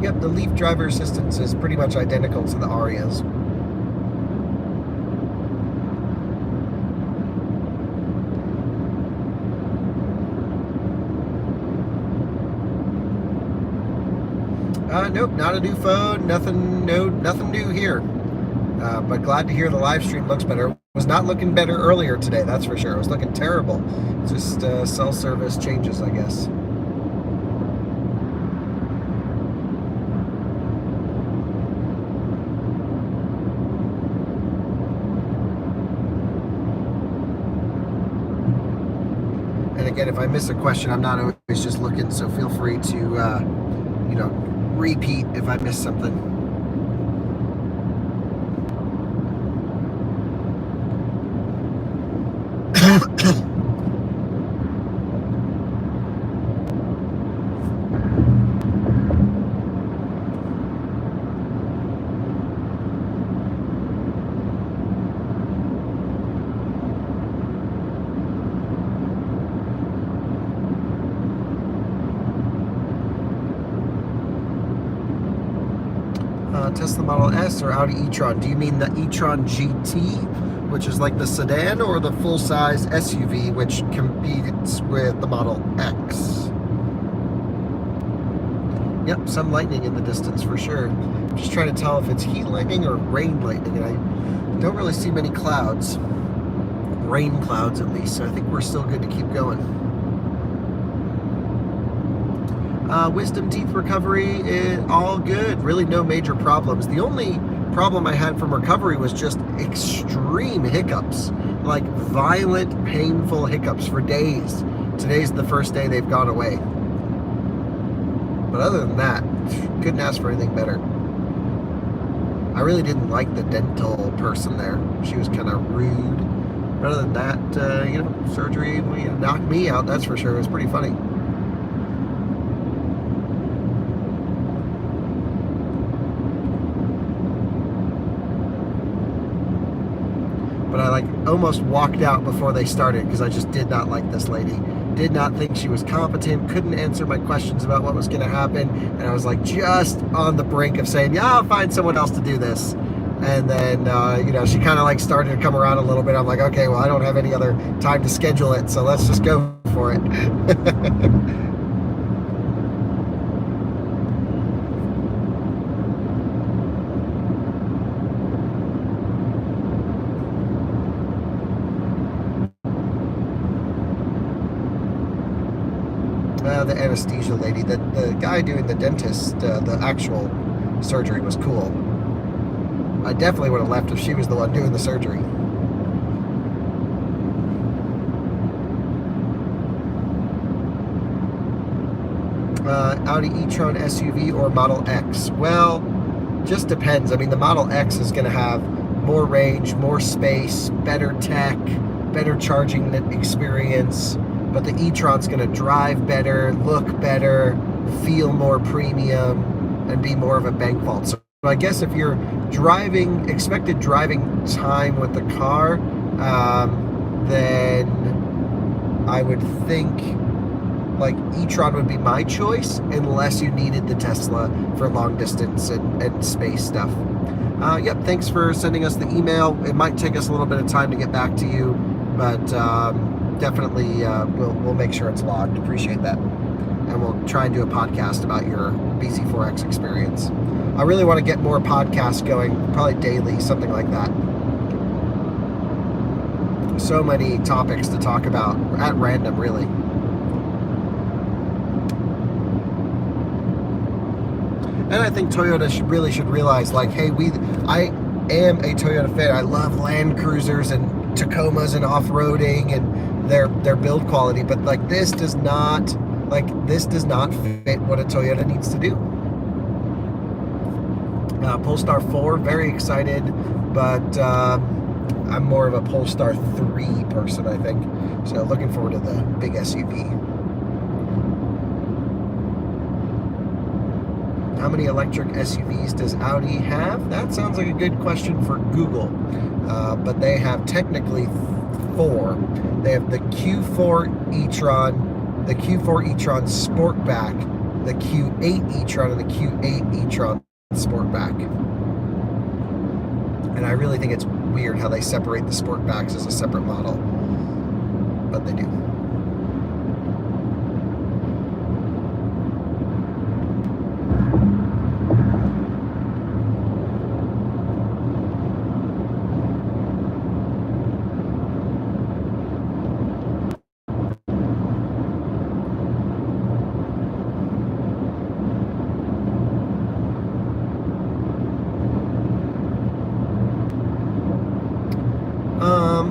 Yep, the Leaf driver assistance is pretty much identical to the Arias. Nope, not a new phone, nothing new here. But glad to hear the live stream looks better. It was not looking better earlier today, that's for sure. It was looking terrible. Just cell service changes, I guess. And again, if I miss a question, I'm not always just looking, so feel free to, you know, repeat if I miss something. Tesla Model S or Audi e-tron? Do you mean the e-tron GT, which is like the sedan, or the full-size SUV, which competes with the Model X? Yep, some lightning in the distance for sure. I'm just trying to tell if it's heat lightning or rain lightning, and I don't really see many clouds. Rain clouds, at least, so I think we're still good to keep going. Wisdom teeth recovery is all good. Really no major problems. The only problem I had from recovery was just extreme hiccups. Like violent, painful hiccups for days. Today's the first day they've gone away. But other than that, couldn't ask for anything better. I really didn't like the dental person there. She was kind of rude. But other than that, you know, surgery knocked me out, that's for sure. It was pretty funny. But I like almost walked out before they started because I just did not like this lady. Did not think she was competent, couldn't answer my questions about what was going to happen, and I was like just on the brink of saying, yeah, I'll find someone else to do this. And then, you know, she kind of like started to come around a little bit. I'm like, okay, well, I don't have any other time to schedule it, so let's just go for it. the anesthesia lady. The guy doing the dentist, the actual surgery was cool. I definitely would have left if she was the one doing the surgery. Audi e-tron SUV or Model X? Well, just depends. I mean, the Model X is going to have more range, more space, better tech, better charging experience, but the e-tron's going to drive better, look better, feel more premium, and be more of a bank vault. So I guess if you're driving, expected driving time with the car, then I would think like e-tron would be my choice, unless you needed the Tesla for long distance and space stuff. Yep, thanks for sending us the email. It might take us a little bit of time to get back to you, but definitely we'll make sure it's logged. Appreciate that. And we'll try and do a podcast about your bZ4X experience. I really want to get more podcasts going, probably daily, something like that. So many topics to talk about at random, really. And I think Toyota really should realize, like, hey, I am a Toyota fan. I love Land Cruisers and Tacomas and off-roading and their build quality, but like this does not fit what a Toyota needs to do. Polestar 4, very excited, but I'm more of a Polestar 3 person, I think. So looking forward to the big SUV. How many electric SUVs does Audi have? That sounds like a good question for Google. But they have technically 4. They have the Q4 e-tron, the Q4 e-tron Sportback, the Q8 e-tron, and the Q8 e-tron Sportback. And I really think it's weird how they separate the Sportbacks as a separate model. But they do.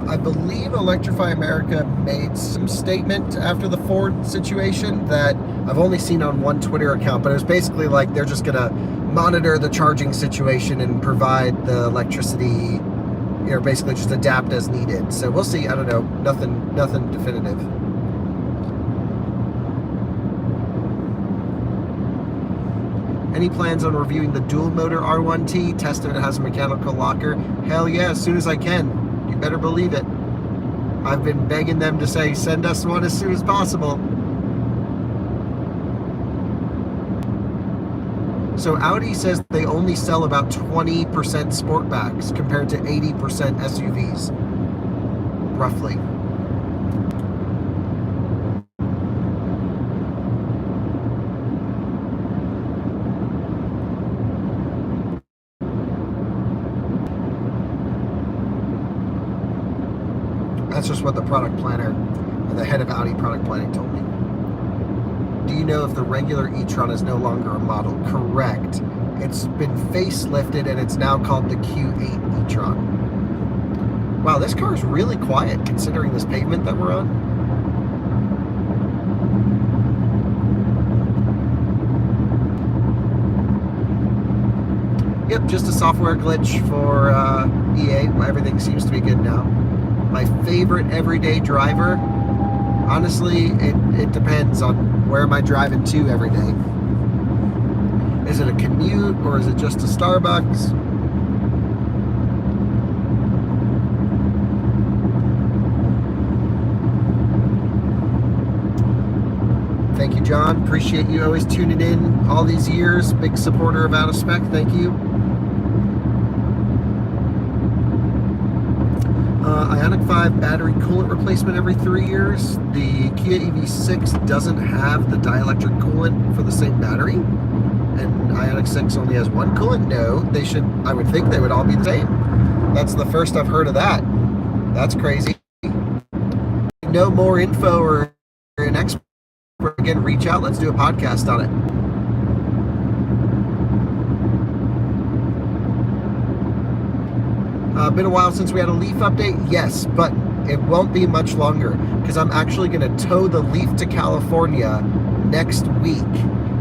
I believe Electrify America made some statement after the Ford situation that I've only seen on one Twitter account, but it was basically like they're just going to monitor the charging situation and provide the electricity, basically just adapt as needed. So we'll see. I don't know. Nothing definitive. Any plans on reviewing the dual motor R1T? Test if it has a mechanical locker. Hell yeah, as soon as I can. You better believe it. I've been begging them to say, send us one as soon as possible. So Audi says they only sell about 20% Sportbacks compared to 80% SUVs, roughly. That's just what the product planner, or the head of Audi product planning, told me. Do you know if the regular e-tron is no longer a model? Correct. It's been facelifted and it's now called the Q8 e-tron. Wow, this car is really quiet considering this pavement that we're on. Yep, just a software glitch for EA. Everything seems to be good now. My favorite everyday driver, honestly, it depends on where am I driving to every day. Is it a commute or is it just a Starbucks? Thank you, John. Appreciate you always tuning in all these years. Big supporter of Out of Spec. Thank you. Ioniq 5 battery coolant replacement every 3 years. The Kia EV6 doesn't have the dielectric coolant for the same battery, and Ioniq 6 only has one coolant. No, they should. I would think they would all be the same. That's the first I've heard of that. That's crazy. No more info or an expert again, reach out. Let's do a podcast on it. Been a while since we had a Leaf update. Yes, but it won't be much longer because I'm actually going to tow the Leaf to California next week.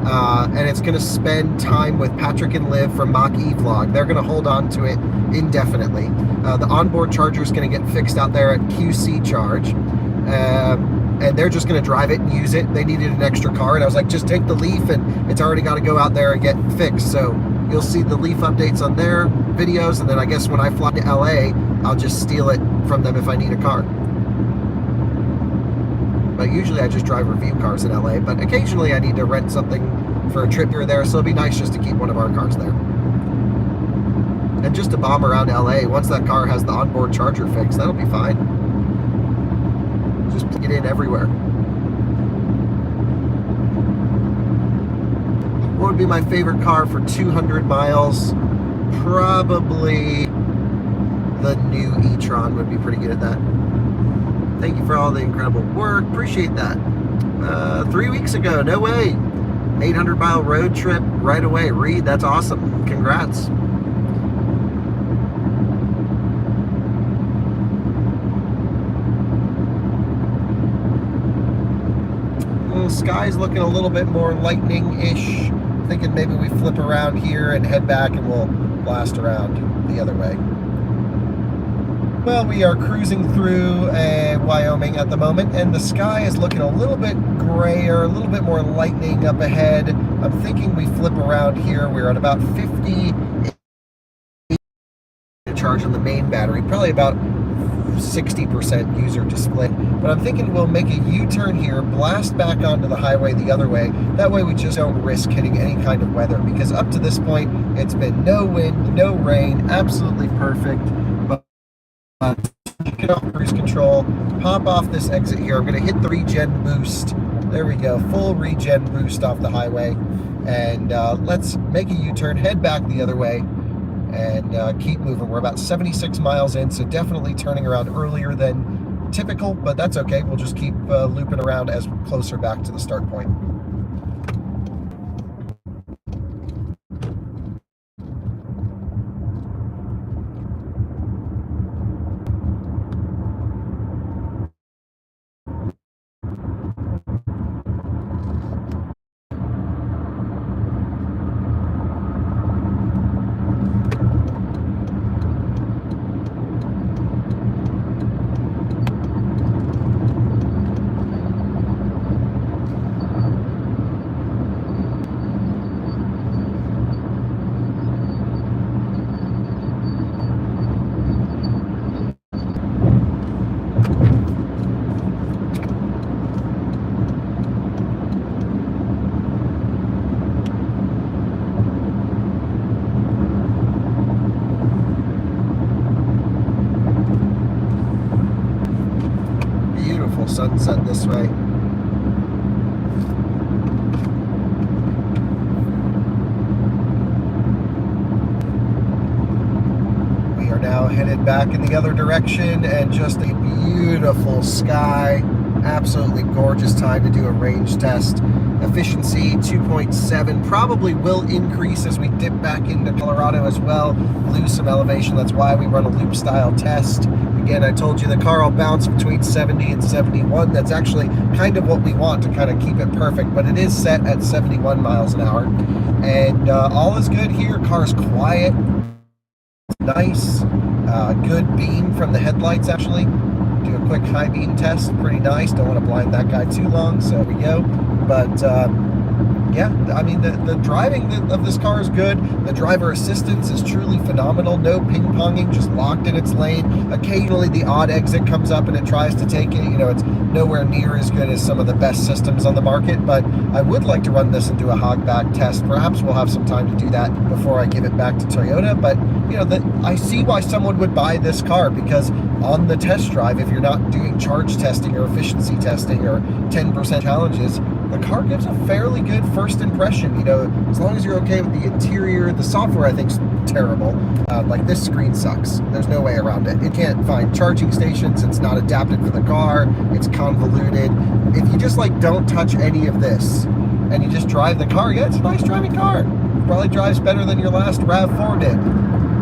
And it's going to spend time with Patrick and Liv from Mach E Vlog. They're going to hold on to it indefinitely. The onboard charger is going to get fixed out there at QC Charge. And they're just going to drive it and use it. They needed an extra car, and I was like, just take the Leaf, and it's already got to go out there and get fixed. So you'll see the Leaf updates on their videos, and then I guess when I fly to LA, I'll just steal it from them if I need a car. But usually I just drive review cars in LA, but occasionally I need to rent something for a trip here or there, so it'll be nice just to keep one of our cars there. And just to bomb around LA, once that car has the onboard charger fixed, that'll be fine. Just plug it in everywhere. What would be my favorite car for 200 miles? Probably the new e-tron would be pretty good at that. Thank you for all the incredible work. Appreciate that. 3 weeks ago, no way. 800-mile road trip right away. Reed, that's awesome. Congrats. The sky's looking a little bit more lightning-ish. Thinking maybe we flip around here and head back and we'll blast around the other way. Well, we are cruising through Wyoming at the moment, and the sky is looking a little bit grayer, a little bit more lightning up ahead. I'm thinking we flip around here. We're at about 50 charge on the main battery, probably about 60% user display. But I'm thinking we'll make a U-turn here, blast back onto the highway the other way. That way we just don't risk hitting any kind of weather, because up to this point, it's been no wind, no rain, absolutely perfect. Get off cruise control, pop off this exit here. I'm going to hit the regen boost. There we go, full regen boost off the highway. And let's make a U-turn, head back the other way, and keep moving. We're about 76 miles in, so definitely turning around earlier than typical, but that's okay. We'll just keep looping around as we're closer back to the start point. Sunset this way. We are now headed back in the other direction, and just a beautiful sky. Absolutely gorgeous time to do a range test. Efficiency 2.7, probably will increase as we dip back into Colorado as well, lose some elevation. That's why we run a loop style test. Again, I told you the car will bounce between 70 and 71. That's actually kind of what we want to kind of keep it perfect, but it is set at 71 miles an hour. And all is good here. Car's quiet, nice, good beam from the headlights actually. Do a quick high beam test, pretty nice. Don't want to blind that guy too long, so there we go. But yeah, I mean, the driving of this car is good. The driver assistance is truly phenomenal. No ping-ponging, just locked in its lane. Occasionally the odd exit comes up and it tries to take it. You know, it's nowhere near as good as some of the best systems on the market, but I would like to run this and do a hogback test. Perhaps we'll have some time to do that before I give it back to Toyota. But, you know, I see why someone would buy this car, because on the test drive, if you're not doing charge testing or efficiency testing or 10% challenges, the car gives a fairly good first impression. You know, as long as you're okay with the interior, the software I think's terrible. Like this screen sucks. There's no way around it. It can't find charging stations. It's not adapted for the car. It's convoluted. If you just like don't touch any of this and you just drive the car, yeah, it's a nice driving car. It probably drives better than your last RAV4 did.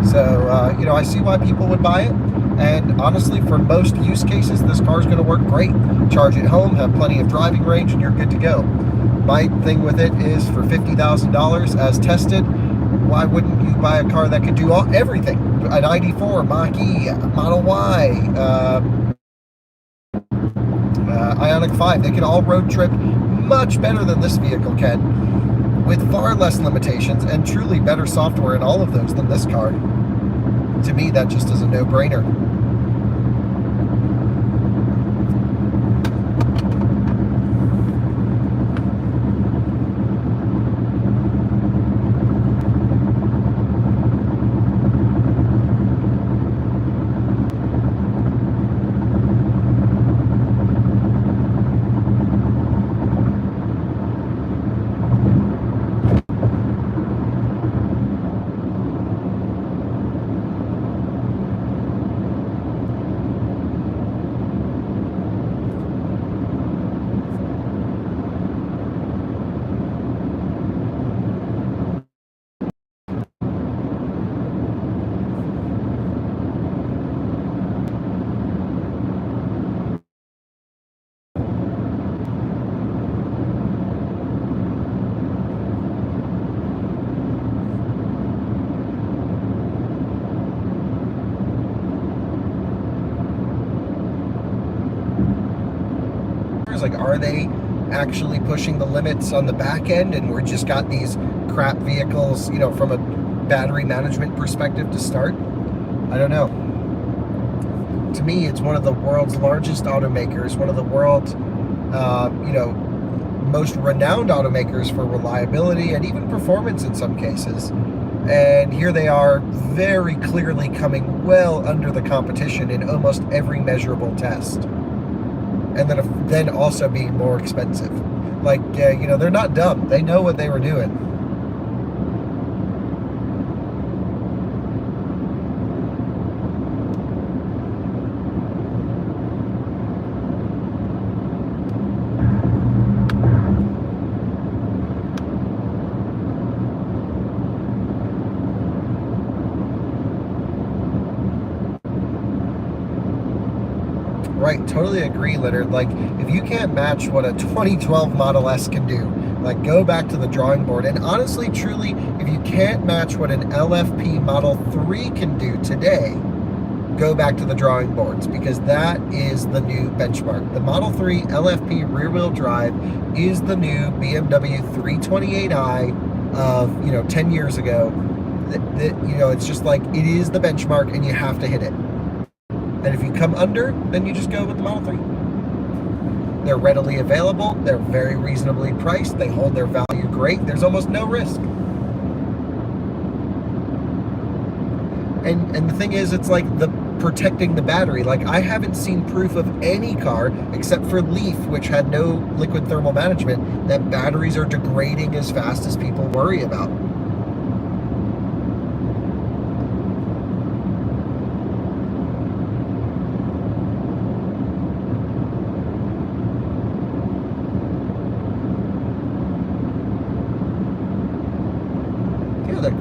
So, you know, I see why people would buy it. And honestly, for most use cases, this car is going to work great. Charge at home, have plenty of driving range, and you're good to go. My thing with it is for $50,000 as tested, why wouldn't you buy a car that could do everything? An ID4, Mach-E, Model Y, Ioniq 5, they can all road trip much better than this vehicle can, with far less limitations and truly better software in all of those than this car. To me, that just is a no-brainer. Like, are they actually pushing the limits on the back end, and we're just got these crap vehicles, you know, from a battery management perspective to start? I don't know. To me, it's one of the world's largest automakers, one of the world's, you know, most renowned automakers for reliability and even performance in some cases. And here they are, very clearly coming well under the competition in almost every measurable test. And then also being more expensive. Like, you know, they're not dumb. They know what they were doing. Right, totally agree, Leonard. Like, if you can't match what a 2012 Model S can do, like, go back to the drawing board. And honestly, truly, if you can't match what an LFP Model 3 can do today, go back to the drawing boards, because that is the new benchmark. The Model 3 LFP rear-wheel drive is the new BMW 328i of, you know, 10 years ago. You know, it's just like, it is the benchmark, and you have to hit it. And if you come under, then you just go with the Model 3. They're readily available. They're very reasonably priced. They hold their value great. There's almost no risk. And the thing is, it's like protecting the battery. Like, I haven't seen proof of any car, except for Leaf, which had no liquid thermal management, that batteries are degrading as fast as people worry about.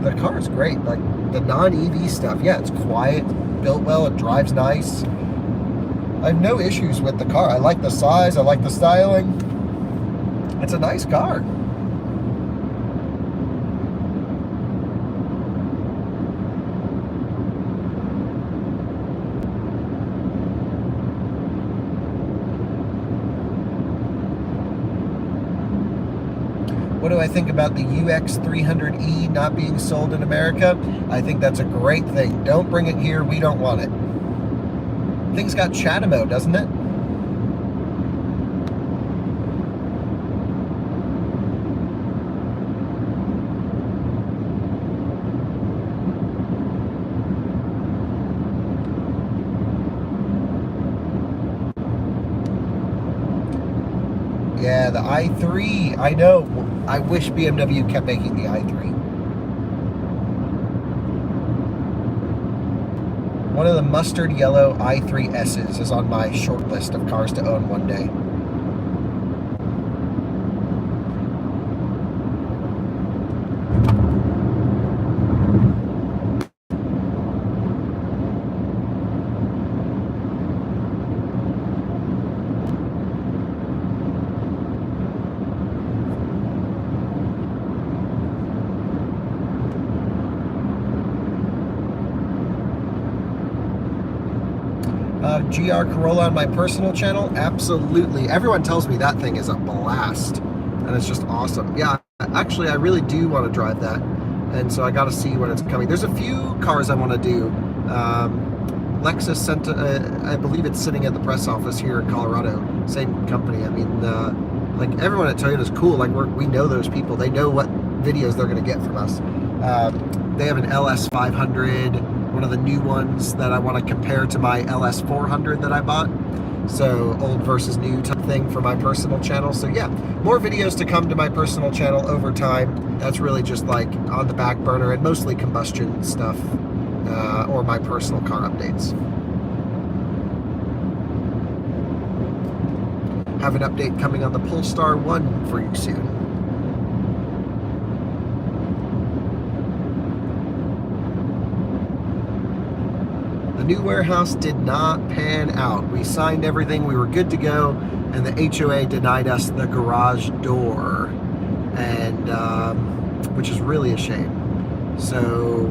The car is great. Like, the non-EV stuff, yeah, it's quiet, built well, it drives nice. I have no issues with the car. I like the size, I like the styling. It's a nice car. What do I think about the UX300E not being sold in America? I think that's a great thing. Don't bring it here. We don't want it. Thing's got Chatamo, doesn't it? Yeah, the i3, I know. I wish BMW kept making the i3. One of the mustard yellow i3S's is on my short list of cars to own one day. GR Corolla on my personal channel? Absolutely. Everyone tells me that thing is a blast, and it's just awesome. Yeah, actually, I really do want to drive that, and so I got to see when it's coming. There's a few cars I want to do. Lexus sent, I believe it's sitting at the press office here in Colorado. Same company. I mean, like everyone at Toyota is cool. Like we know those people. They know what videos they're going to get from us. They have an LS500. One of the new ones that I want to compare to my LS400 that I bought. So old versus new type thing for my personal channel. So yeah, more videos to come to my personal channel over time. That's really just like on the back burner and mostly combustion stuff or my personal car updates. Have an update coming on the Polestar 1 for you soon. New warehouse did not pan out. We signed everything, we were good to go, and the HOA denied us the garage door, and which is really a shame. So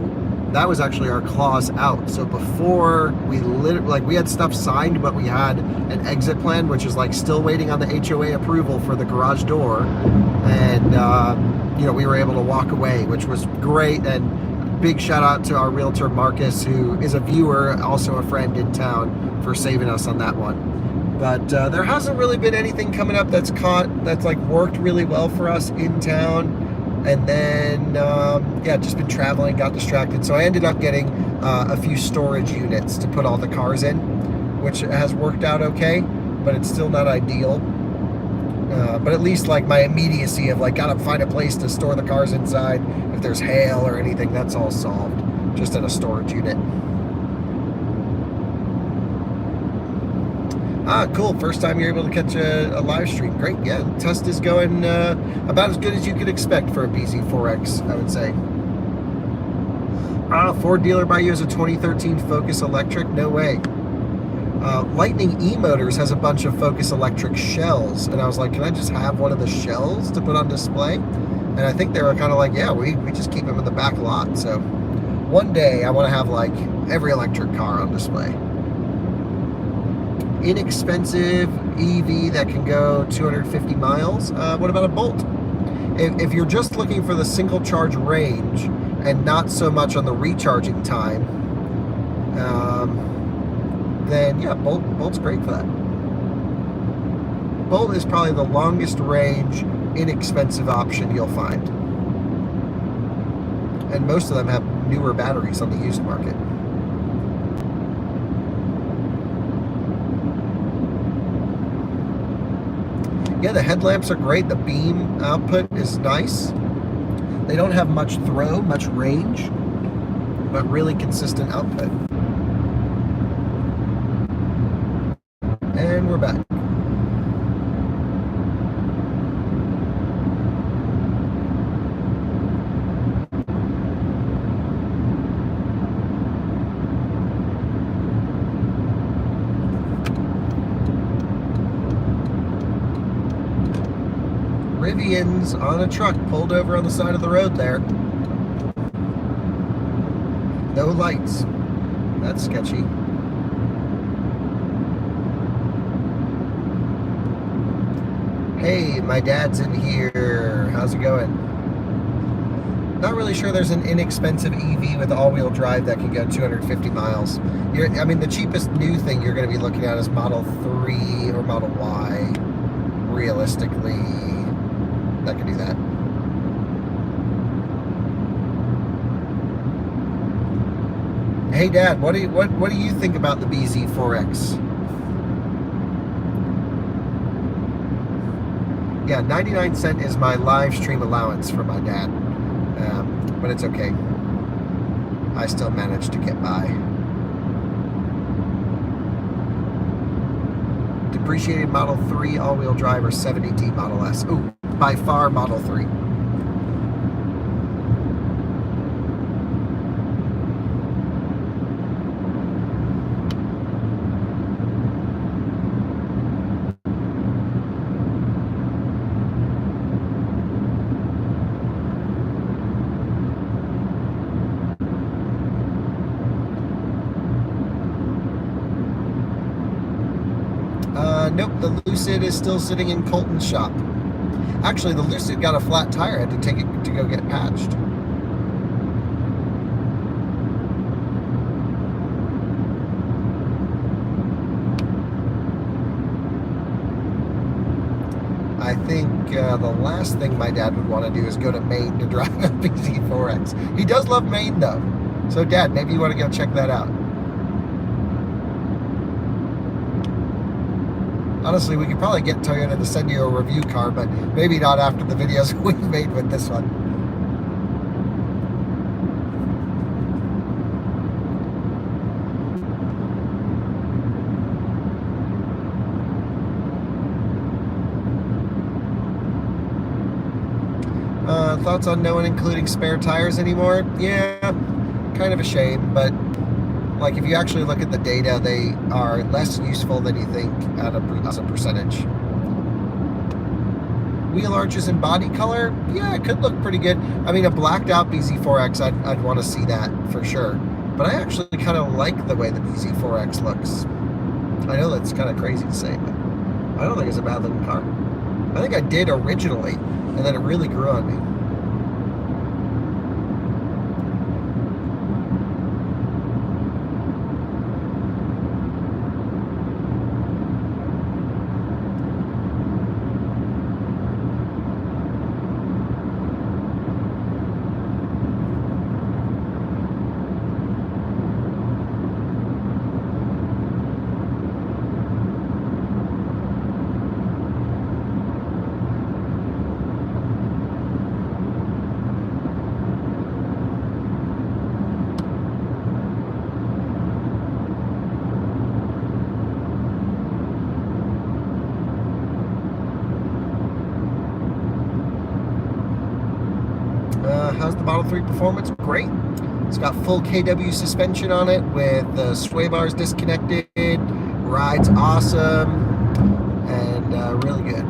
that was actually our clause out. So before we we had stuff signed, but we had an exit plan, which is like still waiting on the HOA approval for the garage door, and you know, we were able to walk away, which was great. And big shout out to our realtor Marcus, who is a viewer, also a friend in town, for saving us on that one. But there hasn't really been anything coming up that's like worked really well for us in town. And then yeah, just been traveling, got distracted, so I ended up getting a few storage units to put all the cars in, which has worked out okay, but it's still not ideal. But at least like my immediacy of like gotta find a place to store the cars inside if there's hail or anything, that's all solved just in a storage unit. Cool, first time you're able to catch a live stream. Great. Yeah, test is going about as good as you could expect for a bZ4X, I would say. Ford dealer buy you as a 2013 Focus Electric? No way. Lightning E-Motors has a bunch of Focus Electric shells, and I was like, can I just have one of the shells to put on display? And I think they were kind of like, yeah, we just keep them in the back lot. So one day I want to have like every electric car on display. Inexpensive EV that can go 250 miles. What about a Bolt? If you're just looking for the single charge range and not so much on the recharging time, then yeah, Bolt's great for that. Bolt is probably the longest range, inexpensive option you'll find. And most of them have newer batteries on the used market. Yeah, the headlamps are great. The beam output is nice. They don't have much throw, much range, but really consistent output. And we're back. Rivian's on a truck pulled over on the side of the road there. No lights. That's sketchy. Hey, my dad's in here. How's it going? Not really sure there's an inexpensive EV with all-wheel drive that can go 250 miles. I mean, the cheapest new thing you're going to be looking at is Model 3 or Model Y, realistically. That could do that. Hey Dad, what do you think about the bZ4X? Yeah, 99 cent is my live stream allowance for my dad, but it's okay. I still managed to get by. Appreciated Model 3 all-wheel drive or 70D Model S. Ooh, by far Model 3. Nope, the Lucid is still sitting in Colton's shop. Actually, the Lucid got a flat tire. I had to take it to go get patched. I think the last thing my dad would want to do is go to Maine to drive a bZ4X. He does love Maine, though. So, Dad, maybe you want to go check that out. Honestly, we could probably get Toyota to send you a review car, but maybe not after the videos we've made with this one. Thoughts on no one including spare tires anymore? Yeah, kind of a shame, but like if you actually look at the data, they are less useful than you think as a percentage. Wheel arches and body color, yeah, it could look pretty good. I mean, a blacked out bZ4X, I'd want to see that for sure. But I actually kind of like the way the bZ4X looks. I know that's kind of crazy to say, but I don't think it's a bad looking car. I think I did originally, and then it really grew on me. How's the Model 3 performance? Great. It's got full KW suspension on it with the sway bars disconnected. Rides awesome and really good.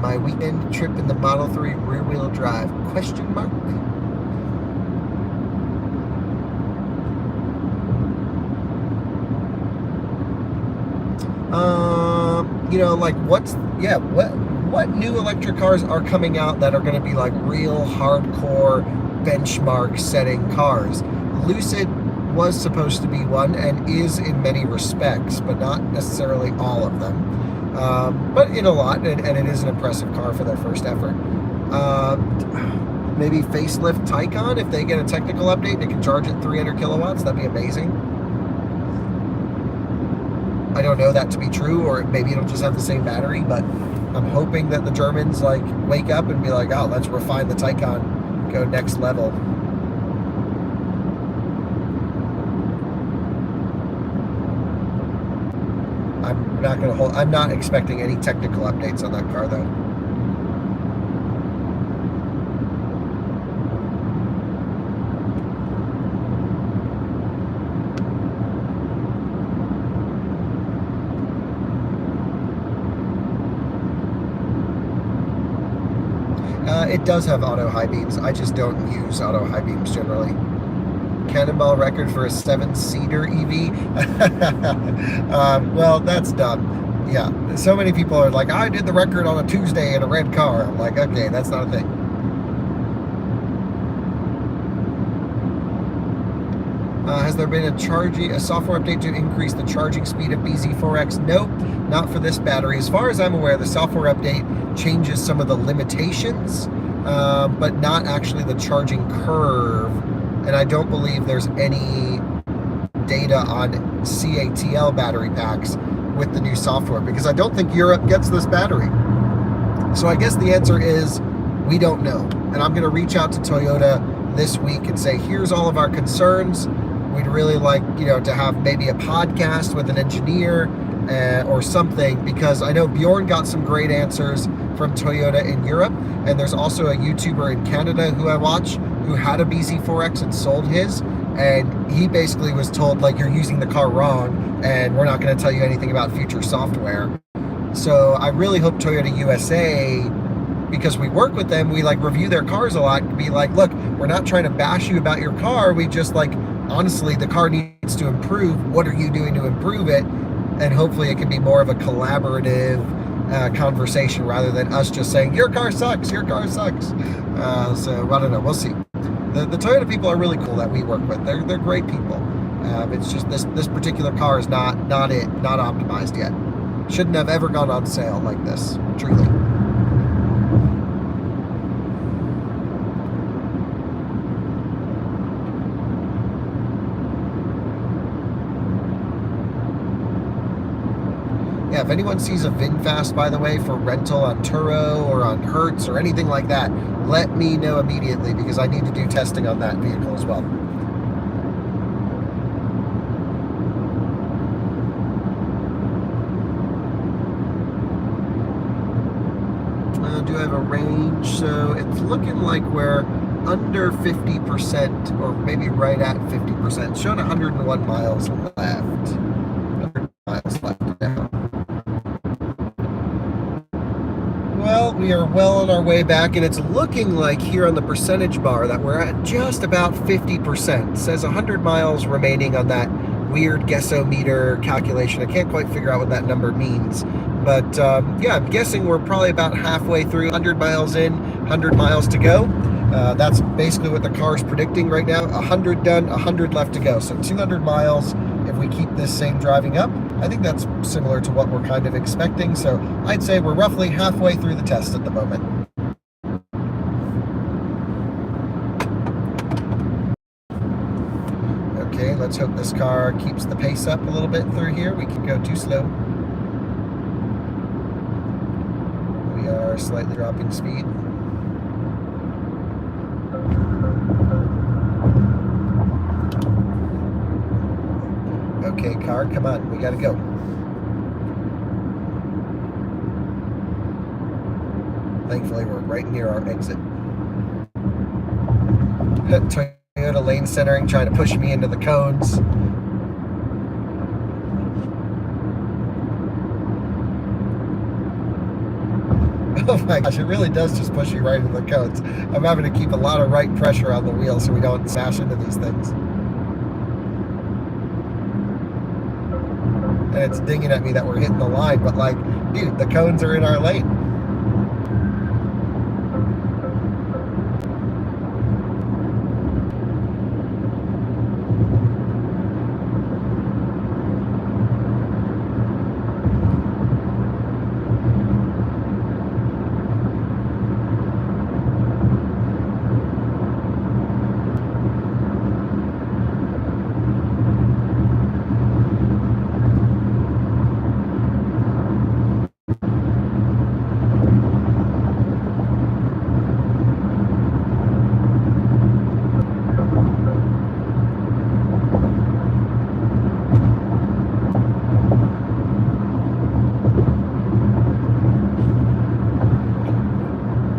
My weekend trip in the Model 3 rear-wheel drive? Question mark. You know, like what new electric cars are coming out that are going to be like real hardcore benchmark setting cars? Lucid was supposed to be one and is in many respects, but not necessarily all of them. But in a lot, and it is an impressive car for their first effort. Maybe facelift Taycan, if they get a technical update and it can charge at 300 kilowatts, that'd be amazing. I don't know that to be true, or maybe it'll just have the same battery, but I'm hoping that the Germans like wake up and be like, oh, let's refine the Taycan, go next level. I'm not expecting any technical updates on that car though. It does have auto high beams. I just don't use auto high beams generally. Cannonball record for a 7-seater EV. Well, that's dumb. Yeah, so many people are like, I did the record on a Tuesday in a red car. I'm like, okay, that's not a thing. Has there been a software update to increase the charging speed of bZ4X? Nope, not for this battery. As far as I'm aware, the software update changes some of the limitations, but not actually the charging curve. And I don't believe there's any data on CATL battery packs with the new software, because I don't think Europe gets this battery. So I guess the answer is we don't know. And I'm going to reach out to Toyota this week and say, here's all of our concerns. We'd really like, to have maybe a podcast with an engineer or something, because I know Bjorn got some great answers from Toyota in Europe, and there's also a YouTuber in Canada who I watch who had a bZ4X and sold his, and he basically was told, like, you're using the car wrong and we're not going to tell you anything about future software. So I really hope Toyota USA, because we work with them, we like review their cars a lot, be like, look, we're not trying to bash you about your car, we just like, honestly, the car needs to improve, what are you doing to improve it? And hopefully it can be more of a collaborative conversation rather than us just saying, your car sucks, your car sucks. So I don't know, we'll see. The Toyota people are really cool that we work with. They're great people. It's just this particular car is not optimized yet. Shouldn't have ever gone on sale like this, truly. Yeah, if anyone sees a VinFast, by the way, for rental on Turo or on Hertz or anything like that, let me know immediately, because I need to do testing on that vehicle as well. Do I have a range? So it's looking like we're under 50%, or maybe right at 50%. Showing 101 miles left. 100 miles left now. Well, we are well on our way back, and it's looking like here on the percentage bar that we're at just about 50%. It says 100 miles remaining on that weird guessometer calculation. I can't quite figure out what that number means. But yeah, I'm guessing we're probably about halfway through, 100 miles in, 100 miles to go. That's basically what the car is predicting right now. 100 done, 100 left to go. So 200 miles if we keep this same driving up. I think that's similar to what we're kind of expecting. So I'd say we're roughly halfway through the test at the moment. Okay, let's hope this car keeps the pace up a little bit through here. We can go too slow. We are slightly dropping speed. Okay, car, come on, we gotta go. Thankfully, we're right near our exit. Toyota lane centering, trying to push me into the cones. Oh my gosh, it really does just push you right into the cones. I'm having to keep a lot of right pressure on the wheel so we don't smash into these things. And it's dinging at me that we're hitting the line, but like, dude, the cones are in our lane.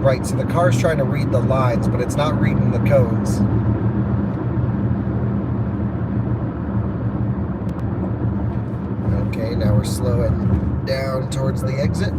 Right, so the car's trying to read the lines, but it's not reading the cones. Okay, now we're slowing down towards the exit.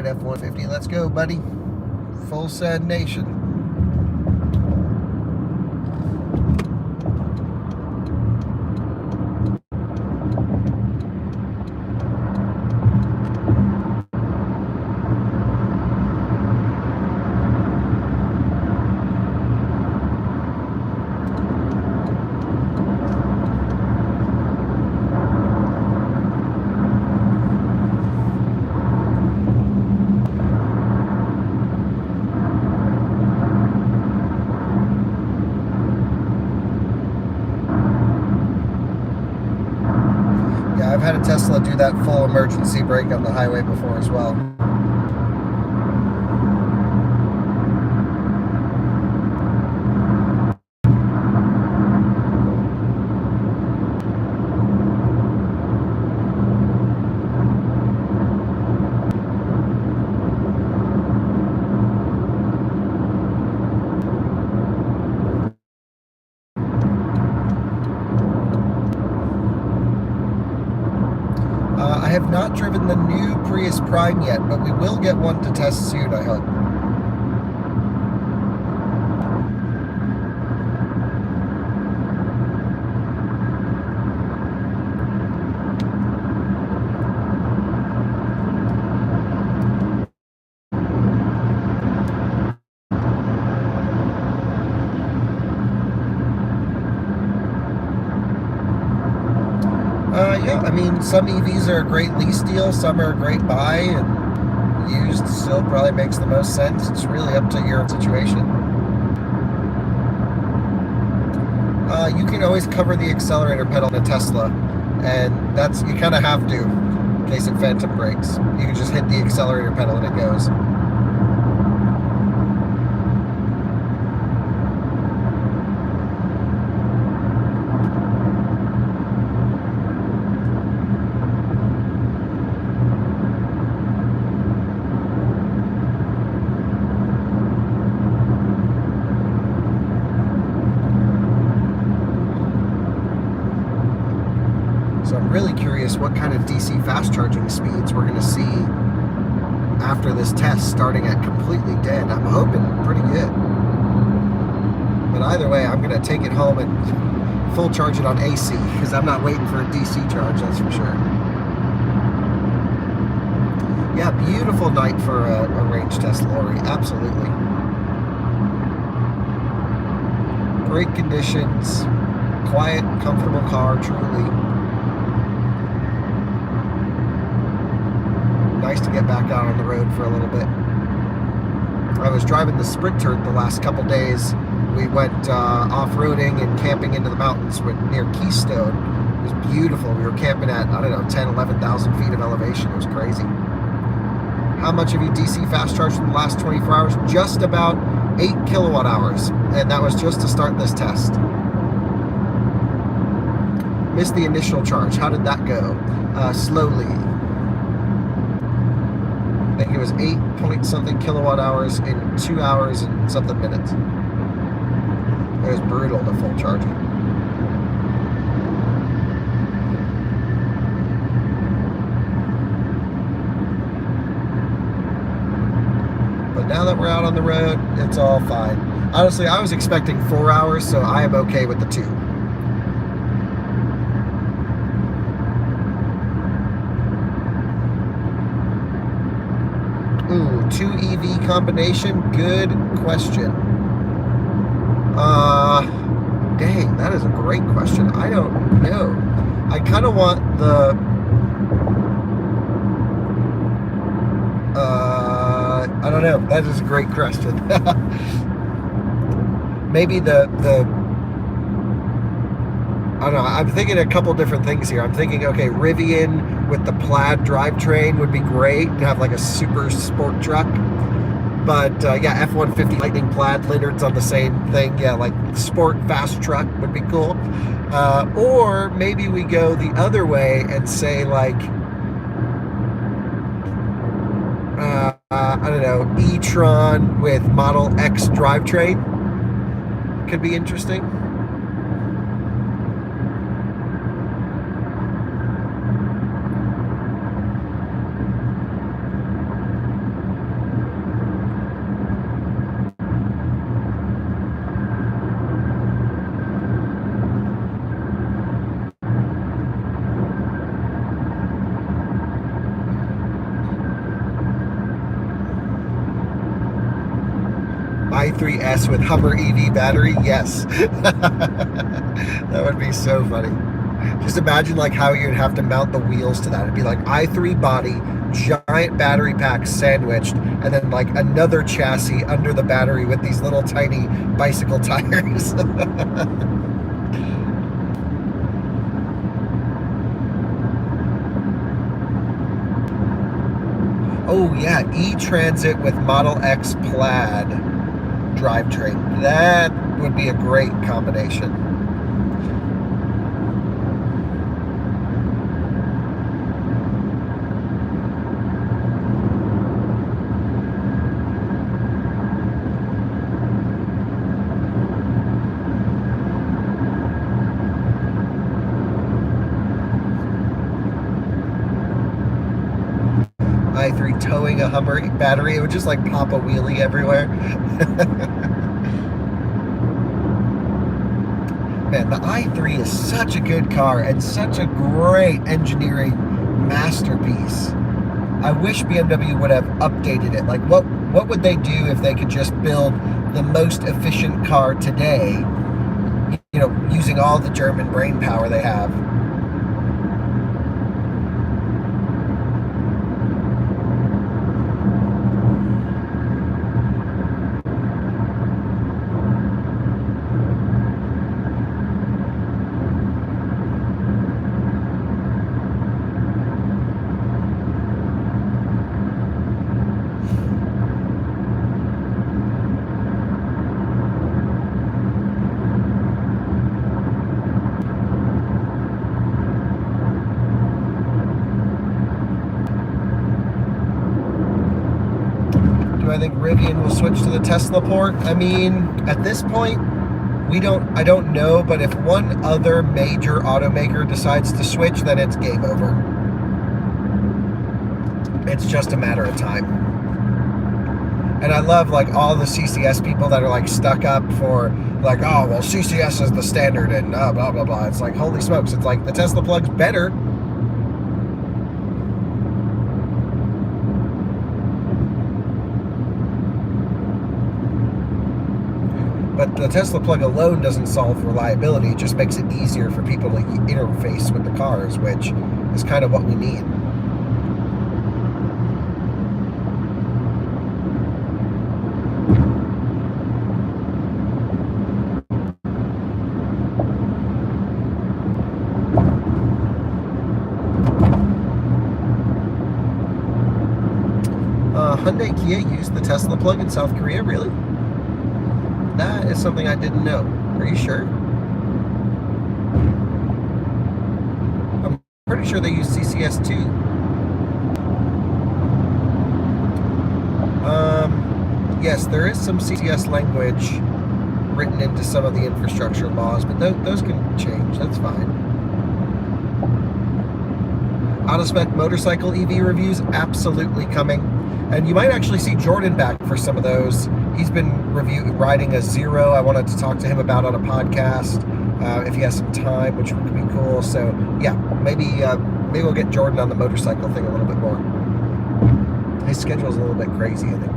F-150. Let's go, buddy. Full send nation. I've had a Tesla do that full emergency brake on the highway before as well. I have not driven the new Prius Prime yet, but we will get one to test soon, I hope. Yeah, I mean, some EVs are a great lease deal, some are a great buy, and used still probably makes the most sense. It's really up to your situation. You can always cover the accelerator pedal in a Tesla, and that's, you kind of have to in case it phantom brakes. You can just hit the accelerator pedal and it goes. So I'm really curious what kind of DC fast charging speeds we're going to see after this test, starting at completely dead. I'm hoping pretty good. But either way, I'm going to take it home and full charge it on AC, because I'm not waiting for a DC charge, that's for sure. Yeah, beautiful night for a range test, Lori. Absolutely. Great conditions. Quiet, comfortable car, truly. Nice to get back out on the road for a little bit. I was driving the Sprinter the last couple days. We went off-roading and camping into the mountains near Keystone. It was beautiful. We were camping at, I don't know, 10, 11,000 feet of elevation. It was crazy. How much have you DC fast charged in the last 24 hours? Just about 8 kilowatt hours. And that was just to start this test. Missed the initial charge. How did that go? Slowly. I think it was 8 point something kilowatt hours in 2 hours and something minutes. It was brutal to full charging. But now that we're out on the road, it's all fine. Honestly, I was expecting 4 hours, so I am okay with the 2. Ooh, 2 EV combination? Good question. Dang, that is a great question. I don't know. I kind of want the... I don't know. That is a great question. Maybe the I don't know. I'm thinking a couple different things here. I'm thinking, okay, Rivian with the Plaid drivetrain would be great to have like a super sport truck. But yeah, F-150 Lightning Plaid, Leonard's on the same thing. Yeah, like sport fast truck would be cool. Or maybe we go the other way and say like, I don't know, e-tron with Model X drivetrain. Could be interesting. i3S with Hummer EV battery? Yes. That would be so funny. Just imagine like how you'd have to mount the wheels to that. It'd be like i3 body, giant battery pack sandwiched, and then like another chassis under the battery with these little tiny bicycle tires. Oh yeah, E-Transit with Model X Plaid drivetrain. That would be a great combination. i3 towing a Hummer battery, it would just like pop a wheelie everywhere. Man, the i3 is such a good car and such a great engineering masterpiece. I wish BMW would have updated it. Like, what would they do if they could just build the most efficient car today, you know, using all the German brain power they have? I think Rivian will switch to the Tesla port. I mean, at this point, I don't know, but if one other major automaker decides to switch, then it's game over. It's just a matter of time. And I love like all the CCS people that are like stuck up for like, oh, well, CCS is the standard and blah, blah, blah. It's like, holy smokes. It's like the Tesla plug's better. But the Tesla plug alone doesn't solve reliability. It just makes it easier for people to interface with the cars, which is kind of what we need. Hyundai Kia used the Tesla plug in South Korea, really? That is something I didn't know. Are you sure? I'm pretty sure they use CCS too. Yes, there is some CCS language written into some of the infrastructure laws, but those can change. That's fine. Out-of-spec motorcycle EV reviews, absolutely coming. And you might actually see Jordan back for some of those. He's been riding a Zero. I wanted to talk to him about on a podcast if he has some time, which would be cool. So yeah, maybe we'll get Jordan on the motorcycle thing a little bit more. His schedule's a little bit crazy, I think.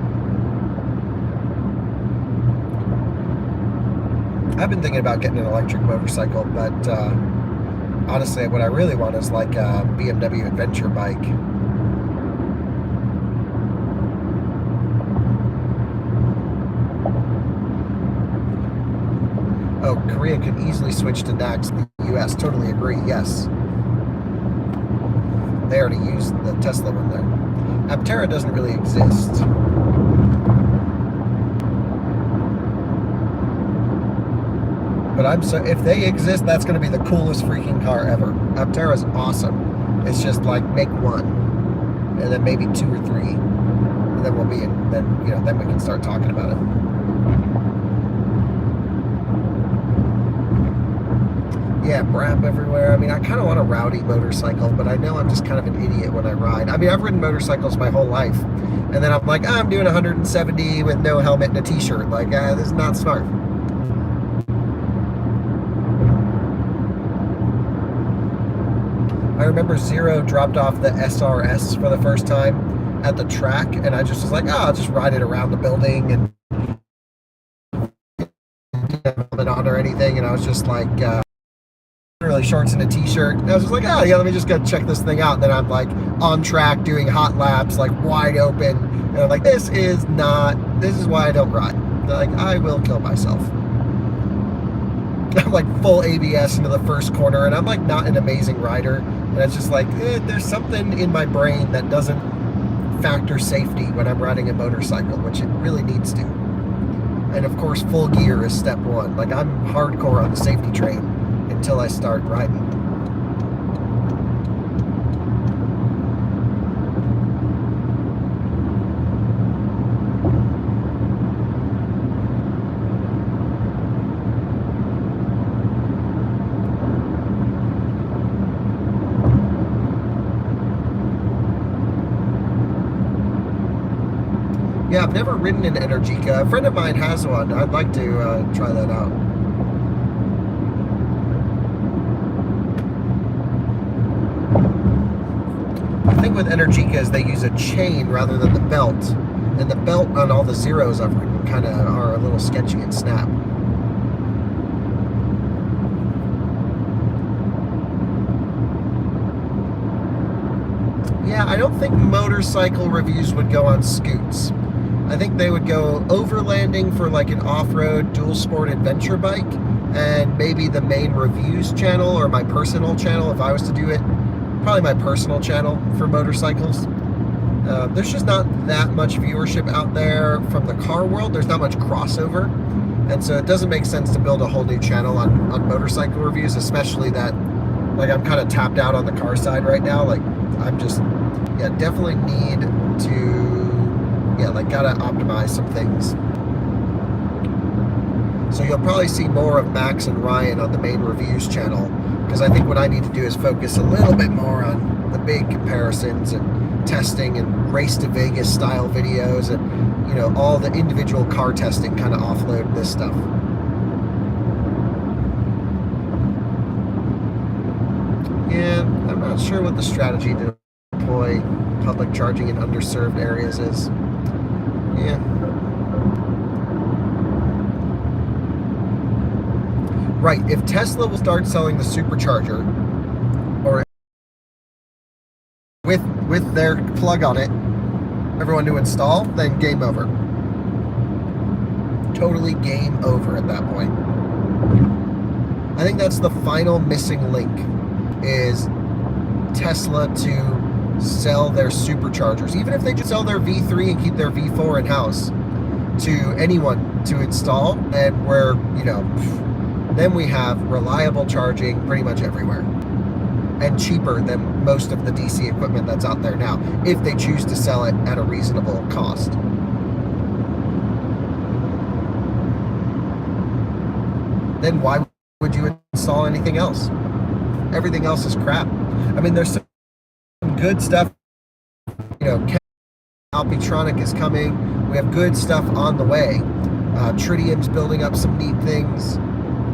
I've been thinking about getting an electric motorcycle, but honestly, what I really want is like a BMW adventure bike. Oh, Korea could easily switch to NACS in the US. Totally agree, yes. They already used the Tesla one there. Aptera doesn't really exist. But if they exist, that's going to be the coolest freaking car ever. Aptera is awesome. It's just like make one, and then maybe 2 or 3, and then we'll be in. Then we can start talking about it. Yeah, brap everywhere. I mean, I kind of want a rowdy motorcycle, but I know I'm just kind of an idiot when I ride. I mean, I've ridden motorcycles my whole life, and then I'm like, I'm doing 170 with no helmet and a t-shirt. Like, this is not smart. I remember Zero dropped off the SRS for the first time at the track, and I just was like, oh, I'll just ride it around the building and helmet on or anything, and I was just like, really shorts and a t-shirt. And I was just like, oh yeah, let me just go check this thing out. And then I'm like on track doing hot laps, like wide open. And I'm like, this is why I don't ride. Like, I will kill myself. I'm like full ABS into the first corner, and I'm like not an amazing rider. And it's just like, there's something in my brain that doesn't factor safety when I'm riding a motorcycle, which it really needs to. And of course, full gear is step one. Like, I'm hardcore on the safety train until I start riding. Yeah, I've never ridden an Energica. A friend of mine has one. I'd like to try that out. The thing with Energicas, they use a chain rather than the belt. And the belt on all the Zeros I've ridden kind of are a little sketchy and snap. Yeah, I don't think motorcycle reviews would go on scoots. I think they would go overlanding for like an off-road dual sport adventure bike, and maybe the main reviews channel or my personal channel if I was to do it. Probably my personal channel for motorcycles. There's just not that much viewership out there from the car world. There's not much crossover. And so it doesn't make sense to build a whole new channel on motorcycle reviews, especially that, like, I'm kind of tapped out on the car side right now. Like, I'm just, yeah, definitely need to, yeah, like, gotta optimize some things. So you'll probably see more of Max and Ryan on the main reviews channel, because I think what I need to do is focus a little bit more on the big comparisons and testing and race to Vegas style videos and, you know, all the individual car testing, kind of offload this stuff. Yeah, I'm not sure what the strategy to deploy public charging in underserved areas is. Yeah. Right, if Tesla will start selling the supercharger, or with their plug on it, everyone to install, then game over. Totally game over at that point. I think that's the final missing link, is Tesla to sell their superchargers. Even if they just sell their V3 and keep their V4 in-house to anyone to install, and where, you know, then we have reliable charging pretty much everywhere, and cheaper than most of the DC equipment that's out there now, if they choose to sell it at a reasonable cost. Then why would you install anything else? Everything else is crap. I mean, there's some good stuff, you know, Alpitronic is coming. We have good stuff on the way. Tritium's building up some neat things.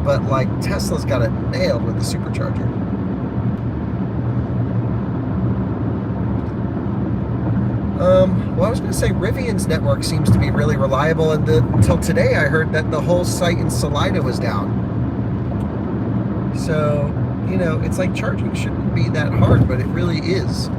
But, like, Tesla's got it nailed with the supercharger. Well, I was going to say Rivian's network seems to be really reliable, and until today I heard that the whole site in Salida was down. So, you know, it's like charging shouldn't be that hard, but it really is.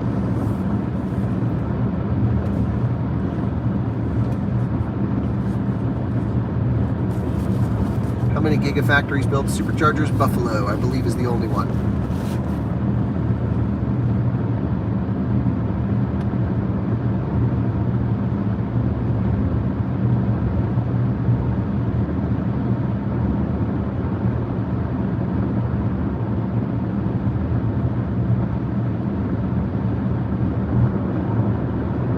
How many gigafactories build superchargers? Buffalo, I believe, is the only one.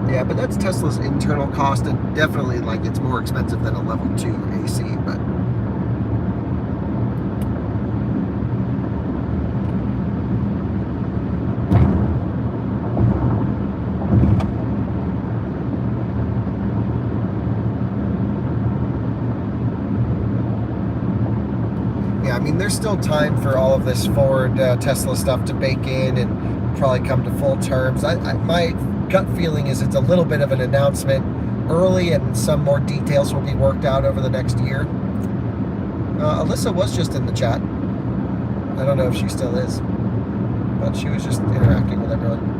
Yeah, but that's Tesla's internal cost, and definitely, like, it's more expensive than a level 2 AC, but I mean, there's still time for all of this Ford Tesla stuff to bake in and probably come to full terms. My gut feeling is it's a little bit of an announcement early, and some more details will be worked out over the next year. Alyssa was just in the chat. I don't know if she still is, but she was just interacting with everyone.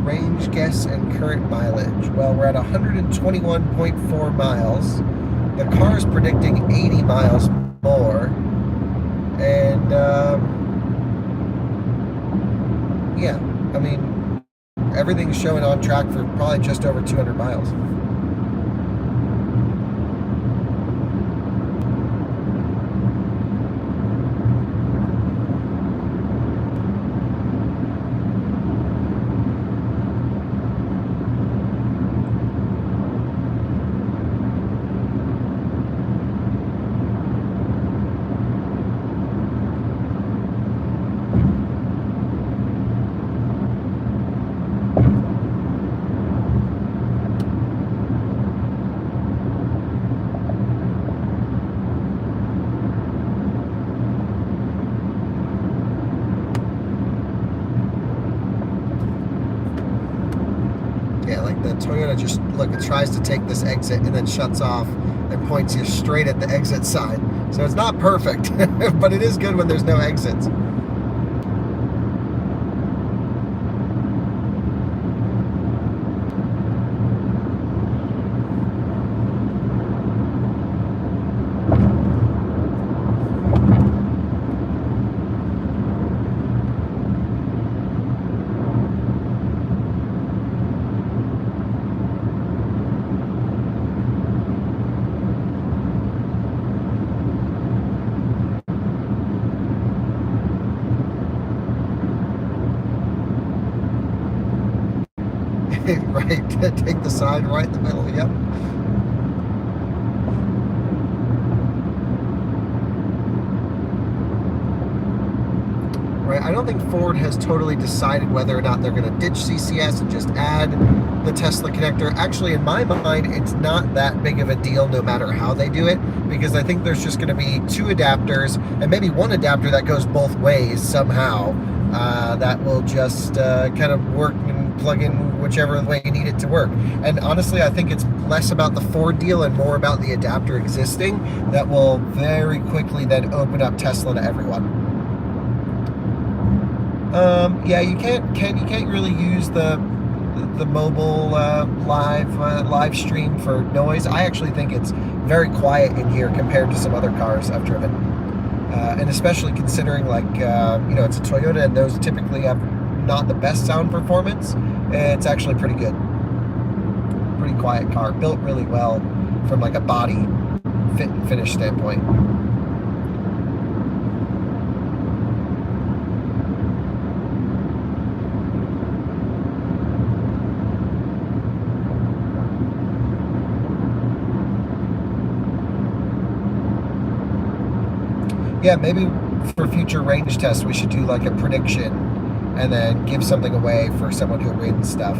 Range, guess, and current mileage. Well, we're at 121.4 miles. The car is predicting 80 miles more. And, yeah, I mean, everything's showing on track for probably just over 200 miles. Yeah, like the Toyota just, look, it tries to take this exit and then shuts off and points you straight at the exit sign. So it's not perfect, but it is good when there's no exits. Right, take the side right in the middle, yep. Right, I don't think Ford has totally decided whether or not they're going to ditch CCS and just add the Tesla connector. Actually, in my mind, it's not that big of a deal no matter how they do it, because I think there's just going to be 2 adapters and maybe 1 adapter that goes both ways somehow. That will just kind of work and plug in whichever way you need it to work. And honestly, I think it's less about the Ford deal and more about the adapter existing that will very quickly then open up Tesla to everyone. Yeah, you can't really use the mobile live stream for noise. I actually think it's very quiet in here compared to some other cars I've driven. And especially considering, like, you know, it's a Toyota and those typically have not the best sound performance. It's actually pretty good. Pretty quiet car, built really well from like a body fit and finish standpoint. Yeah, maybe for future range tests, we should do like a prediction and then give something away for someone who wins stuff.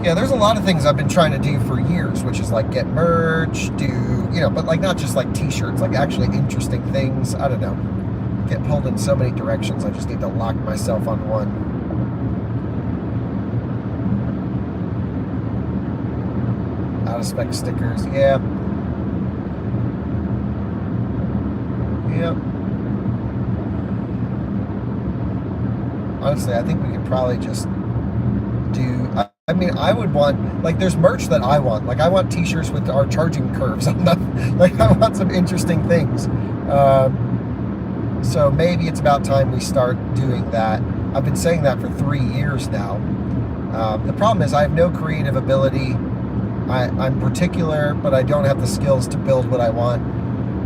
Yeah, there's a lot of things I've been trying to do for years, which is like get merch, do, you know, but like not just like t-shirts, like actually interesting things. I don't know. Get pulled in so many directions. I just need to lock myself on one. Out of spec stickers, yeah. Yep. Honestly, I think we could probably just do, I mean, I would want, like, there's merch that I want. Like, I want t-shirts with our charging curves on them. Like, I want some interesting things. So maybe it's about time we start doing that. I've been saying that for 3 years now. The problem is I have no creative ability. I'm particular, but I don't have the skills to build what I want.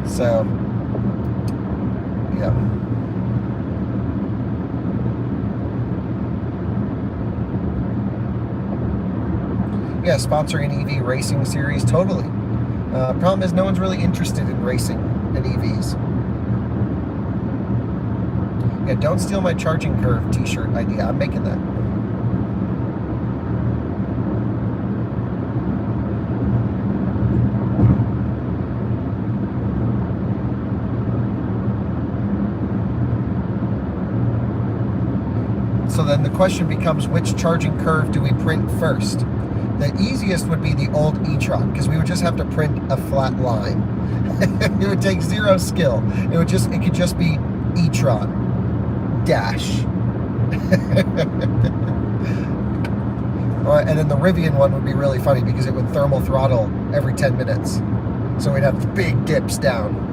So, yeah. Yeah, sponsoring an EV racing series, totally. Problem is no one's really interested in racing in EVs. Yeah, don't steal my charging curve t-shirt idea. I'm making that. So then the question becomes, which charging curve do we print first? The easiest would be the old e-tron, because we would just have to print a flat line. It would take zero skill. It could just be e-tron dash. And then the Rivian one would be really funny because it would thermal throttle every 10 minutes. So we'd have big dips down.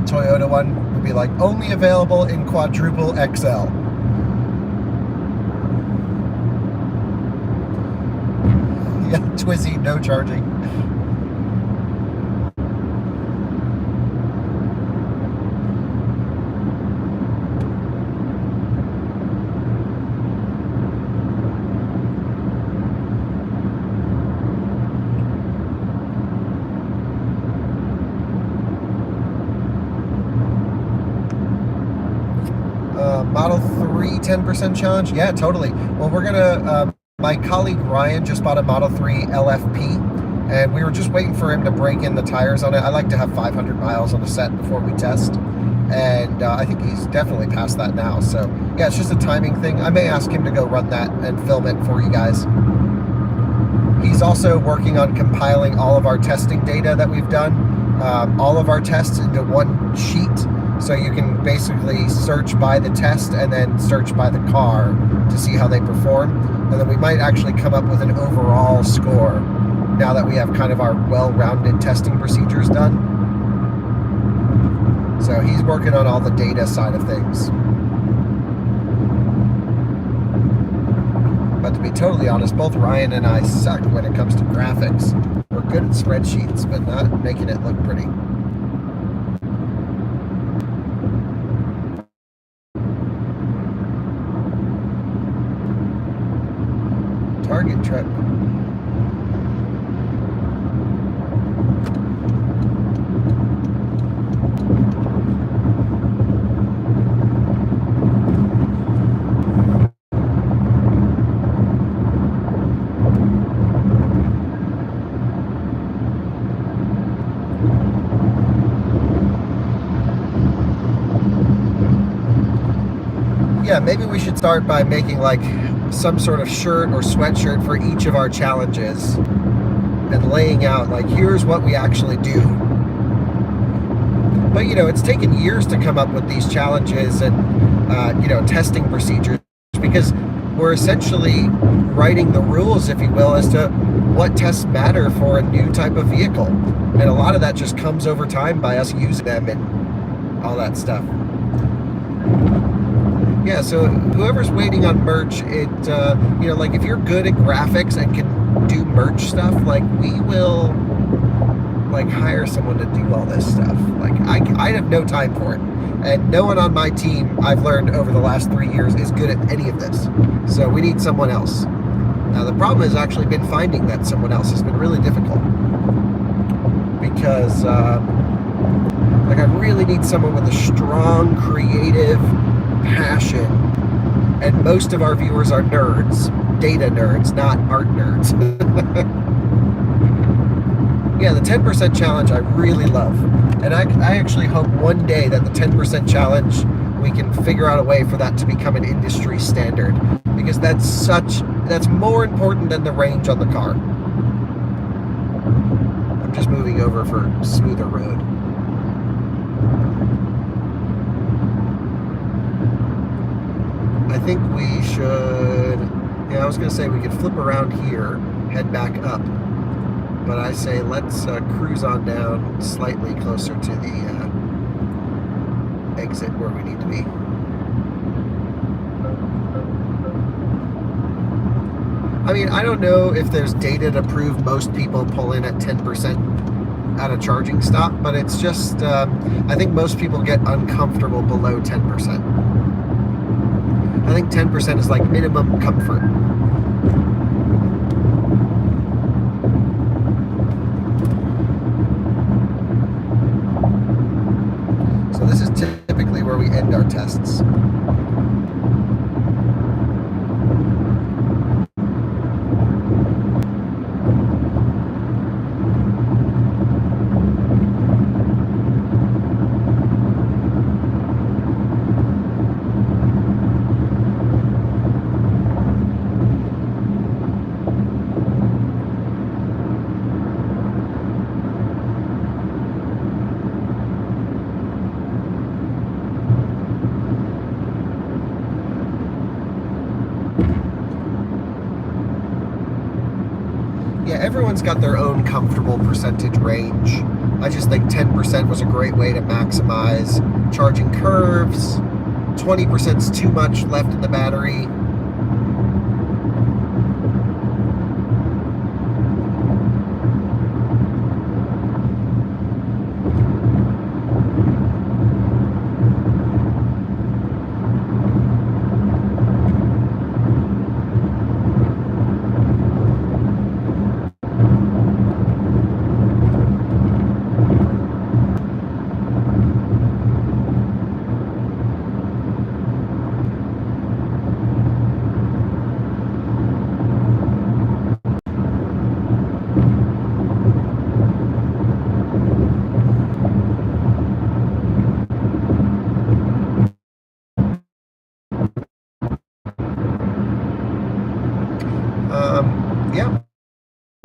Toyota one would be like, only available in quadruple XL. Yeah, Twizy, no charging. Model 3 10% challenge? Yeah, totally. Well, we're gonna, my colleague Ryan just bought a Model 3 LFP, and we were just waiting for him to break in the tires on it. I like to have 500 miles on a set before we test, and I think he's definitely past that now. So yeah, it's just a timing thing. I may ask him to go run that and film it for you guys. He's also working on compiling all of our testing data that we've done, all of our tests into one sheet. So you can basically search by the test and then search by the car to see how they perform. And then we might actually come up with an overall score now that we have kind of our well-rounded testing procedures done. So he's working on all the data side of things. But to be totally honest, both Ryan and I suck when it comes to graphics. We're good at spreadsheets, but not making it look pretty. Target truck. Yeah, maybe we should start by making like some sort of shirt or sweatshirt for each of our challenges and laying out like, here's what we actually do. But you know, it's taken years to come up with these challenges and you know, testing procedures, because we're essentially writing the rules, if you will, as to what tests matter for a new type of vehicle. And a lot of that just comes over time by us using them and all that stuff. Yeah, so whoever's waiting on merch, it you know, like if you're good at graphics and can do merch stuff, like we will like hire someone to do all this stuff. Like I have no time for it, and no one on my team, I've learned over the last 3 years, is good at any of this. So we need someone else. Now the problem has actually been finding that someone else has been really difficult, because like I really need someone with a strong creative passion, and most of our viewers are nerds, data nerds, not art nerds. Yeah, the 10% challenge I really love, and I actually hope one day that the 10% challenge, we can figure out a way for that to become an industry standard, because that's more important than the range on the car. I'm just moving over for smoother road. I think we should, yeah, I was going to say we could flip around here, head back up, but I say let's cruise on down slightly closer to the exit where we need to be. I mean, I don't know if there's data to prove most people pull in at 10% at a charging stop, but it's just, I think most people get uncomfortable below 10%. I think 10% is like minimum comfort. find our tests. Yeah, everyone's got their own comfortable percentage range. I just think 10% was a great way to maximize charging curves. 20% is too much left in the battery. Yeah,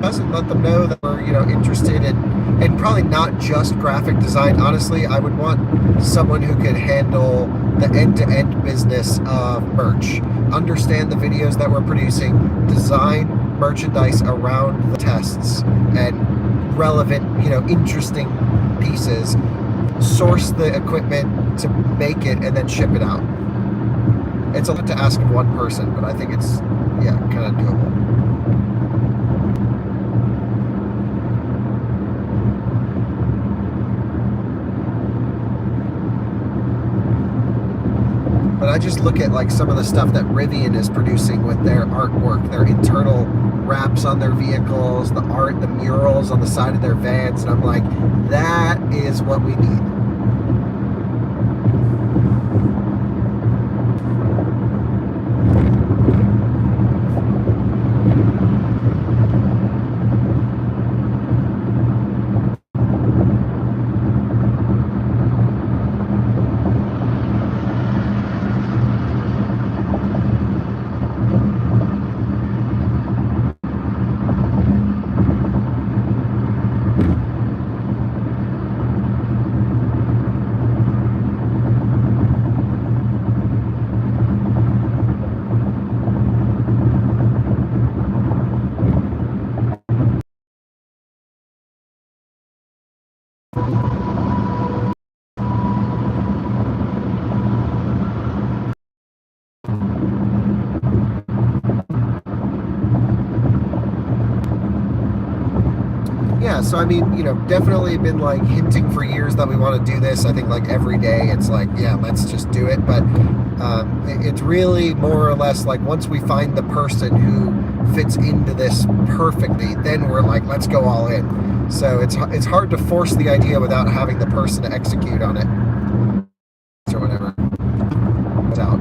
and let them know that we're, interested in, and probably not just graphic design. Honestly, I would want someone who could handle the end-to-end business of merch, understand the videos that we're producing, design merchandise around the tests and relevant, interesting pieces, source the equipment to make it, and then ship it out. It's a lot to ask of one person, but I think it's, kind of doable. But I just look at like some of the stuff that Rivian is producing with their artwork, their internal wraps on their vehicles, the art, the murals on the side of their vans, and I'm like, that is what we need. Yeah, so I mean, definitely been like hinting for years that we want to do this. I think like every day it's like, yeah, let's just do it. But it's really more or less like once we find the person who fits into this perfectly, then we're like, let's go all in. So it's hard to force the idea without having the person to execute on it or whatever. It's out.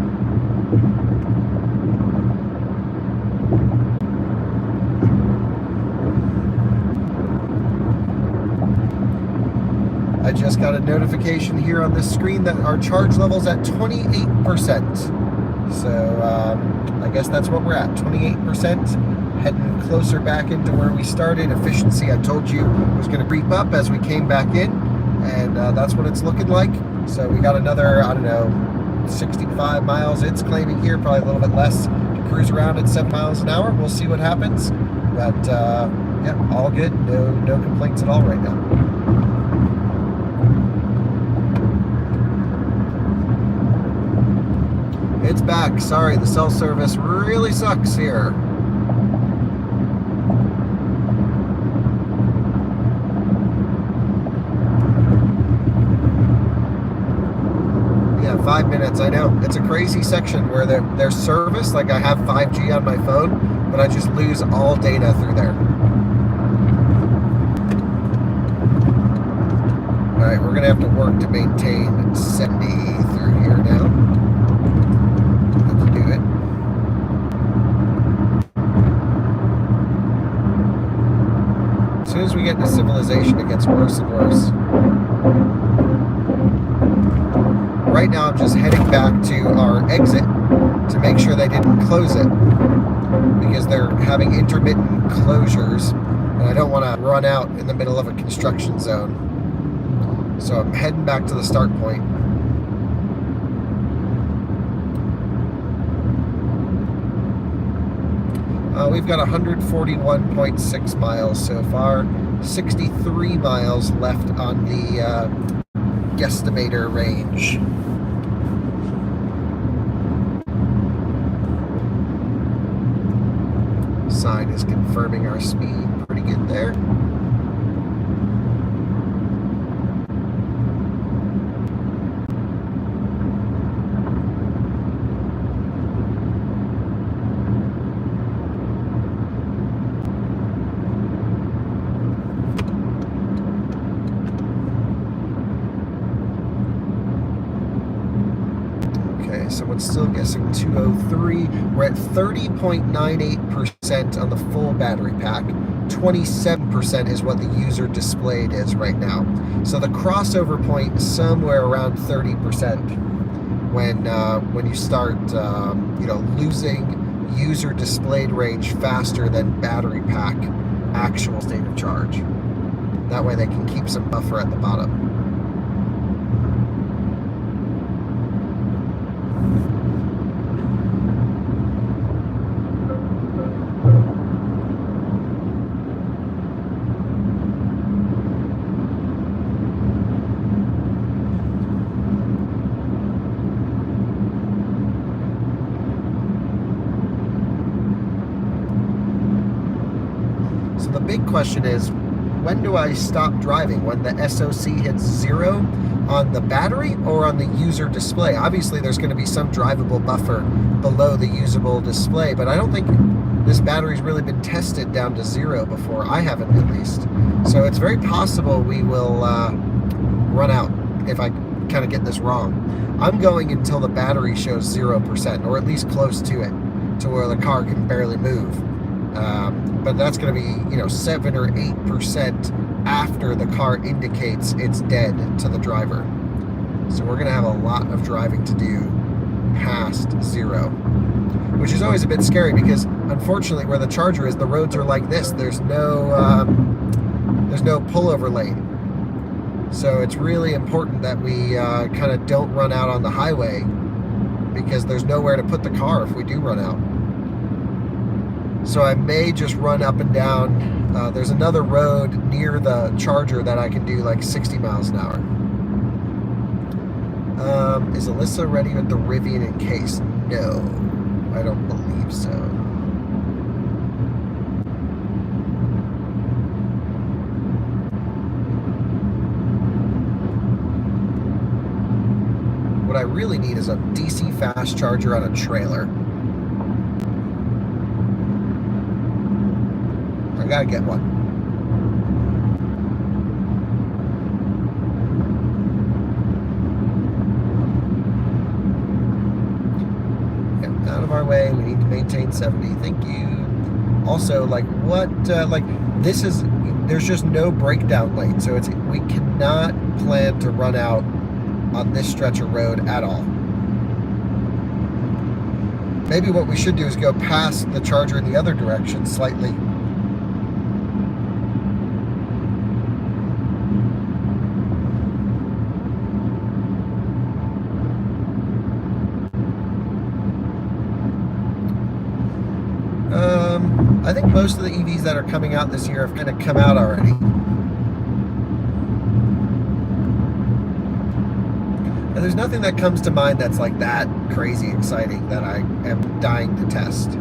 I just got a notification here on this screen that our charge level's at 28%. So I guess that's what we're at, 28%. Heading closer back into where we started. Efficiency, I told you, was going to creep up as we came back in, and that's what it's looking like. So we got another, 65 miles it's claiming here, probably a little bit less to cruise around at 7 miles an hour. We'll see what happens. But yeah, all good. No complaints at all right now. It's back. Sorry, the cell service really sucks here. Yeah, 5 minutes. I know. It's a crazy section where there's service. Like I have 5G on my phone, but I just lose all data through there. Alright, we're going to have to work to maintain 70 through here now. Let's do it. As soon as we get into civilization, it gets worse and worse. Right now, I'm just heading back to our exit to make sure they didn't close it, because they're having intermittent closures, and I don't want to run out in the middle of a construction zone. So I'm heading back to the start point. We've got 141.6 miles so far, 63 miles left on the guesstimator range. Sign is confirming our speed pretty good there. Someone's still guessing 203. We're at 30.98% on the full battery pack. 27% is what the user displayed is right now. So the crossover point is somewhere around 30% when you start losing user displayed range faster than battery pack actual state of charge. That way they can keep some buffer at the bottom. Question is, when do I stop driving? When the SOC hits 0 on the battery or on the user display? Obviously there's going to be some drivable buffer below the usable display, but I don't think this battery's really been tested down to 0 before. I haven't, at least. So it's very possible we will run out if I kind of get this wrong. I'm going until the battery shows 0%, or at least close to it, to where the car can barely move. But that's going to be, 7 or 8% after the car indicates it's dead to the driver. So we're going to have a lot of driving to do past 0, which is always a bit scary because, unfortunately, where the charger is, the roads are like this. There's no pullover lane. So it's really important that we kind of don't run out on the highway, because there's nowhere to put the car if we do run out. So I may just run up and down. There's another road near the charger that I can do like 60 miles an hour. Is Alyssa ready with the Rivian in case? No, I don't believe so. What I really need is a DC fast charger on a trailer. I gotta get one. Get out of our way. We need to maintain 70. Thank you. Also, there's just no breakdown lane, so we cannot plan to run out on this stretch of road at all. Maybe what we should do is go past the charger in the other direction slightly. I think most of the EVs that are coming out this year have kind of come out already. And there's nothing that comes to mind that's like that crazy exciting that I am dying to test.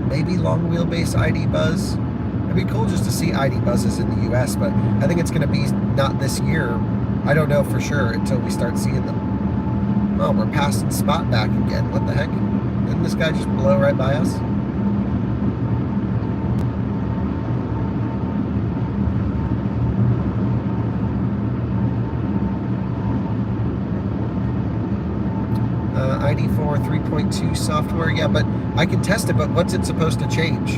Maybe long wheelbase ID Buzz. It'd be cool just to see ID buzzes in the US, but I think it's going to be not this year. I don't know for sure until we start seeing them. Oh, we're passing Spot back again. What the heck? Didn't this guy just blow right by us? ID4 3.2 software. Yeah, but I can test it, but what's it supposed to change?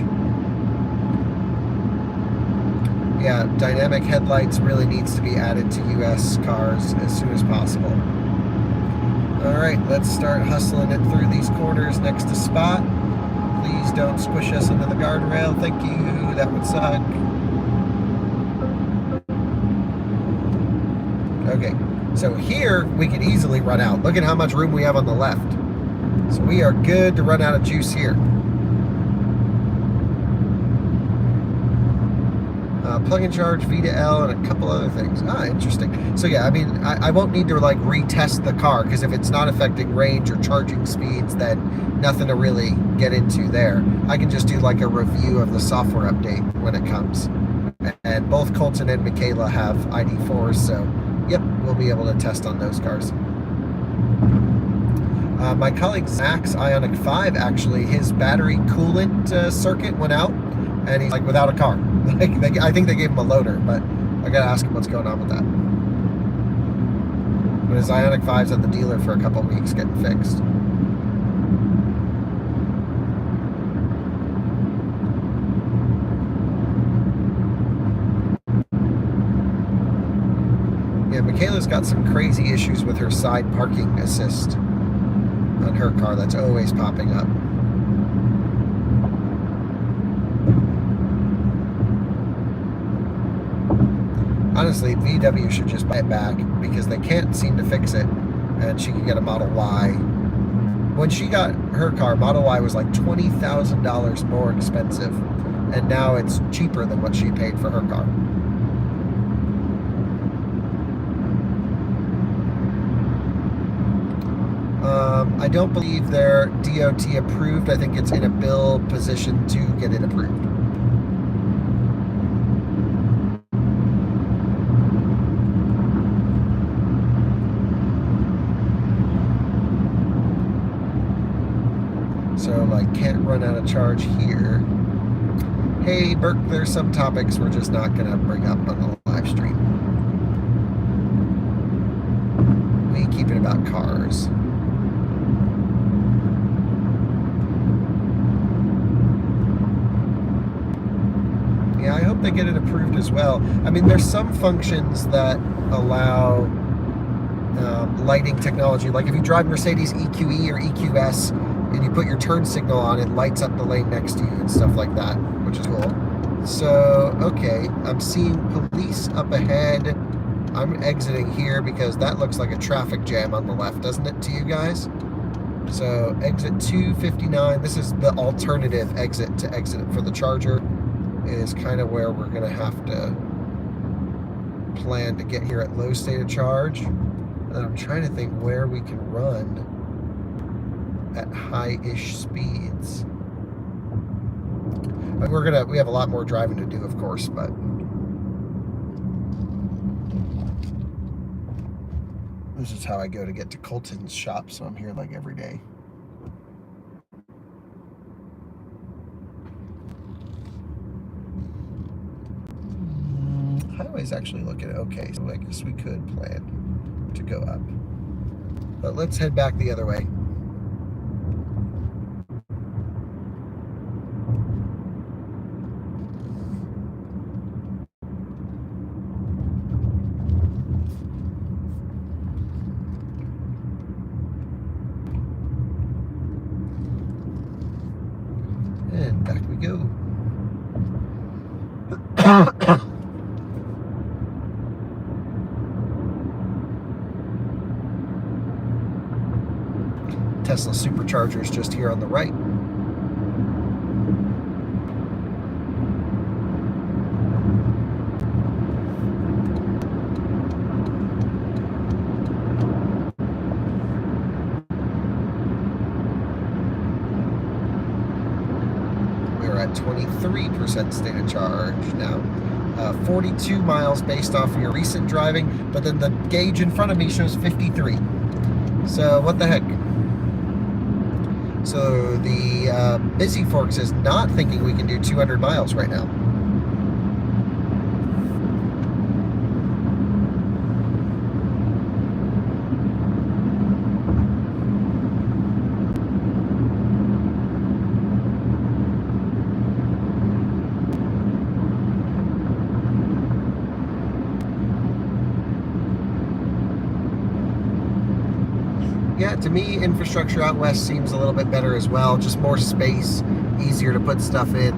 Yeah, dynamic headlights really needs to be added to US cars as soon as possible. Alright, let's start hustling it through these corners next to Spot. Please don't squish us into the guardrail. Thank you. That would suck. Okay, so here we can easily run out. Look at how much room we have on the left. So we are good to run out of juice here. Plug and charge, V to L, and a couple other things. Ah, interesting. So yeah, I mean, I won't need to like retest the car, because if it's not affecting range or charging speeds, then nothing to really get into there. I can just do like a review of the software update when it comes. And both Colton and Michaela have ID4s, so yep, we'll be able to test on those cars. My colleague Zach's Ioniq 5, actually, his battery coolant circuit went out, and he's like without a car. I think they gave him a loader, but I gotta ask him what's going on with that. But his Ioniq 5's at the dealer for a couple weeks getting fixed. Yeah, Michaela's got some crazy issues with her side parking assist on her car. That's always popping up. Honestly, VW should just buy it back, because they can't seem to fix it, and she could get a Model Y. When she got her car, Model Y was like $20,000 more expensive, and now it's cheaper than what she paid for her car. I don't believe they're DOT approved. I think it's in a bill position to get it approved. So, like, can't run out of charge here. Hey, Burke, there's some topics we're just not going to bring up on the live stream. We keep it about cars. Yeah, I hope they get it approved as well. I mean, there's some functions that allow lighting technology. Like if you drive Mercedes EQE or EQS and you put your turn signal on, it lights up the lane next to you and stuff like that, which is cool. So, okay, I'm seeing police up ahead. I'm exiting here because that looks like a traffic jam on the left, doesn't it to you guys? So, exit 259. This is the alternative exit to exit for the charger. Is kind of where we're going to have to plan to get here at low state of charge. And I'm trying to think where we can run at high-ish speeds. We have a lot more driving to do, of course, but this is how I go to get to Colton's shop, so I'm here like every day. Highway's actually looking okay, so I guess we could plan to go up. But let's head back the other way. And back we go. Tesla superchargers just here on the right. We're at 23% state of charge now. 42 miles based off of your recent driving, but then the gauge in front of me shows 53. So what the heck? So the bZ4X is not thinking we can do 200 miles right now. Yeah, to me, infrastructure out west seems a little bit better as well. Just more space, easier to put stuff in.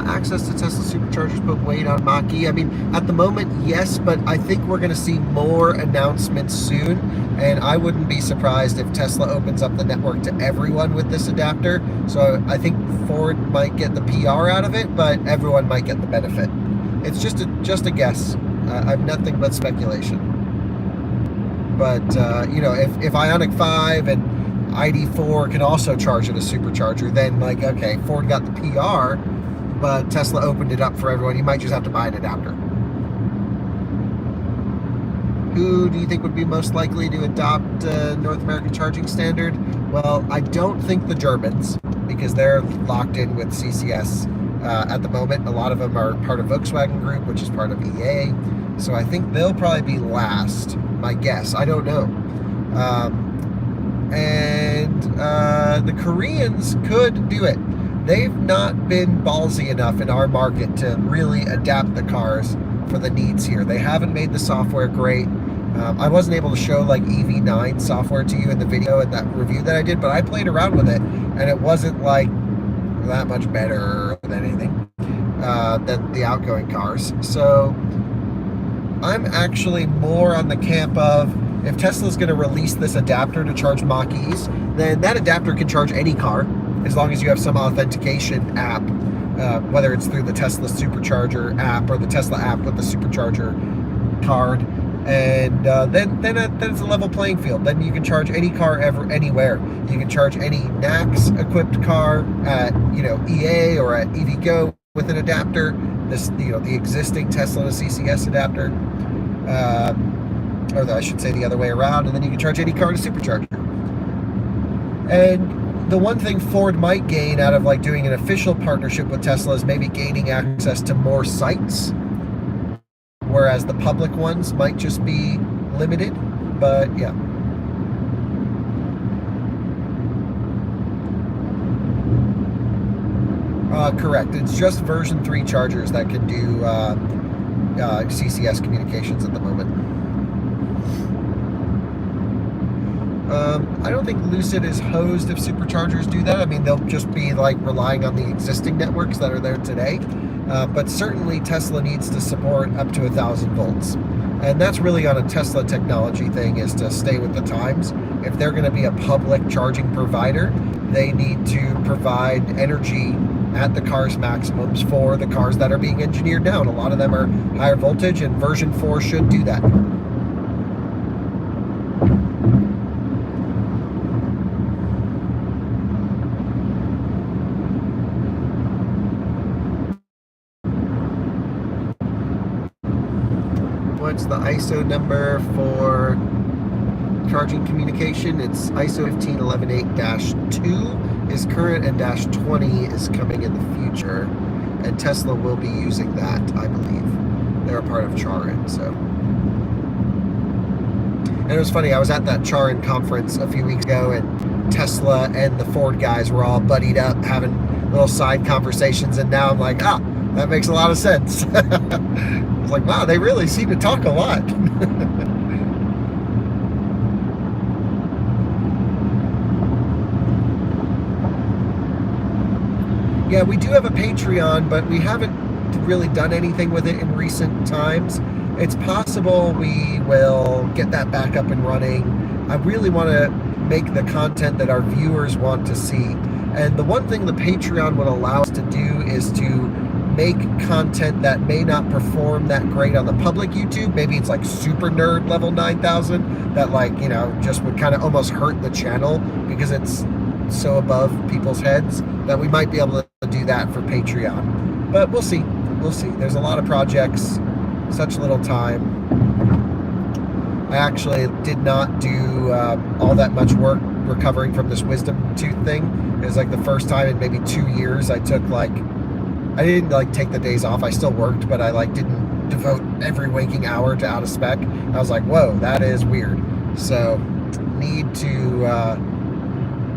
Access to Tesla superchargers put weight on Mach-E. I mean, at the moment, yes, but I think we're going to see more announcements soon. And I wouldn't be surprised if Tesla opens up the network to everyone with this adapter. So I think Ford might get the PR out of it, but everyone might get the benefit. It's just a guess. I've nothing but speculation. But you know, if Ioniq 5 and ID4 can also charge at a supercharger, then like, okay, Ford got the PR, but Tesla opened it up for everyone. You might just have to buy an adapter. Who do you think would be most likely to adopt North American charging standard? Well, I don't think the Germans, because they're locked in with CCS. At the moment, a lot of them are part of Volkswagen Group, which is part of EA. So I think they'll probably be last, my guess. I don't know. The Koreans could do it. They've not been ballsy enough in our market to really adapt the cars for the needs here. They haven't made the software great. I wasn't able to show like EV9 software to you in the video and that review that I did, but I played around with it, and it wasn't like that much better than anything than the outgoing cars. So I'm actually more on the camp of, if Tesla's going to release this adapter to charge Mach-E's, then that adapter can charge any car as long as you have some authentication app, whether it's through the Tesla supercharger app or the Tesla app with the supercharger card. And then it's a level playing field. Then you can charge any car ever, anywhere. You can charge any NACS equipped car at, you know, EA or at EVgo with an adapter. This, you know, the existing Tesla to CCS adapter, I should say the other way around. And then you can charge any car to supercharger. And the one thing Ford might gain out of like doing an official partnership with Tesla is maybe gaining access to more sites, whereas the public ones might just be limited. But yeah. Correct. It's just version 3 chargers that can do CCS communications at the moment. I don't think Lucid is hosed if superchargers do that. I mean, they'll just be like relying on the existing networks that are there today. But certainly Tesla needs to support up to 1,000 volts. And that's really on a Tesla technology thing, is to stay with the times. If they're going to be a public charging provider, they need to provide energy at the car's maximums for the cars that are being engineered now. And a lot of them are higher voltage, and version 4 should do that. What's the ISO number for charging communication? It's ISO 15118-2 is current, and -20 is coming in the future. And Tesla will be using that, I believe. They're a part of Charin, so. And it was funny, I was at that Charin conference a few weeks ago, and Tesla and the Ford guys were all buddied up, having little side conversations, and now I'm like, that makes a lot of sense. I was like, wow, they really seem to talk a lot. Yeah, we do have a Patreon, but we haven't really done anything with it in recent times. It's possible we will get that back up and running. I really want to make the content that our viewers want to see. And the one thing the Patreon would allow us to do is to make content that may not perform that great on the public YouTube. Maybe it's like super nerd level 9,000 that, like, you know, just would kind of almost hurt the channel because it's so above people's heads, that we might be able to do that for Patreon. But we'll see. We'll see. There's a lot of projects such little time. I actually did not do all that much work recovering from this wisdom tooth thing. It was like the first time in maybe 2 years I took I didn't like take the days off. I still worked, but I like didn't devote every waking hour to out of spec. I was like, whoa, that is weird. So need to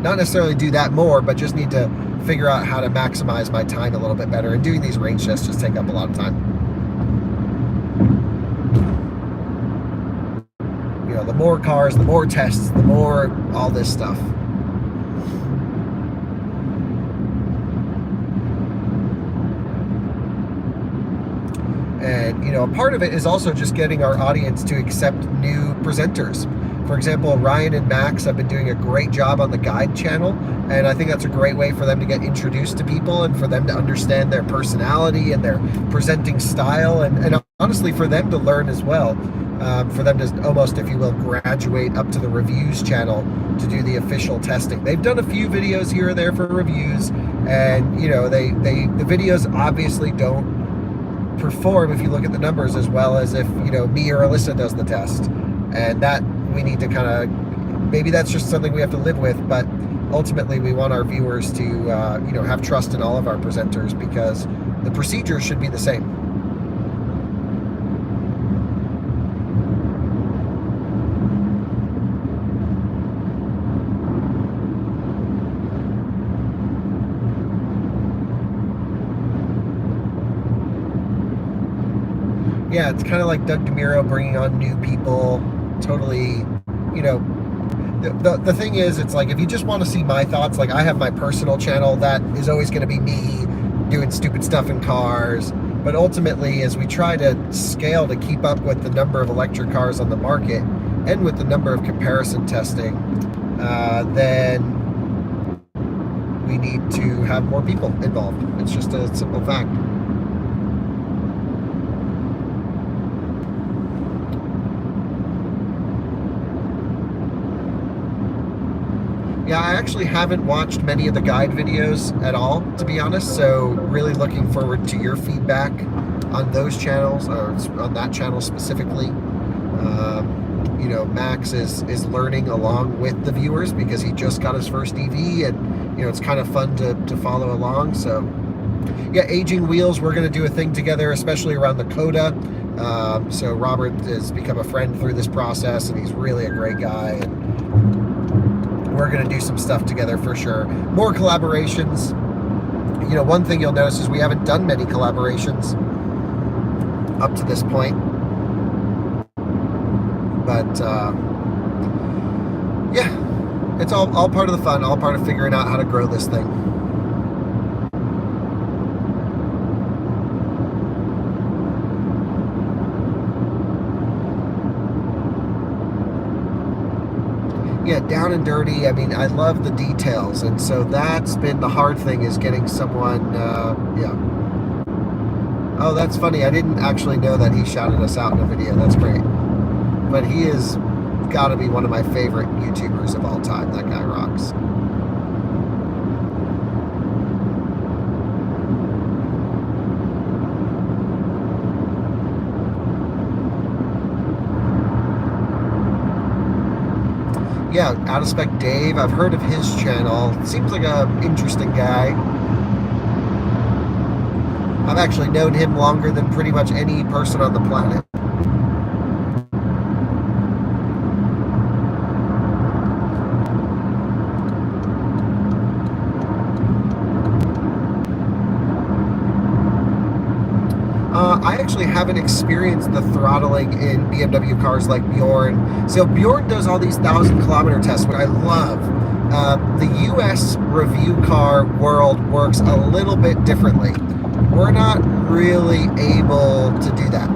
not necessarily do that more, but just need to figure out how to maximize my time a little bit better. And doing these range tests just take up a lot of time. You know, the more cars, the more tests, the more all this stuff. And, you know, a part of it is also just getting our audience to accept new presenters. For example, Ryan and Max have been doing a great job on the guide channel, and I think that's a great way for them to get introduced to people and for them to understand their personality and their presenting style, and honestly for them to learn as well. For them to almost, if you will, graduate up to the reviews channel to do the official testing. They've done a few videos here or there for reviews, and, you know, the videos obviously don't perform, if you look at the numbers, as well as if, you know, me or Alyssa does the test. And that we need to kind of, maybe that's just something we have to live with, but ultimately we want our viewers to you know, have trust in all of our presenters, because the procedure should be the same. Yeah, it's kind of like Doug DeMuro bringing on new people. Totally, you know, the thing is, it's like, if you just want to see my thoughts, like I have my personal channel that is always going to be me doing stupid stuff in cars. But ultimately, as we try to scale to keep up with the number of electric cars on the market and with the number of comparison testing, then we need to have more people involved. It's just a simple fact. Yeah, I actually haven't watched many of the guide videos at all, to be honest, so really looking forward to your feedback on those channels, or on that channel specifically. You know, Max is learning along with the viewers because he just got his first EV, and, you know, it's kind of fun to follow along. So, yeah, Aging Wheels, we're going to do a thing together, especially around the Coda. So Robert has become a friend through this process, and he's really a great guy. And we're going to do some stuff together for sure. More collaborations. You know, one thing you'll notice is we haven't done many collaborations up to this point. But, yeah, it's all part of the fun, all part of figuring out how to grow this thing. Yeah, down and dirty. I mean, I love the details, and so that's been the hard thing, is getting someone, yeah. Oh, that's funny. I didn't actually know that he shouted us out in a video. That's great. But he is got to be one of my favorite YouTubers of all time. That guy rocks. Yeah, Out of Spec Dave, I've heard of his channel. Seems like an interesting guy. I've actually known him longer than pretty much any person on the planet. I actually haven't experienced the throttling in BMW cars like Bjorn. So Bjorn does all these 1,000-kilometer tests, which I love. The US review car world works a little bit differently. We're not really able to do that.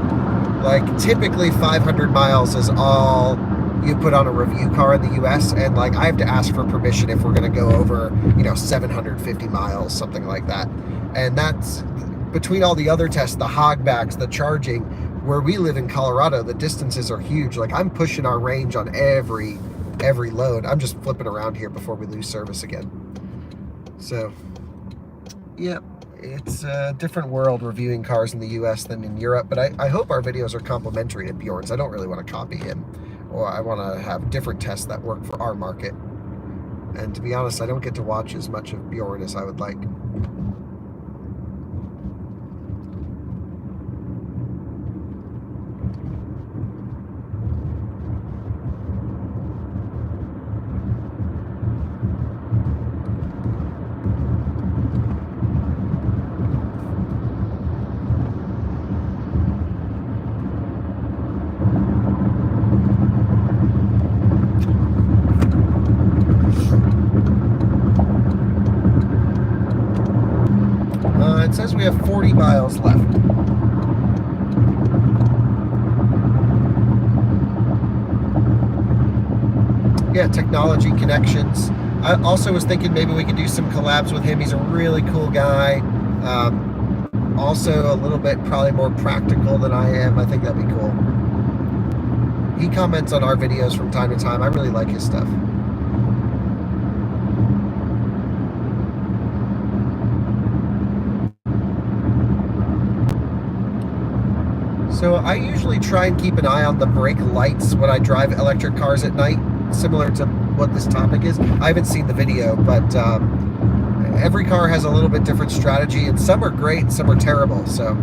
Like, typically 500 miles is all you put on a review car in the US, and like I have to ask for permission if we're going to go over, you know, 750 miles, something like that. And that's between all the other tests, the hogbacks, the charging. Where we live in Colorado, the distances are huge. Like, I'm pushing our range on every load. I'm just flipping around here before we lose service again. So, yeah, it's a different world reviewing cars in the US than in Europe, but I hope our videos are complementary to Bjorn's. I don't really want to copy him, or I want to have different tests that work for our market. And to be honest, I don't get to watch as much of Bjorn as I would like. It says we have 40 miles left. Yeah, technology connections. I also was thinking maybe we could do some collabs with him. He's a really cool guy. Also a little bit probably more practical than I am. I think that'd be cool. He comments on our videos from time to time. I really like his stuff. So I usually try and keep an eye on the brake lights when I drive electric cars at night, similar to what this topic is. I haven't seen the video, but every car has a little bit different strategy, and some are great, some are terrible, so.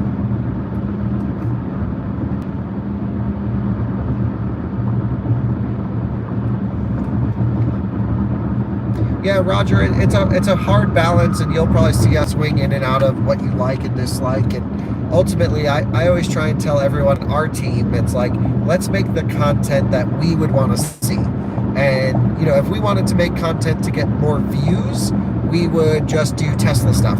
Yeah, Roger, it's a hard balance, and you'll probably see us swing in and out of what you like and dislike, and ultimately, I always try and tell everyone, our team, it's like, let's make the content that we would want to see. And, you know, if we wanted to make content to get more views, we would just do Tesla stuff.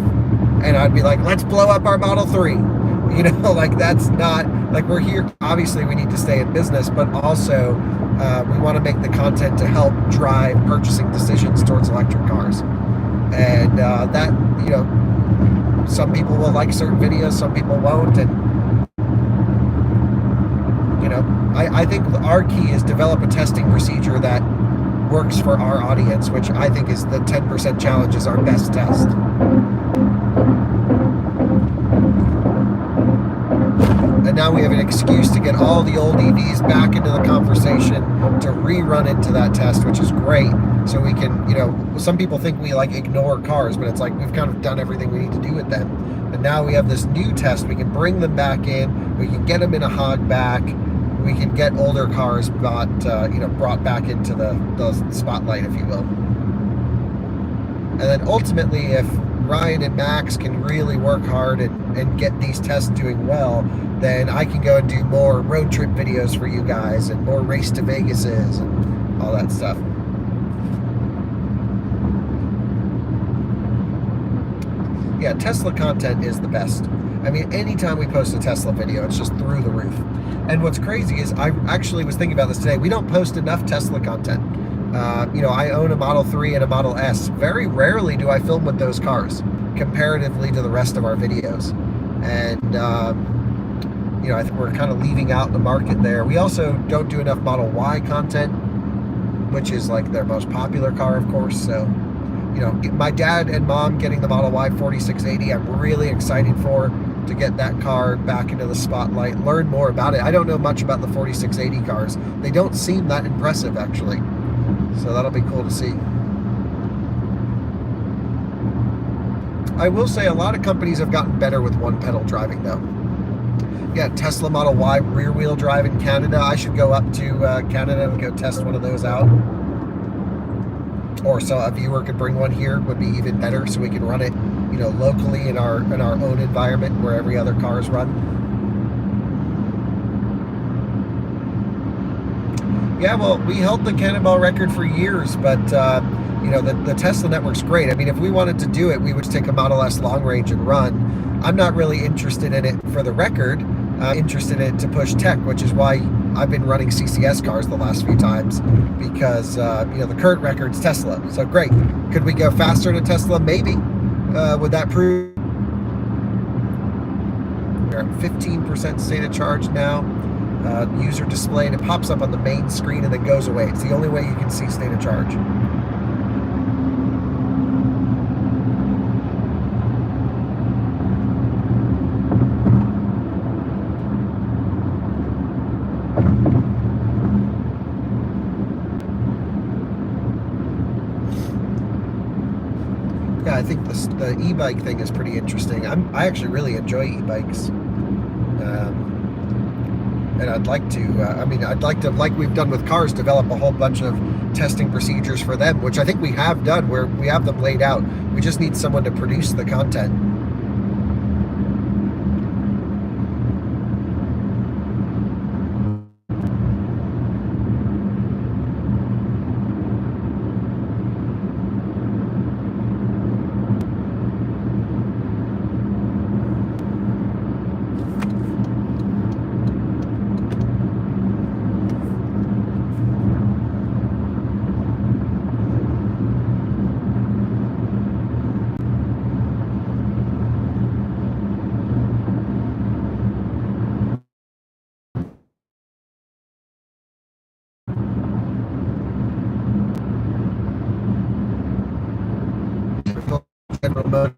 And I'd be like, let's blow up our Model 3. You know, like, that's not, like, we're here, obviously we need to stay in business, but also we want to make the content to help drive purchasing decisions towards electric cars. And that, you know, some people will like certain videos, some people won't, and you know, I think our key is develop a testing procedure that works for our audience, which I think is the 10% challenge is our best test. And now we have an excuse to get all the old EVs back into the conversation, to rerun into that test, which is great. So we can, you know, some people think we like ignore cars, but it's like we've kind of done everything we need to do with them. And now we have this new test. We can bring them back in. We can get them in a hog back. We can get older cars brought back into the spotlight, if you will. And then ultimately, if Ryan and Max can really work hard and get these tests doing well, then I can go and do more road trip videos for you guys and more race to Vegases and all that stuff. Yeah, Tesla content is the best. I mean, anytime we post a Tesla video, it's just through the roof. And what's crazy is, I actually was thinking about this today, we don't post enough Tesla content. You know, I own a Model 3 and a Model S. Very rarely do I film with those cars, comparatively to the rest of our videos. And, you know, I think we're kind of leaving out the market there. We also don't do enough Model Y content, which is like their most popular car, of course. So, you know, my dad and mom getting the Model Y 4680, I'm really excited for, to get that car back into the spotlight, learn more about it. I don't know much about the 4680 cars. They don't seem that impressive, actually. So that'll be cool to see. I will say a lot of companies have gotten better with one-pedal driving, though. Yeah, Tesla Model Y rear-wheel drive in Canada. I should go up to Canada and go test one of those out. Or so a viewer could bring one here, would be even better, so we can run it, you know, locally in our own environment where every other car is run. Yeah, well, we held the Cannonball record for years, but you know, the Tesla network's great. I mean, if we wanted to do it, we would take a Model S long range and run. I'm not really interested in it for the record. I'm interested in it to push tech, which is why I've been running CCS cars the last few times, because you know, the current record's Tesla. So great. Could we go faster in a Tesla? Maybe. Would that prove? We're at 15% state of charge now. User display, and it pops up on the main screen and then goes away. It's the only way you can see state of charge. I think the e-bike thing is pretty interesting. I actually really enjoy e-bikes. And I'd like to, I'd like to, like we've done with cars, develop a whole bunch of testing procedures for them, which I think we have done, where we have them laid out. We just need someone to produce the content. General mode.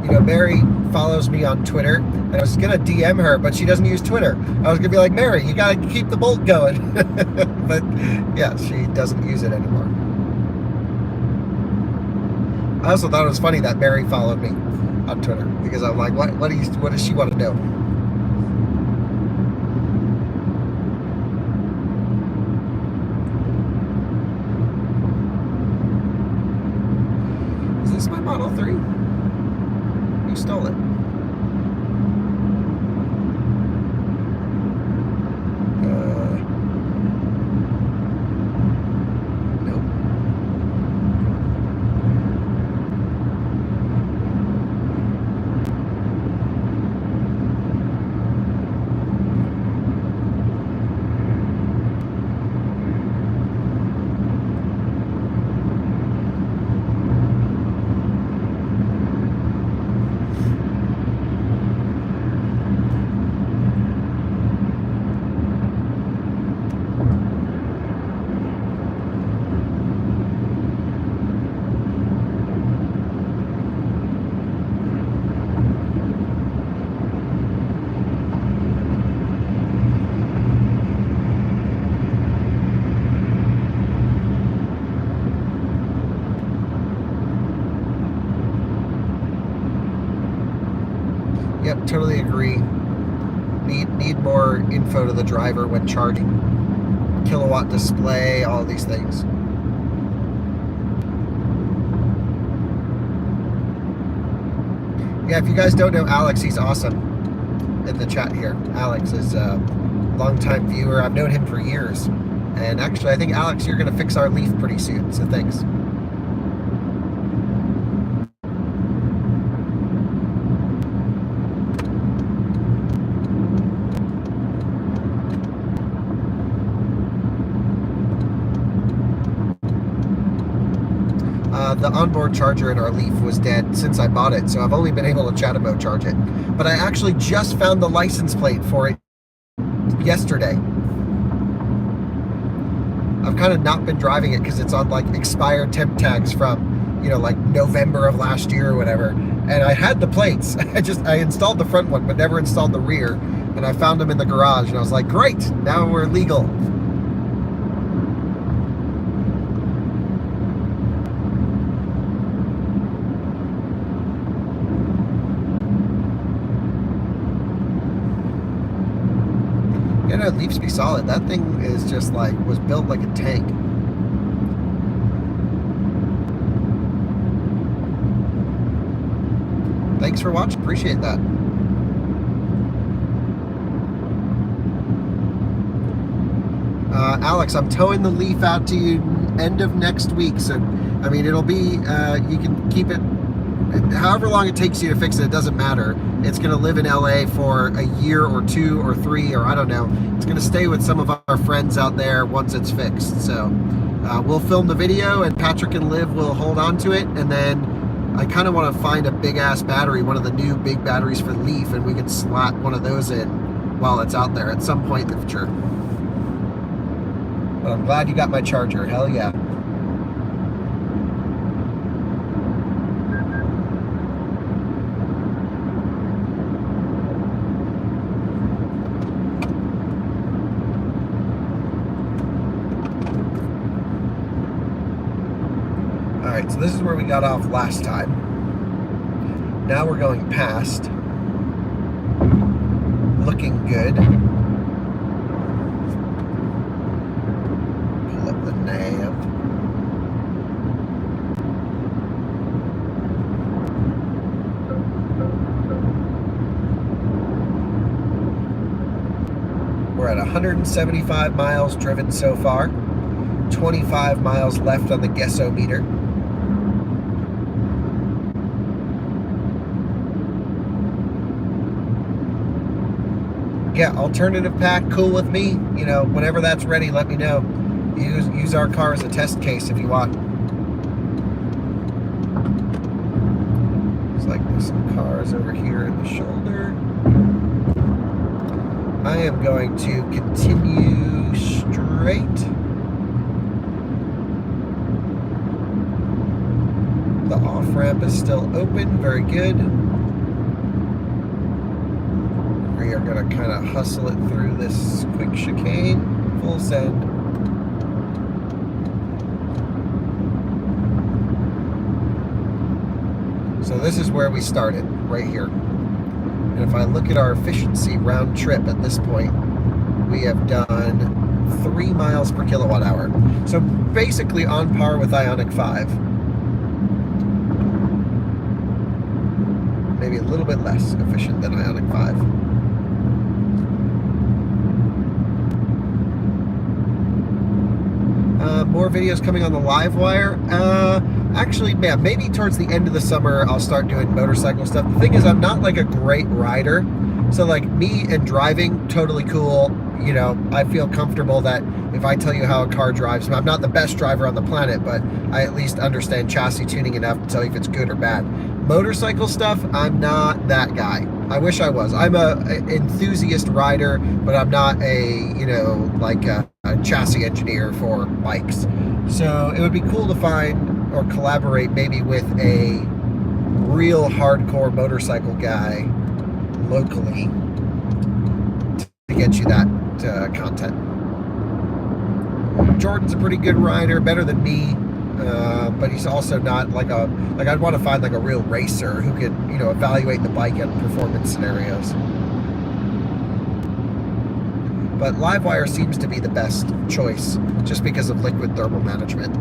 You know, Mary follows me on Twitter, and I was gonna DM her, but she doesn't use Twitter. I was gonna be like, Mary, you gotta keep the bolt going. But yeah, she doesn't use it anymore. I also thought it was funny that Mary followed me on Twitter, because I'm like, what does she want to know? Is this my Model 3? You stole it. Nope. Yep, totally agree. Need more info to the driver when charging. Kilowatt display, all these things. Yeah, if you guys don't know Alex, he's awesome in the chat here. Alex is a longtime viewer. I've known him for years. And actually, I think, Alex, you're going to fix our Leaf pretty soon, so thanks. The onboard charger in our Leaf was dead since I bought it, so I've only been able to Chatamo charge it. But I actually just found the license plate for it yesterday. I've kind of not been driving it because it's on like expired temp tags from, you know, like November of last year or whatever. And I had the plates. I installed the front one, but never installed the rear. And I found them in the garage, and I was like, great, now we're legal. You know, Leafs be solid. That thing is just like, was built like a tank. Thanks for watching. Appreciate that. Alex, I'm towing the Leaf out to you end of next week. So, I mean, it'll be, you can keep it however long it takes you to fix it. It doesn't matter. It's going to live in LA for a year or 2 or 3, or I don't know. It's going to stay with some of our friends out there once it's fixed. So we'll film the video, and Patrick and Liv will hold on to it. And then I kind of want to find a big ass battery, one of the new big batteries for Leaf, and we can slot one of those in while it's out there at some point in the future. But I'm glad you got my charger. Hell yeah. All right, so this is where we got off last time. Now we're going past. Looking good. Pull up the nav. We're at 175 miles driven so far. 25 miles left on the guessometer. Yeah, alternative pack, cool with me. You know, whenever that's ready, let me know. Use our car as a test case if you want. Looks like there's some cars over here in the shoulder. I am going to continue straight. The off-ramp is still open, very good. We are going to kind of hustle it through this quick chicane, full send. So this is where we started, right here. And if I look at our efficiency round trip at this point, we have done 3 miles per kilowatt hour. So basically on par with Ioniq 5. Maybe a little bit less efficient than Ioniq 5. More videos coming on the Livewire. Actually, yeah, maybe towards the end of the summer I'll start doing motorcycle stuff. The thing is, I'm not like a great rider, so like me and driving, totally cool. You know, I feel comfortable that if I tell you how a car drives, I'm not the best driver on the planet, but I at least understand chassis tuning enough to tell you if it's good or bad. Motorcycle stuff, I'm not that guy. I wish I was. I'm a enthusiast rider, but I'm not a, you know, like a chassis engineer for bikes. So it would be cool to find or collaborate maybe with a real hardcore motorcycle guy locally to get you that content. Jordan's a pretty good rider, better than me. But he's also not like I'd want to find like a real racer who could, you know, evaluate the bike in performance scenarios. But Livewire seems to be the best choice just because of liquid thermal management.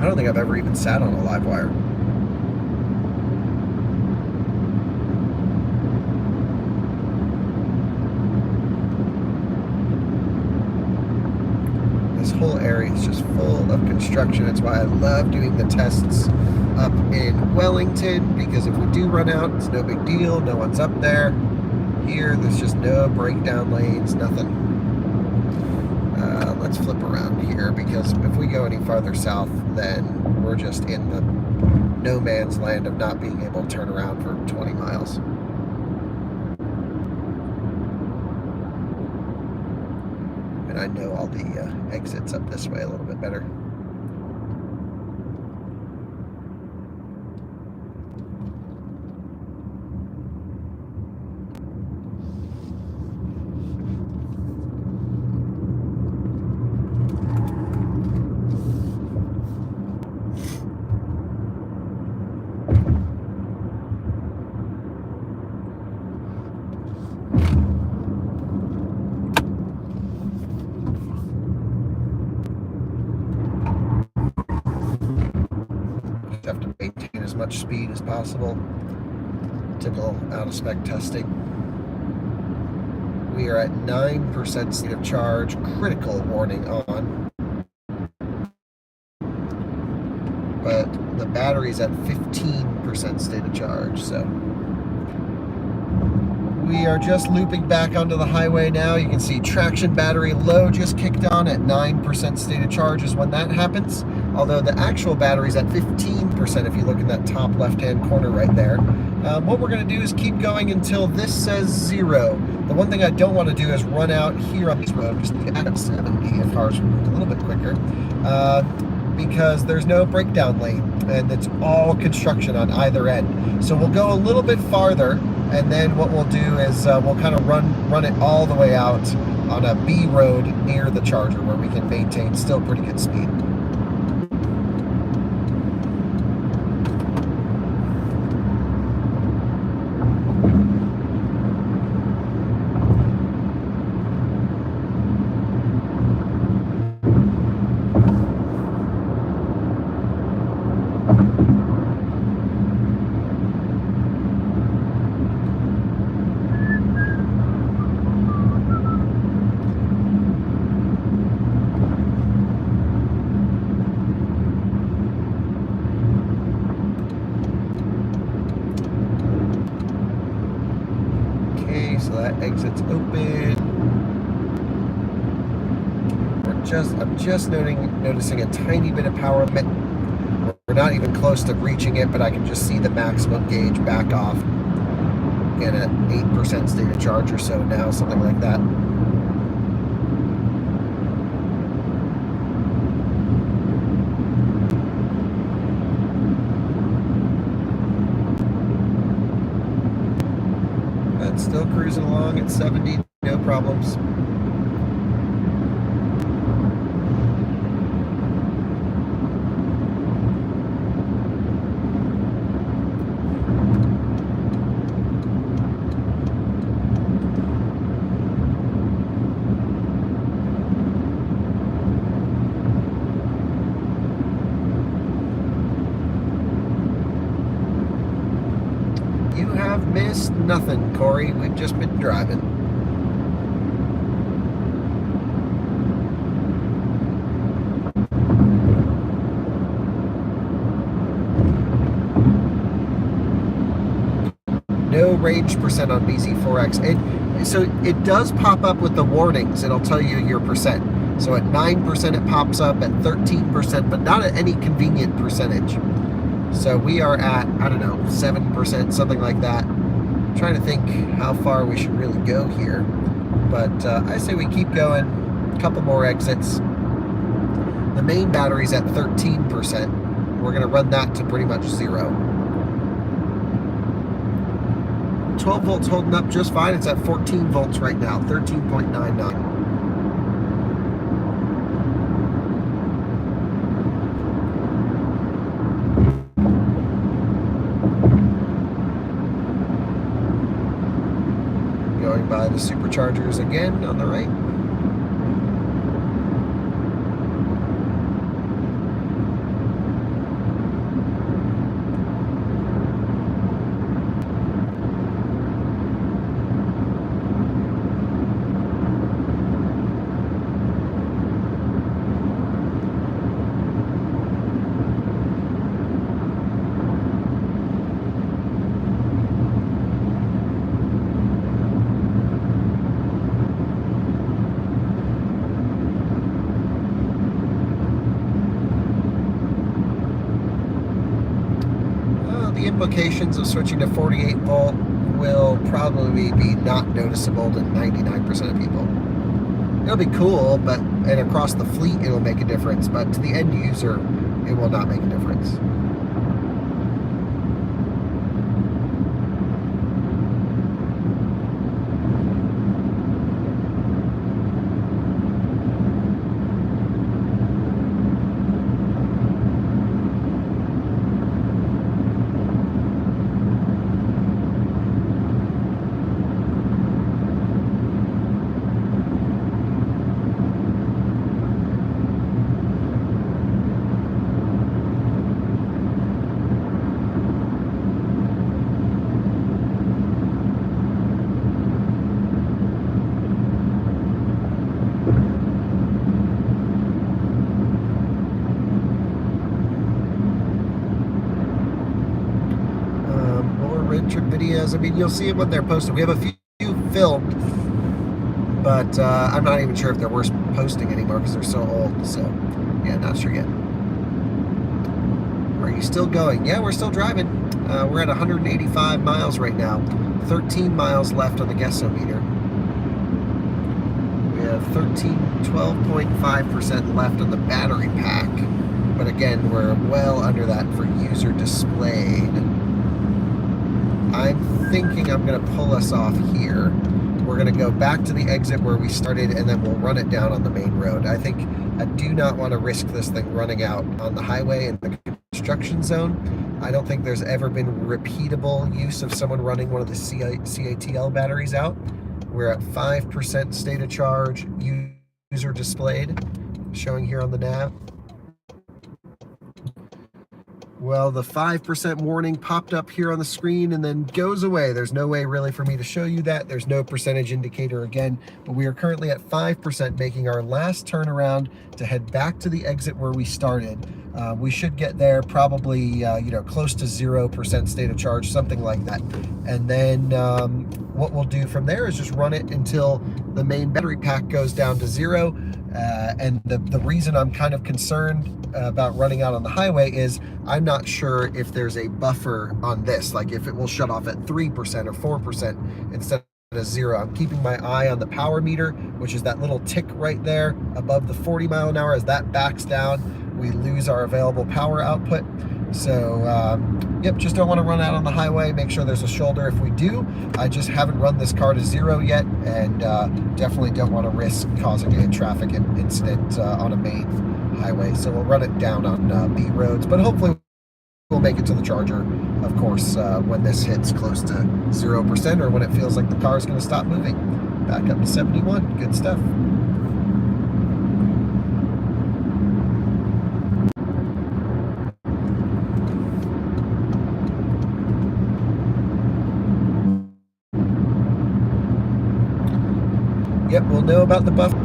I don't think I've ever even sat on a Livewire. This whole area is just full of construction. That's why I love doing the tests up in Wellington, because if we do run out, it's no big deal. No one's up there. Here, there's just no breakdown lanes, nothing. Let's flip around here, because if we go any farther south, then we're just in the no man's land of not being able to turn around for 20 miles. And I know all the exits up this way a little bit better. Have to maintain as much speed as possible. Typical out of spec testing. We are at 9% state of charge, critical warning on. But the battery's at 15% state of charge, so. We are just looping back onto the highway now. You can see traction battery low just kicked on at 9% state of charge is when that happens. Although the actual battery's at 15% if you look in that top left-hand corner right there. What we're going to do is keep going until this says 0. The one thing I don't want to do is run out here on this road, just at 70 if cars move a little bit quicker. Because there's no breakdown lane, and it's all construction on either end. So we'll go a little bit farther, and then what we'll do is we'll kind of run it all the way out on a B road near the charger where we can maintain still pretty good speed. So that exit's open. I'm just noticing a tiny bit of power. We're not even close to reaching it, but I can just see the maximum gauge back off. Again, at 8% state of charge or so now, something like that. Still cruising along at 70, no problems. You have missed nothing, Corey. We've just been driving. No range percent on bZ4X. So it does pop up with the warnings. It'll tell you your percent. So at 9% it pops up, at 13%, but not at any convenient percentage. So we are at, I don't know, 7%, something like that. I'm trying to think how far we should really go here. But I say we keep going, a couple more exits. The main battery's at 13%. We're gonna run that to pretty much 0. 12 volts holding up just fine. It's at 14 volts right now, 13.99. Going by the superchargers again on the right. Implications of switching to 48 volt will probably be not noticeable to 99% of people. It'll be cool, and across the fleet it'll make a difference, but to the end user it will not make a difference. Trip videos. I mean, you'll see it when they're posted. We have a few filmed, but I'm not even sure if they're worth posting anymore because they're so old. So, yeah, not sure yet. Are you still going? Yeah, we're still driving. We're at 185 miles right now. 13 miles left on the guessometer. We have 12.5% left on the battery pack. But again, we're well under that for user displayed. I'm thinking I'm going to pull us off here. we're going to go back to the exit where we started, and then we'll run it down on the main road. I think I do not want to risk this thing running out on the highway in the construction zone. I don't think there's ever been repeatable use of someone running one of the CATL batteries out. We're at 5% state of charge, user displayed, showing here on the nav. Well, the 5% warning popped up here on the screen and then goes away. There's no way really for me to show you that. There's no percentage indicator again, but we are currently at 5%, making our last turnaround to head back to the exit where we started. We should get there probably, you know, close to 0% state of charge, something like that. And then what we'll do from there is just run it until the main battery pack goes down to 0. And the reason I'm kind of concerned about running out on the highway is I'm not sure if there's a buffer on this, like if it will shut off at 3% or 4% instead of 0. I'm keeping my eye on the power meter, which is that little tick right there above the 40 mile an hour. As that backs down, we lose our available power output. So yep, just don't want to run out on the highway. Make sure there's a shoulder if we do. I just haven't run this car to 0 yet, and definitely don't want to risk causing a traffic incident on a main highway. So we'll run it down on B roads, but hopefully we'll make it to the charger, of course, when this hits close to 0% or when it feels like the car is going to stop moving. Back up to 71. Good stuff. Yep, we'll know about the buffer.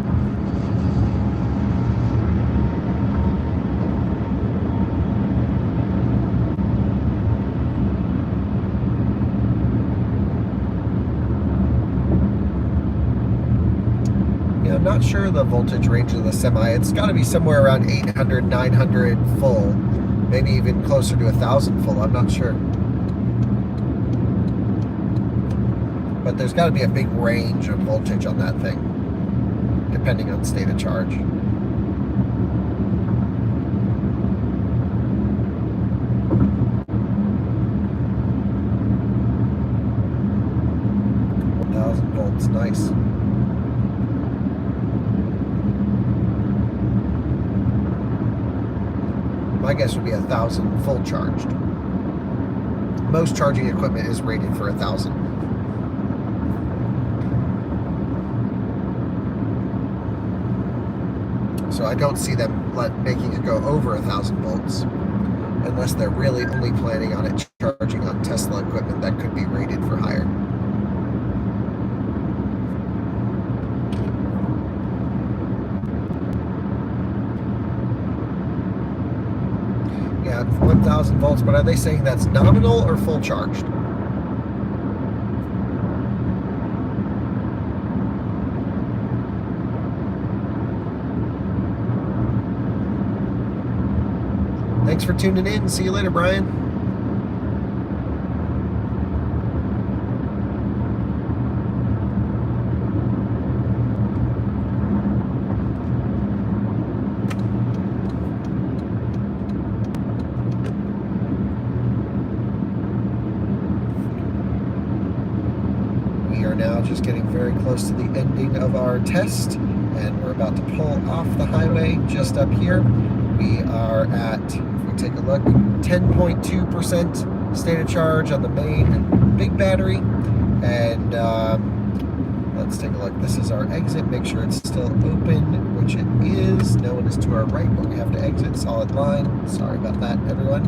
Yeah, I'm not sure the voltage range of the semi. It's got to be somewhere around 800, 900 full, maybe even closer to 1,000 full. I'm not sure. But there's got to be a big range of voltage on that thing, depending on state of charge. Volts, nice. My guess would be 1,000 full charged. Most charging equipment is rated for 1,000. So I don't see them making it go over 1,000 volts unless they're really only planning on it charging on Tesla equipment that could be rated for higher. Yeah, 1,000 volts, but are they saying that's nominal or full charged? Thanks for tuning in. See you later, Brian. We are now just getting very close to the ending of our test, and we're about to pull off the highway just up here. We are at, if we take a look, 10.2% state of charge on the main big battery. And let's take a look. This is our exit. Make sure it's still open, which it is. No one is to our right, but we have to exit. Solid line. Sorry about that, everyone.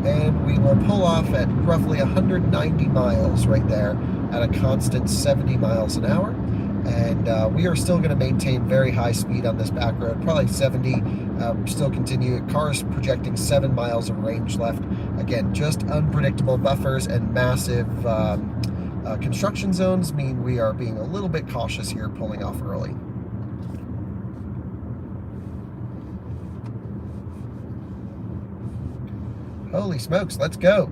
And we will pull off at roughly 190 miles right there at a constant 70 miles an hour. And we are still going to maintain very high speed on this back road, probably 70. Still continue. Car's projecting 7 miles of range left. Again, just unpredictable buffers and massive construction zones mean we are being a little bit cautious here, pulling off early. Holy smokes, let's go.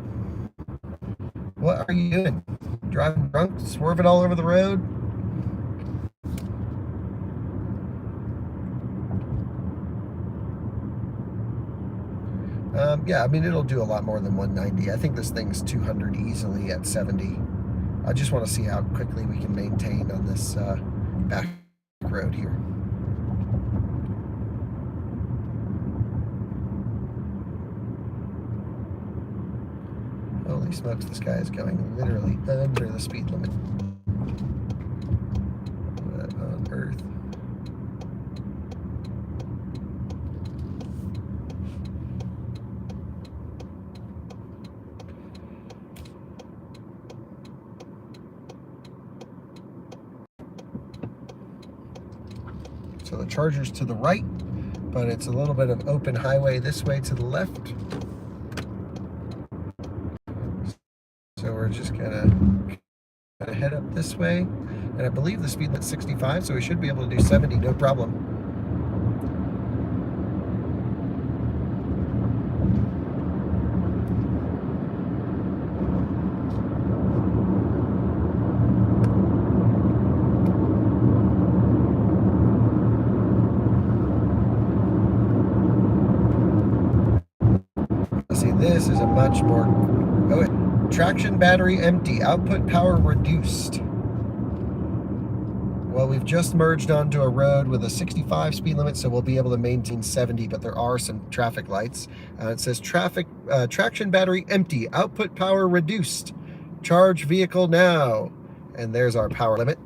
What are you doing? Driving drunk, swerving all over the road? Yeah, I mean, it'll do a lot more than 190. I think this thing's 200 easily at 70. I just want to see how quickly we can maintain on this back road here. Holy smokes, this guy is going literally under the speed limit. What on earth? So the charger's to the right, but it's a little bit of open highway this way to the left. So we're just gonna head up this way. And I believe the speed limit's 65, so we should be able to do 70, no problem. This is a much more traction battery empty, output power reduced. Well, we've just merged onto a road with a 65 speed limit, so we'll be able to maintain 70, but there are some traffic lights. It says traction battery empty, output power reduced, charge vehicle now. And there's our power limit.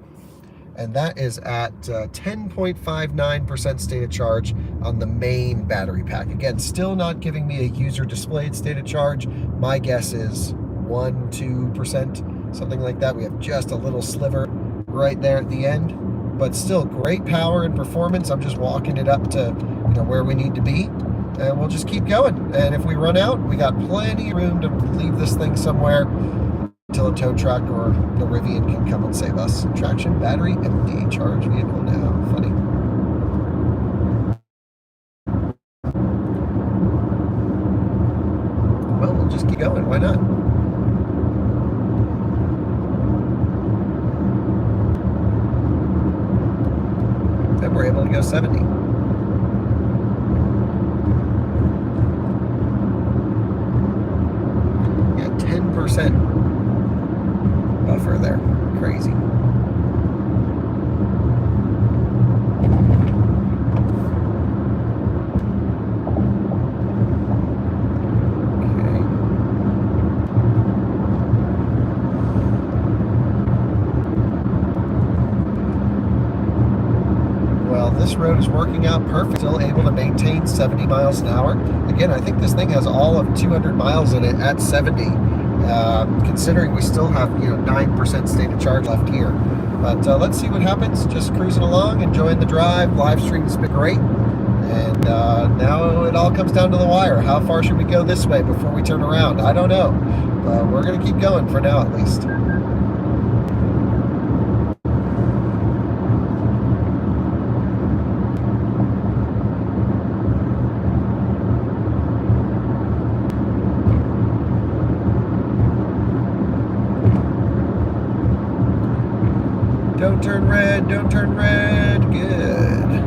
And that is at 10.59% state of charge on the main battery pack. Again, still not giving me a user displayed state of charge. My guess is 1-2%, something like that. We have just a little sliver right there at the end, but still great power and performance. I'm just walking it up to where we need to be, and we'll just keep going. And if we run out, we got plenty of room to leave this thing somewhere until a tow truck or the Rivian can come and save us. Traction battery empty, charge vehicle now. Funny. Well, we'll just keep going. Why not? Then we're able to go 70. Yeah, 10%. Buffer there. Crazy. Okay. Well, this road is working out perfect. Still able to maintain 70 miles an hour. Again, I think this thing has all of 200 miles in it at 70. Considering we still have 9% state of charge left here. But let's see what happens. Just cruising along, enjoying the drive. Livestream's been great. And now it all comes down to the wire. How far should we go this way before we turn around? I don't know. But we're going to keep going for now at least. Don't turn red, don't turn red. Good.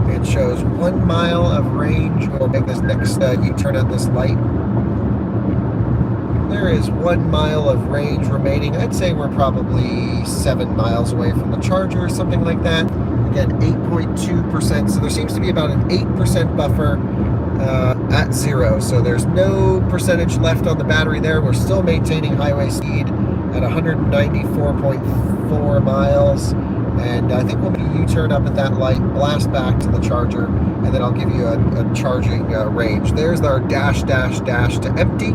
It shows 1 mile of range. We'll make this next U-turn at this light. There is 1 mile of range remaining. I'd say we're probably 7 miles away from the charger, something like that. Again, 8.2%. So there seems to be about an 8% buffer at 0. So there's no percentage left on the battery there. We're still maintaining highway speed at 194.4 miles. And I think we'll make a U-turn up at that light, blast back to the charger, and then I'll give you a charging range. There's our dash to empty.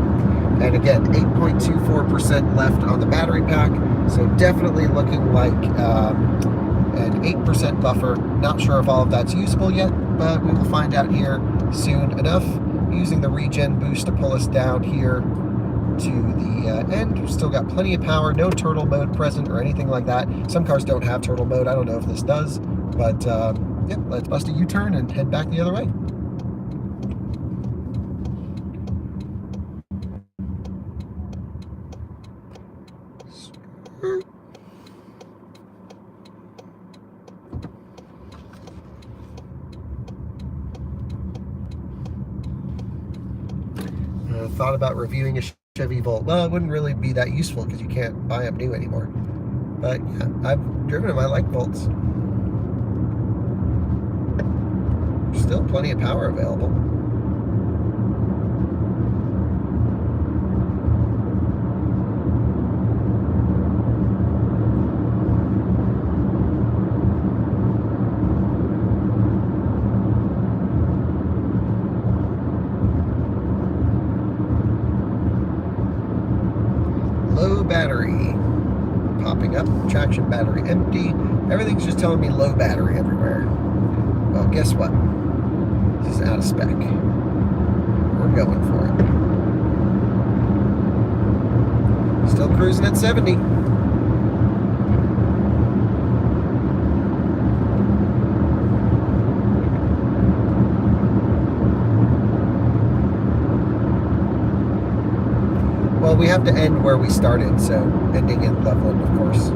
And again, 8.24% left on the battery pack. So definitely looking like an 8% buffer. Not sure if all of that's usable yet, but we will find out here soon enough. Using the regen boost to pull us down here to the end. We've still got plenty of power, no turtle mode present or anything like that. Some cars don't have turtle mode. I don't know if this does, but yeah, let's bust a U-turn and head back the other way. Thought about reviewing a Chevy Volt. Well, it wouldn't really be that useful because you can't buy them new anymore. But yeah, I've driven them. I like Volts. Still plenty of power available. Low battery popping up, traction battery empty. Everything's just telling me low battery everywhere. Well, guess what? This is out of spec. We're going for it. Still cruising at 70. Well, we have to end where we started, so ending in Loveland, of course.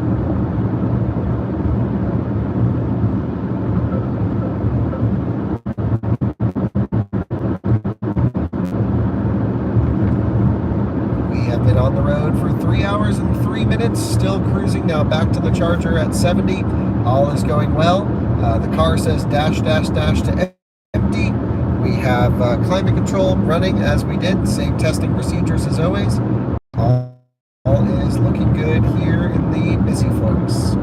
We have been on the road for 3 hours and 3 minutes, still cruising now back to the charger at 70. All is going well. The car says dash, dash, dash to empty. We have climate control running as we did, same testing procedures as always. All is looking good here in the bZ4X.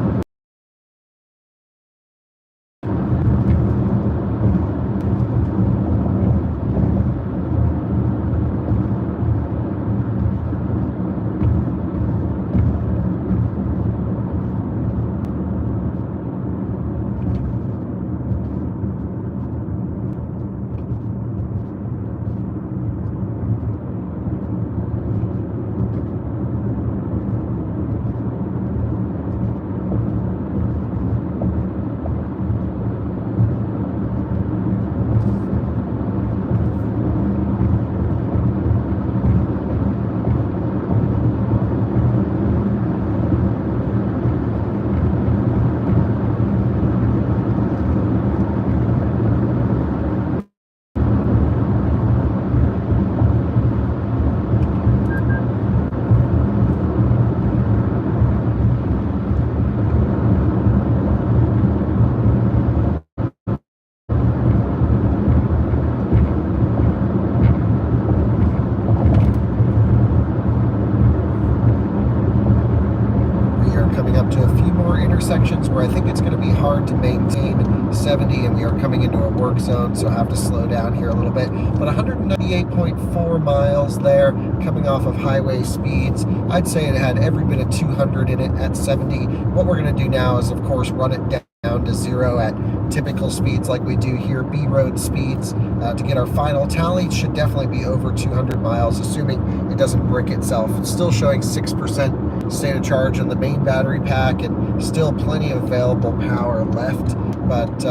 Sections where I think it's going to be hard to maintain 70, and we are coming into a work zone, so I have to slow down here a little bit. But 198.4 miles there, coming off of highway speeds. I'd say it had every bit of 200 in it at 70. What we're going to do now is, of course, run it down to 0 at typical speeds like we do here, B road speeds, to get our final tally. It should definitely be over 200 miles, assuming it doesn't brick itself. It's still showing 6% state of charge on the main battery pack, and still plenty of available power left. But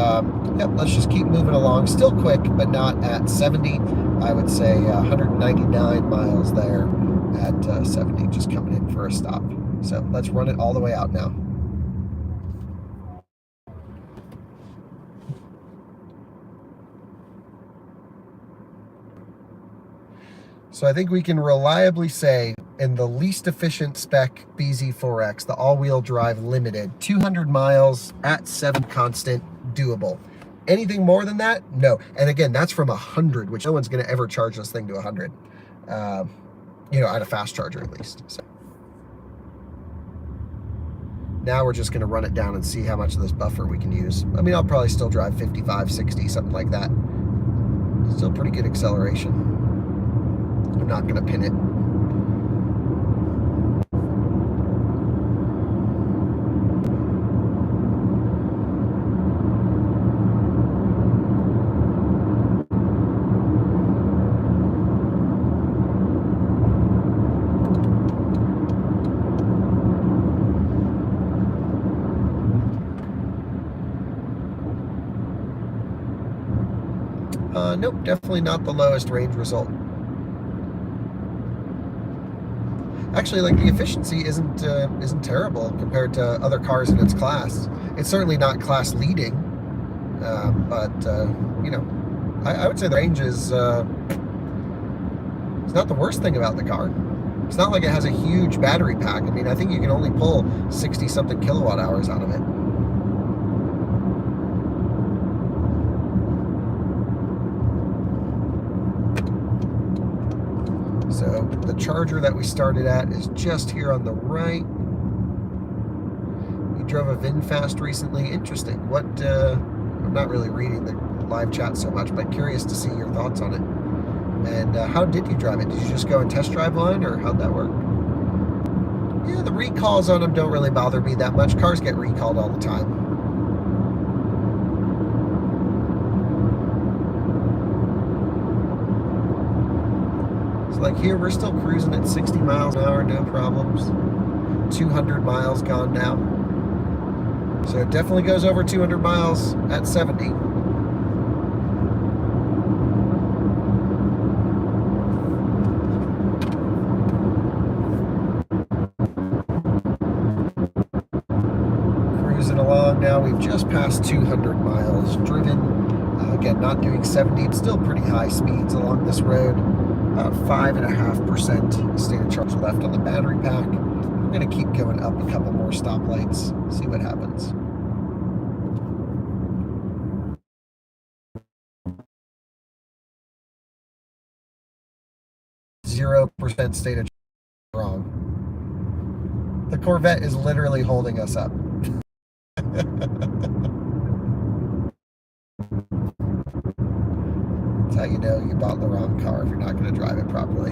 yep, let's just keep moving along. Still quick, but not at 70. I would say 199 miles there at 70, just coming in for a stop. So let's run it all the way out now. So I think we can reliably say, in the least efficient spec bZ4X, the all-wheel drive limited, 200 miles at 7 constant, doable. Anything more than that? No. And again, that's from 100, which no one's going to ever charge this thing to 100. You know, at a fast charger at least. So now we're just going to run it down and see how much of this buffer we can use. I mean, I'll probably still drive 55, 60, something like that. Still pretty good acceleration. I'm not going to pin it. Nope, definitely not the lowest range result. Actually, like, the efficiency isn't terrible compared to other cars in its class. It's certainly not class leading, but you know, I would say the range is it's not the worst thing about the car. It's not like it has a huge battery pack. I mean, I think you can only pull 60 something kilowatt hours out of it. So the charger that we started at is just here on the right. You drove a VinFast recently. Interesting. What, I'm not really reading the live chat so much, but curious to see your thoughts on it. And how did you drive it? Did you just go and test drive one, or how'd that work? Yeah, the recalls on them don't really bother me that much. Cars get recalled all the time. So like here, we're still cruising at 60 miles an hour, no problems. 200 miles gone now. So it definitely goes over 200 miles at 70. Along now, we've just passed 200 miles driven. Again, not doing 70. It's still pretty high speeds along this road. About 5.5% state of charge left on the battery pack. I'm going to keep going up a couple more stoplights, see what happens. %, state of charge wrong. The Corvette is literally holding us up. That's how you know you bought the wrong car if you're not going to drive it properly.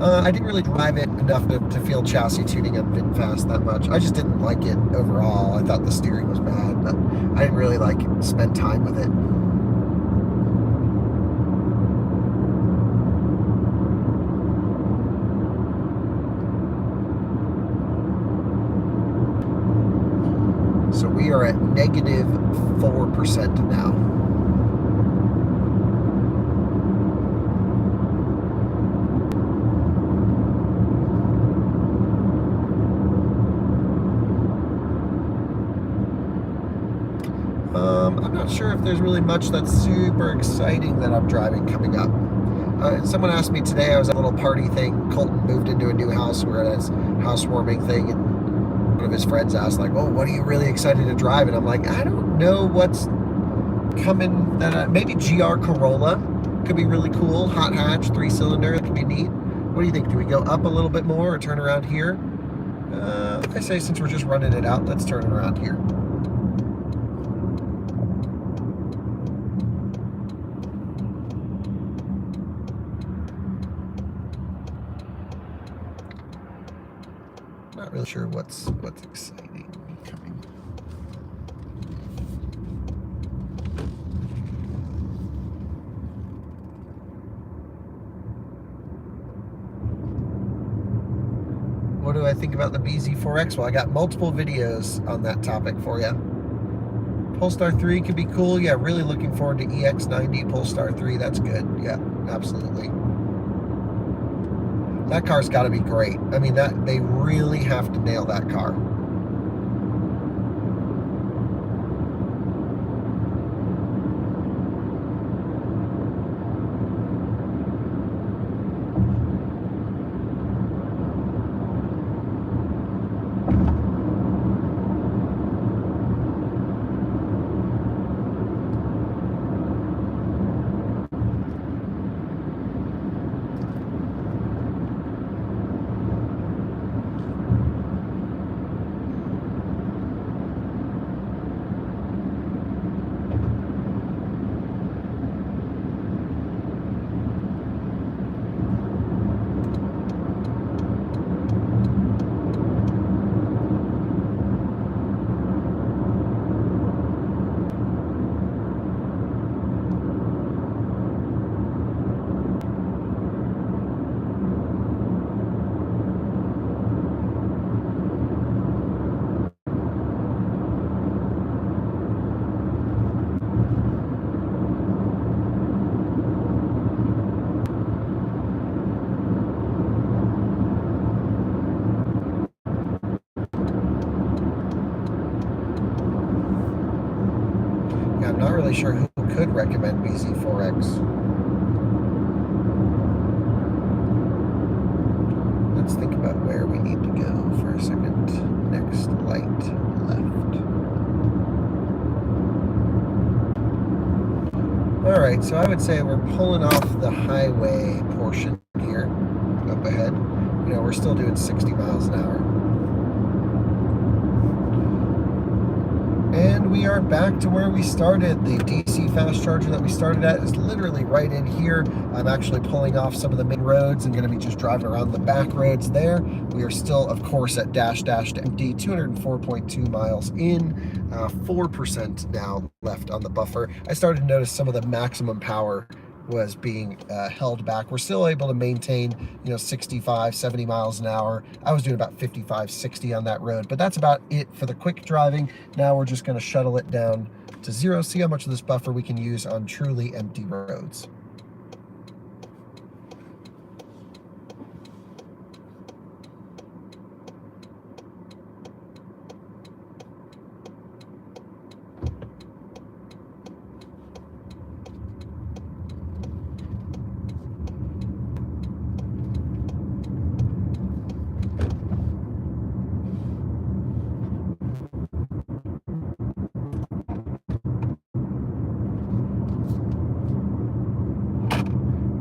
I didn't really drive it enough to feel chassis tuning on VinFast that much. I just didn't like it overall. I thought the steering was bad, but I didn't really like spend time with it. So we are at negative 4% now. I'm not sure if there's really much that's super exciting that I'm driving coming up. Someone asked me today, I was at a little party thing. Colton moved into a new house. We're at his housewarming thing, and one of his friends asked, like, "Oh, what are you really excited to drive?" And I'm like, I don't know what's coming. That maybe GR Corolla could be really cool. Hot hatch, 3-cylinder, that could be neat. What do you think? Do we go up a little bit more or turn around here? I say since we're just running it out, let's turn around here. Not really sure what's exciting coming. What do I think about the bZ4X? Well, I got multiple videos on that topic for you. Polestar 3 could be cool. Yeah, really looking forward to EX90 Polestar 3. That's good. Yeah, absolutely. That car's got to be great. I mean, they really have to nail that car. really sure who could recommend bZ4X. Let's think about where we need to go for a second. Next light left. All right, so I would say we're pulling off the highway portion here up ahead. You know, we're still doing 60 miles an hour. And we are back to where we started. The DC fast charger that we started at is literally right in here. I'm actually pulling off some of the main roads and going to be just driving around the back roads there. We are still, of course, at dash to empty, 204.2 miles in, 4% now left on the buffer. I started to notice some of the maximum power was being held back. We're still able to maintain, you know, 65, 70 miles an hour. I was doing about 55, 60 on that road, but that's about it for the quick driving. Now we're just going to shuttle it down to 0, see how much of this buffer we can use on truly empty roads.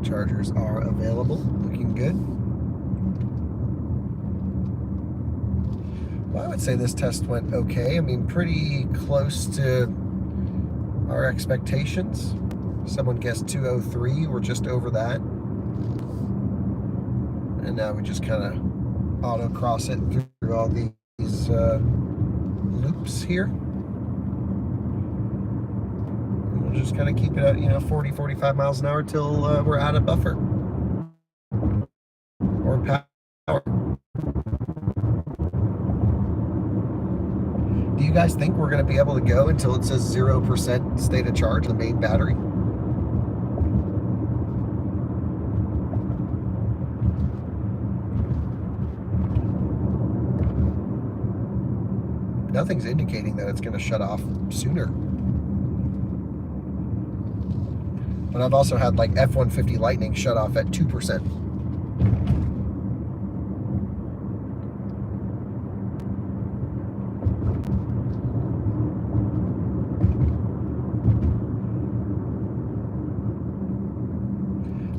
Chargers are available, looking good. Well, I would say this test went okay. I mean, pretty close to our expectations. Someone guessed 203, we're just over that. And now we just kind of auto-cross it through all these loops here. Just kind of keep it at, you know, 40, 45 miles an hour till we're out of buffer or power. Do you guys think we're going to be able to go until it says 0% state of charge, the main battery? Nothing's indicating that it's going to shut off sooner. But I've also had like F-150 Lightning shut off at 2%.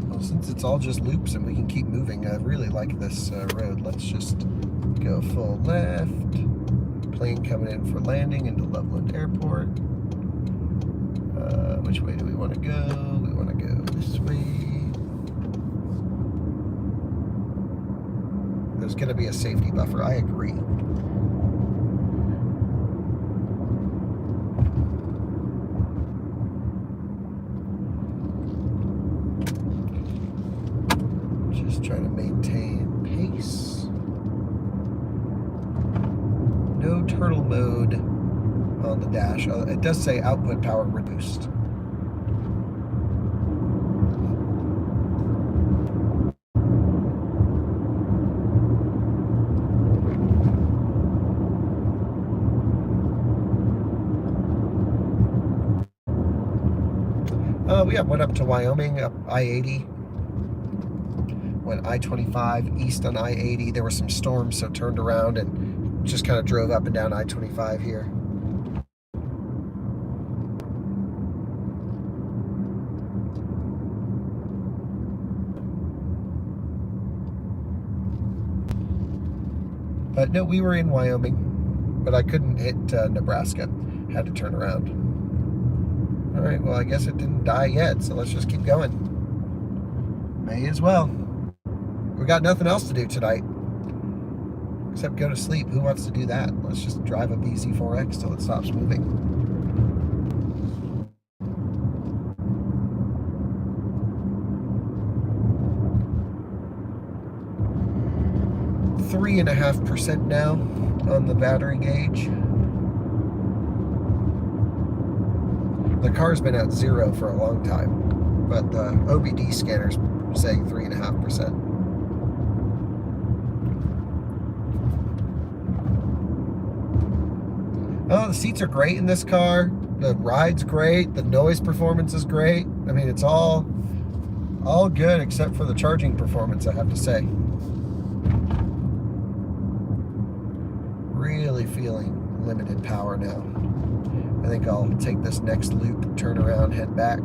Well, since it's all just loops and we can keep moving, I really like this road. Let's just go full left. Plane coming in for landing into Loveland Airport. Which way do we want to go? We want to go this way. There's going to be a safety buffer. I agree. Just trying to maintain pace. No turtle mode on the dash. It does say output power reduced. We went up to Wyoming, up I-80. Went I-25 east on I-80. There were some storms, so turned around and just kind of drove up and down I-25 here. But no, we were in Wyoming, but I couldn't hit Nebraska. Had to turn around. All right, well, I guess it didn't die yet, so let's just keep going. May as well. We got nothing else to do tonight except go to sleep. Who wants to do that? Let's just drive a bZ4X till it stops moving. .3.5% now on the battery gauge. The car's been at 0 for a long time, but the AWD scanner's saying 3.5%. Oh, the seats are great in this car. The ride's great. The noise performance is great. I mean, it's all good except for the charging performance, I have to say. Really feeling limited power now. I think I'll take this next loop, turn around, head back.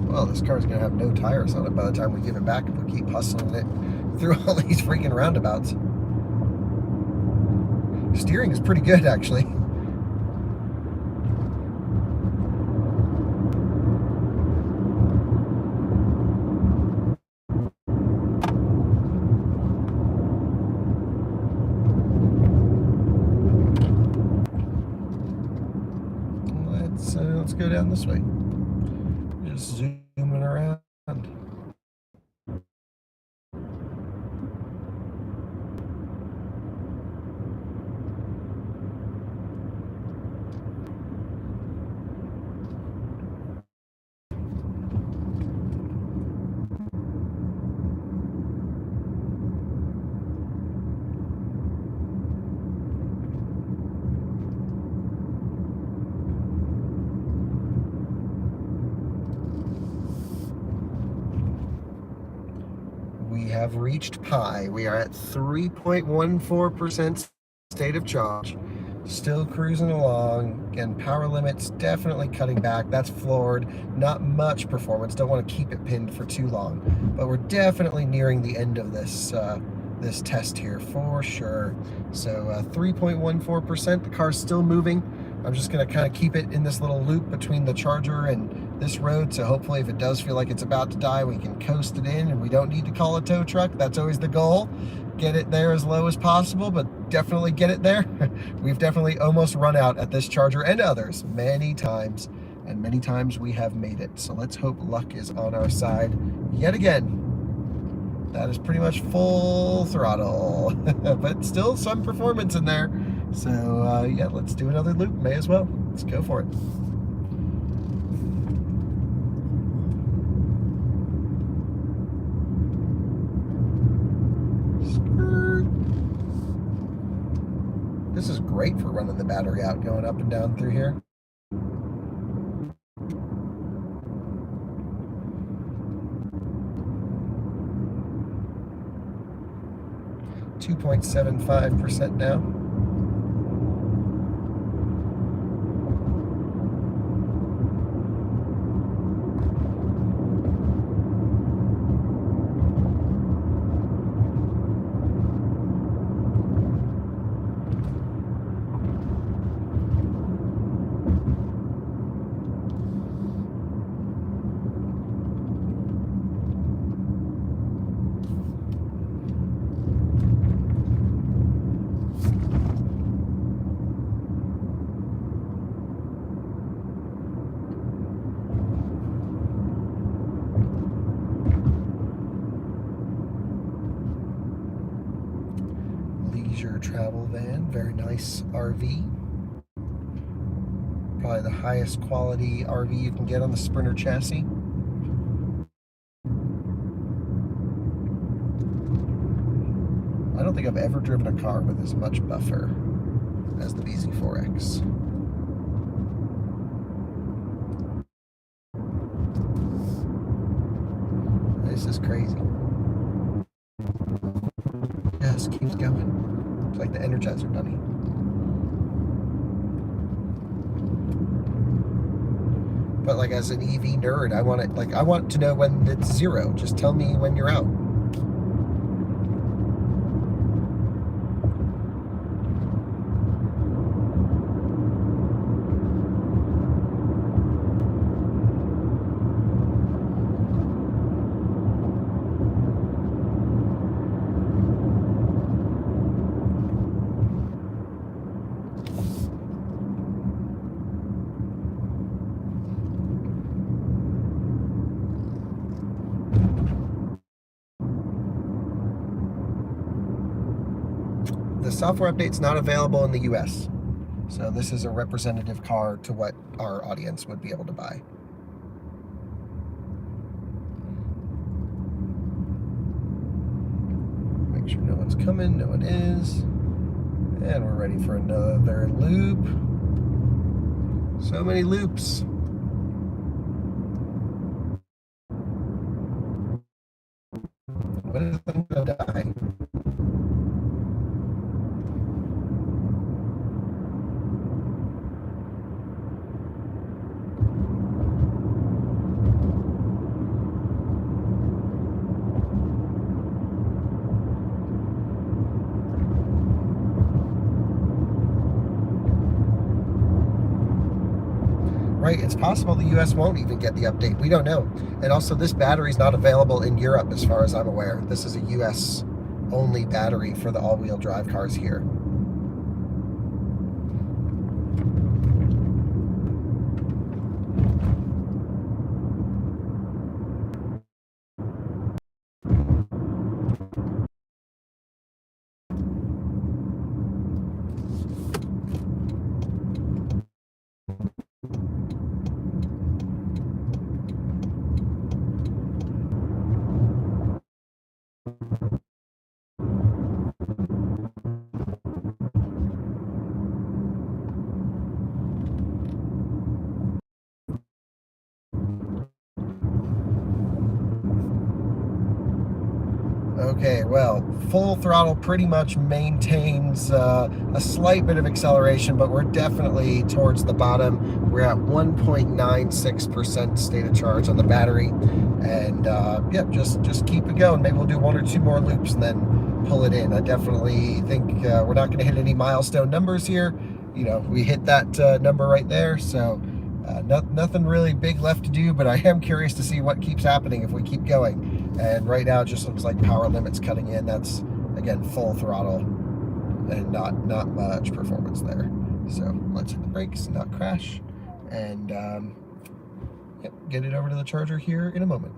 Well, this car's gonna have no tires on it by the time we give it back if we keep hustling it through all these freaking roundabouts. Steering is pretty good, actually. Let's go down this way. Just zooming around. We have reached pi. We are at 3.14% state of charge. Still cruising along. Again, power limits definitely cutting back. That's floored. Not much performance. Don't want to keep it pinned for too long. But we're definitely nearing the end of this this test here for sure. So 3.14%. The car's still moving. I'm just going to kind of keep it in this little loop between the charger and this road, so hopefully if it does feel like it's about to die, we can coast it in and we don't need to call a tow truck. That's always the goal. Get it there as low as possible, but definitely get it there. We've definitely almost run out at this charger and others many times, and many times we have made it. So let's hope luck is on our side yet again. That is pretty much full throttle, but still some performance in there. So yeah, let's do another loop. May as well. Let's go for it. This is great for running the battery out, going up and down through here. .75% now. Travel van, very nice RV. Probably the highest quality RV you can get on the Sprinter chassis. I don't think I've ever driven a car with as much buffer as the bZ4X. This is crazy. Yes, keeps going. It's like the Energizer Bunny. But like as an EV nerd, I want to know when it's zero. Just tell me when you're out. the software update's not available in the US. So this is a representative car to what our audience would be able to buy. Make sure no one's coming, no one is. And we're ready for another loop. So many loops. When is it going to die? Right, it's possible the US won't even get the update. We don't know. And also, this battery's not available in Europe as far as I'm aware. This is a US only battery for the all-wheel drive cars here. Okay, well, full throttle pretty much maintains a slight bit of acceleration, but we're definitely towards the bottom. We're at 1.96% state of charge on the battery, and yeah, just keep it going. Maybe we'll do 1 or 2 more loops and then pull it in. I definitely think we're not going to hit any milestone numbers here. You know, we hit that number right there, so nothing really big left to do, but I am curious to see what keeps happening if we keep going. And right now it just looks like power limit's cutting in. That's, again, full throttle and not much performance there. So let's hit the brakes and not crash, and yep, get it over to the charger here in a moment.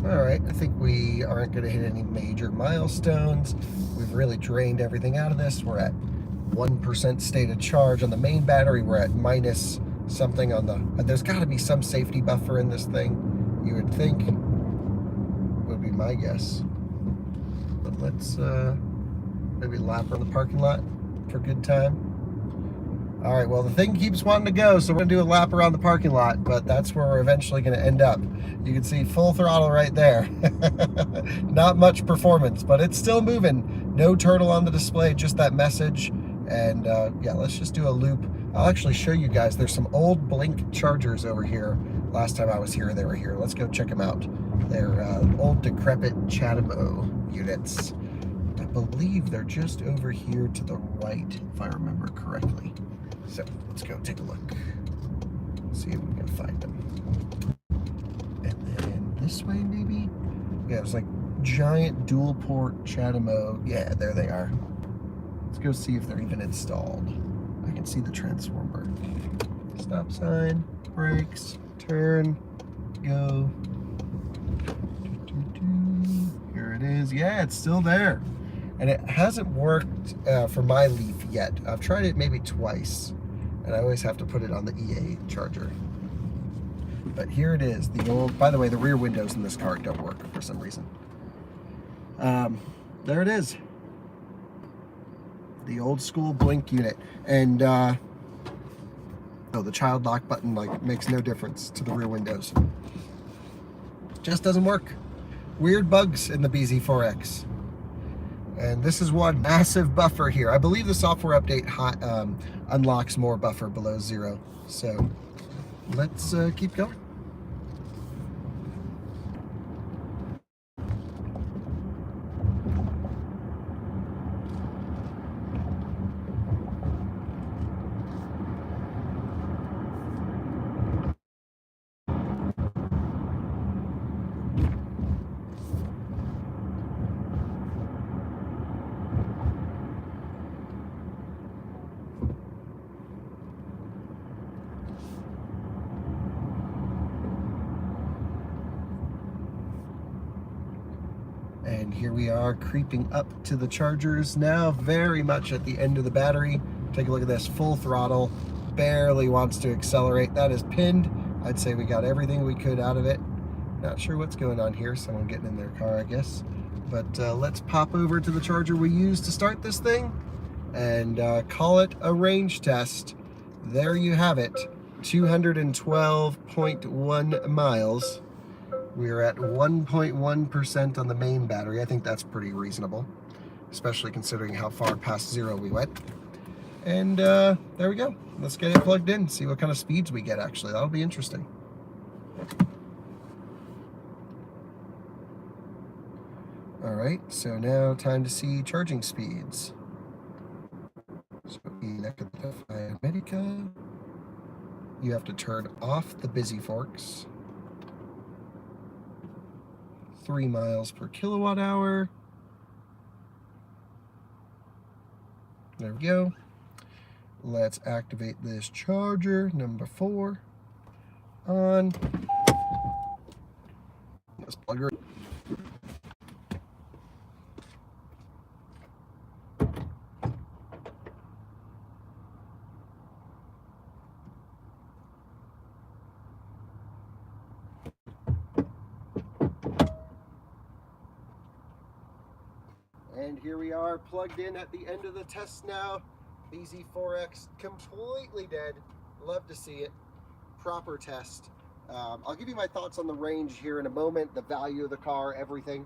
All right, I think we aren't going to hit any major milestones. We've really drained everything out of this. We're at 1% state of charge on the main battery. We're at minus something on the... There's got to be some safety buffer in this thing, you would think, would be my guess. But let's maybe lap around the parking lot for a good time. All right, well, the thing keeps wanting to go, so we're going to do a lap around the parking lot, but that's where we're eventually going to end up. You can see full throttle right there. Not much performance, but it's still moving. No turtle on the display, just that message. And yeah, let's just do a loop. I'll actually show you guys. There's some old Blink chargers over here. Last time I was here, they were here. Let's go check them out. They're old decrepit CHAdeMO units. I believe they're just over here to the right, if I remember correctly. So let's go take a look. See if we can find them. And then this way, maybe? Yeah, it's like giant dual port CHAdeMO. Yeah, there they are. Let's go see if they're even installed. I can see the transformer. Stop sign, brakes, turn, go. Here it is. Yeah, it's still there. And it hasn't worked for my Leaf yet. I've tried it maybe twice, and I always have to put it on the EA charger. But here it is, the old, by the way, the rear windows in this car don't work for some reason. There it is. The old school blink unit. And oh, the child lock button like makes no difference to the rear windows. Just doesn't work. Weird bugs in the bZ4X. And this is one massive buffer here. I believe the software update unlocks more buffer below 0. So let's keep going. And here we are creeping up to the chargers now, very much at the end of the battery. Take a look at this, full throttle, barely wants to accelerate. That is pinned. I'd say we got everything we could out of it. Not sure what's going on here, someone getting in their car, I guess. But let's pop over to the charger we used to start this thing and call it a range test. There you have it, 212.1 miles. We're at 1.1% on the main battery. I think that's pretty reasonable, especially considering how far past 0 we went. And there we go. Let's get it plugged in, see what kind of speeds we get actually. That'll be interesting. All right, so now time to see charging speeds. So Medica. You have to turn off the bZ4X. 3 miles per kilowatt hour. There we go. Let's activate this charger, number 4. On. Let's plug her in. And here we are plugged in at the end of the test now. bZ4X completely dead. Love to see it. Proper test. I'll give you my thoughts on the range here in a moment, the value of the car, everything.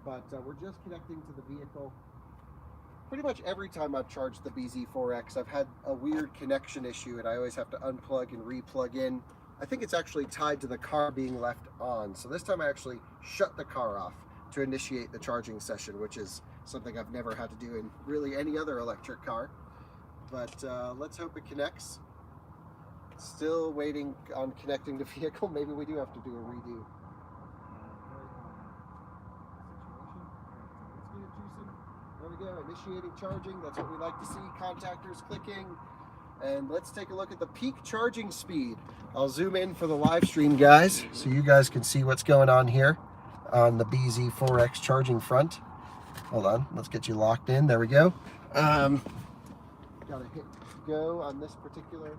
But we're just connecting to the vehicle. Pretty much every time I've charged the bZ4X, I've had a weird connection issue and I always have to unplug and re-plug in. I think it's actually tied to the car being left on. So this time I actually shut the car off to initiate the charging session, which is something I've never had to do in really any other electric car. But let's hope it connects. Still waiting on connecting the vehicle. Maybe we do have to do a redo. There we go, initiating charging. That's what we like to see, contactors clicking. And let's take a look at the peak charging speed. I'll zoom in for the live stream, guys, so you guys can see what's going on here on the bZ4X charging front. Hold on, let's get you locked in. There we go. Gotta hit go on this particular.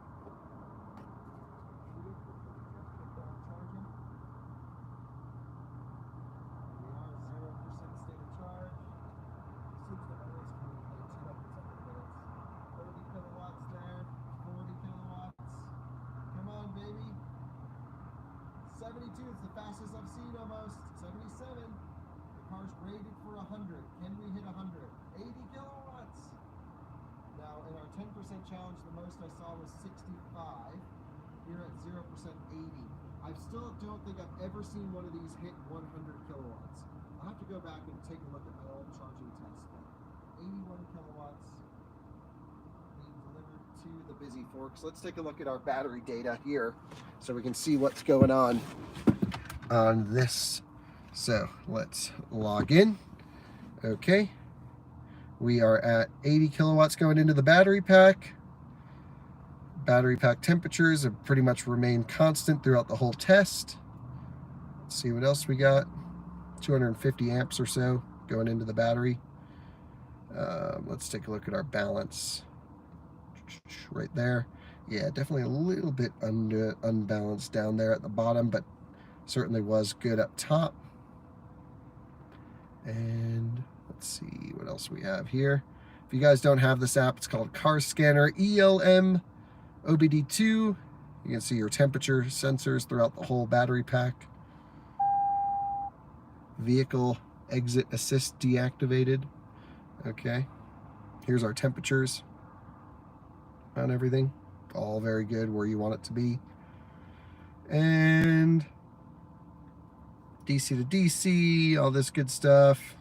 Fastest I've seen almost. 77. The car's rated for 100. Can we hit 100? 80 kilowatts. Now in our 10% challenge, the most I saw was 65. Here at 0%, 80. I still don't think I've ever seen one of these hit 100 kilowatts. I'll have to go back and take a look at my old charging test. 81 kilowatts being delivered to the bZ4X. Let's take a look at our battery data here so we can see what's going on this. So let's log in. Okay, we are at 80 kilowatts going into the battery pack. Battery pack temperatures have pretty much remained constant throughout the whole test. Let's see what else we got. 250 amps or so going into the battery. Let's take a look at our balance right there. Yeah, definitely a little bit unbalanced down there at the bottom, but certainly was good up top. And let's see what else we have here. If you guys don't have this app, it's called Car Scanner ELM OBD2. You can see your temperature sensors throughout the whole battery pack. Vehicle exit assist deactivated. Okay, here's our temperatures on everything. All very good where you want it to be. And DC to DC, all this good stuff.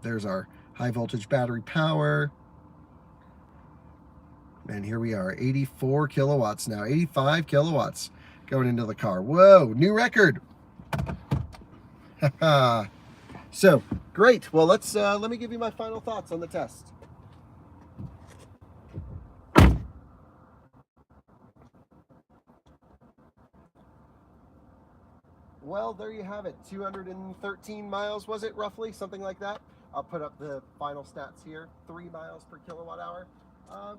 There's our high voltage battery power. And here we are, 84 kilowatts now, 85 kilowatts going into the car. Whoa, new record. So, great. Well, let me give you my final thoughts on the test. Well, there you have it. 213 miles, was it roughly? Something like that. I'll put up the final stats here. 3 miles per kilowatt hour.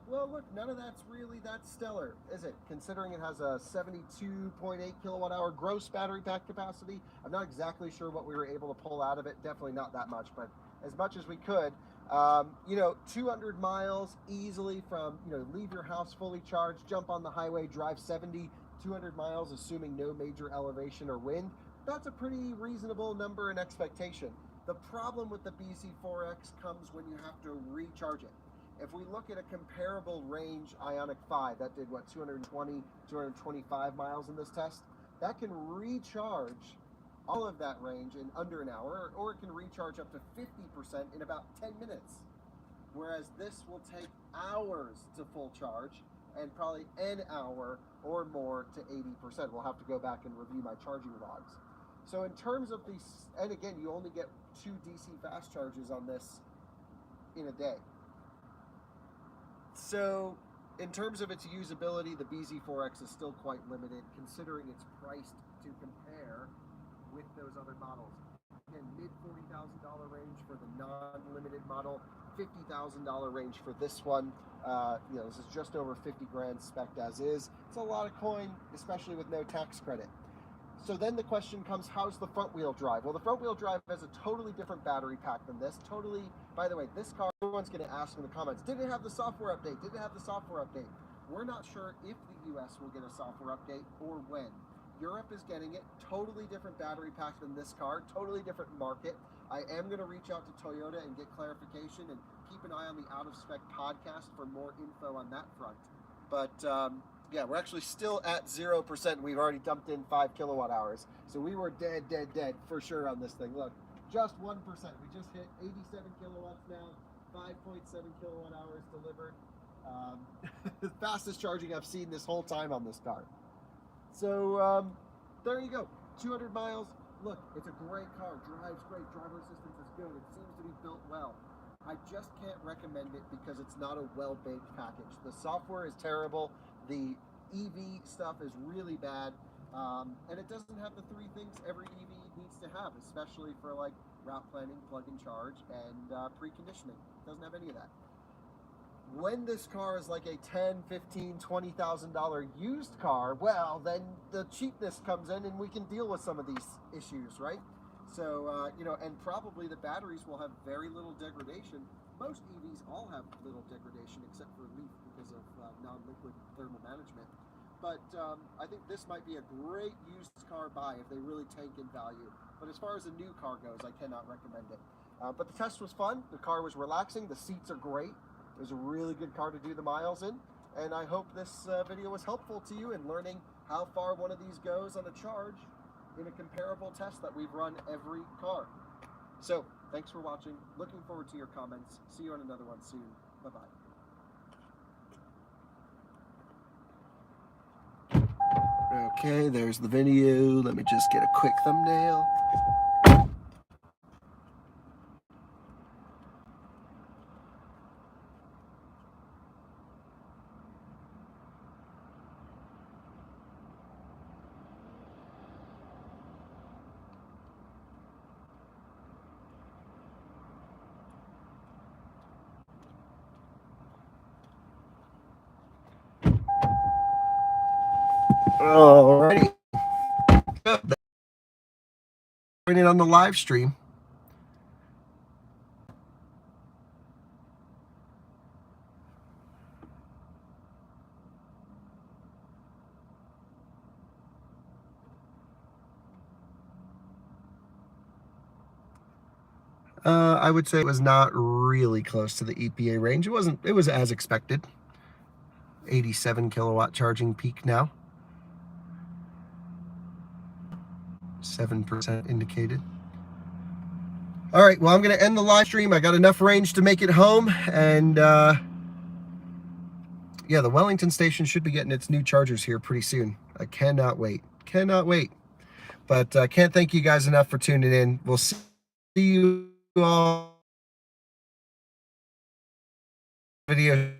Well, look, none of that's really that stellar, is it? Considering it has a 72.8 kilowatt hour gross battery pack capacity. I'm not exactly sure what we were able to pull out of it. Definitely not that much, but as much as we could. 200 miles easily from, leave your house fully charged, jump on the highway, drive 70, 200 miles, assuming no major elevation or wind. That's a pretty reasonable number and expectation. The problem with the bZ4X comes when you have to recharge it. If we look at a comparable range Ioniq 5, that did what, 220, 225 miles in this test, that can recharge all of that range in under an hour, or it can recharge up to 50% in about 10 minutes. Whereas this will take hours to full charge and probably an hour or more to 80%. We'll have to go back and review my charging logs. So in terms of these, and again, you only get 2 DC fast charges on this in a day. So in terms of its usability, the bZ4X is still quite limited, considering it's priced to compare with those other models. Again, mid $40,000 range for the non-limited model, $50,000 range for this one. This is just over 50 grand spec'd as is. It's a lot of coin, especially with no tax credit. So then the question comes, how's the front wheel drive? Well, the front wheel drive has a totally different battery pack than this. Totally, by the way, this car, everyone's going to ask in the comments, did it have the software update? Did it have the software update? We're not sure if the US will get a software update or when. Europe is getting it. Totally different battery pack than this car. Totally different market. I am going to reach out to Toyota and get clarification, and keep an eye on the Out of Spec podcast for more info on that front. But yeah, we're actually still at 0%. We've already dumped in 5 kilowatt hours. So we were dead for sure on this thing. Look, just 1%. We just hit 87 kilowatts now, 5.7 kilowatt hours delivered. The fastest charging I've seen this whole time on this car. So there you go, 200 miles. Look, it's a great car, drives great, driver assistance is good, it seems to be built well. I just can't recommend it because it's not a well-baked package. The software is terrible, the EV stuff is really bad, and it doesn't have the 3 things every EV needs to have, especially for like route planning, plug and charge, and preconditioning. It doesn't have any of that. When this car is like a $10,000, $15,000, $20,000 used car, well, then the cheapness comes in and we can deal with some of these issues, right? So, and probably the batteries will have very little degradation. Most EVs all have little degradation except for Leaf because of non-liquid thermal management. But I think this might be a great used car buy if they really tank in value. But as far as a new car goes, I cannot recommend it. But the test was fun. The car was relaxing. The seats are great. It was a really good car to do the miles in, and I hope this video was helpful to you in learning how far one of these goes on a charge in a comparable test that we've run every car. So, thanks for watching. Looking forward to your comments. See you on another one soon. Bye-bye. Okay, there's the video. Let me just get a quick thumbnail. Alrighty. Good. Join in on the live stream. I would say it was not really close to the EPA range. It wasn't. It was as expected. 87 kilowatt charging peak now. 7% indicated. All right, well, I'm going to end the live stream. I got enough range to make it home. And yeah, the Wellington station should be getting its new chargers here pretty soon. I cannot wait. Cannot wait. But I can't thank you guys enough for tuning in. We'll see you all video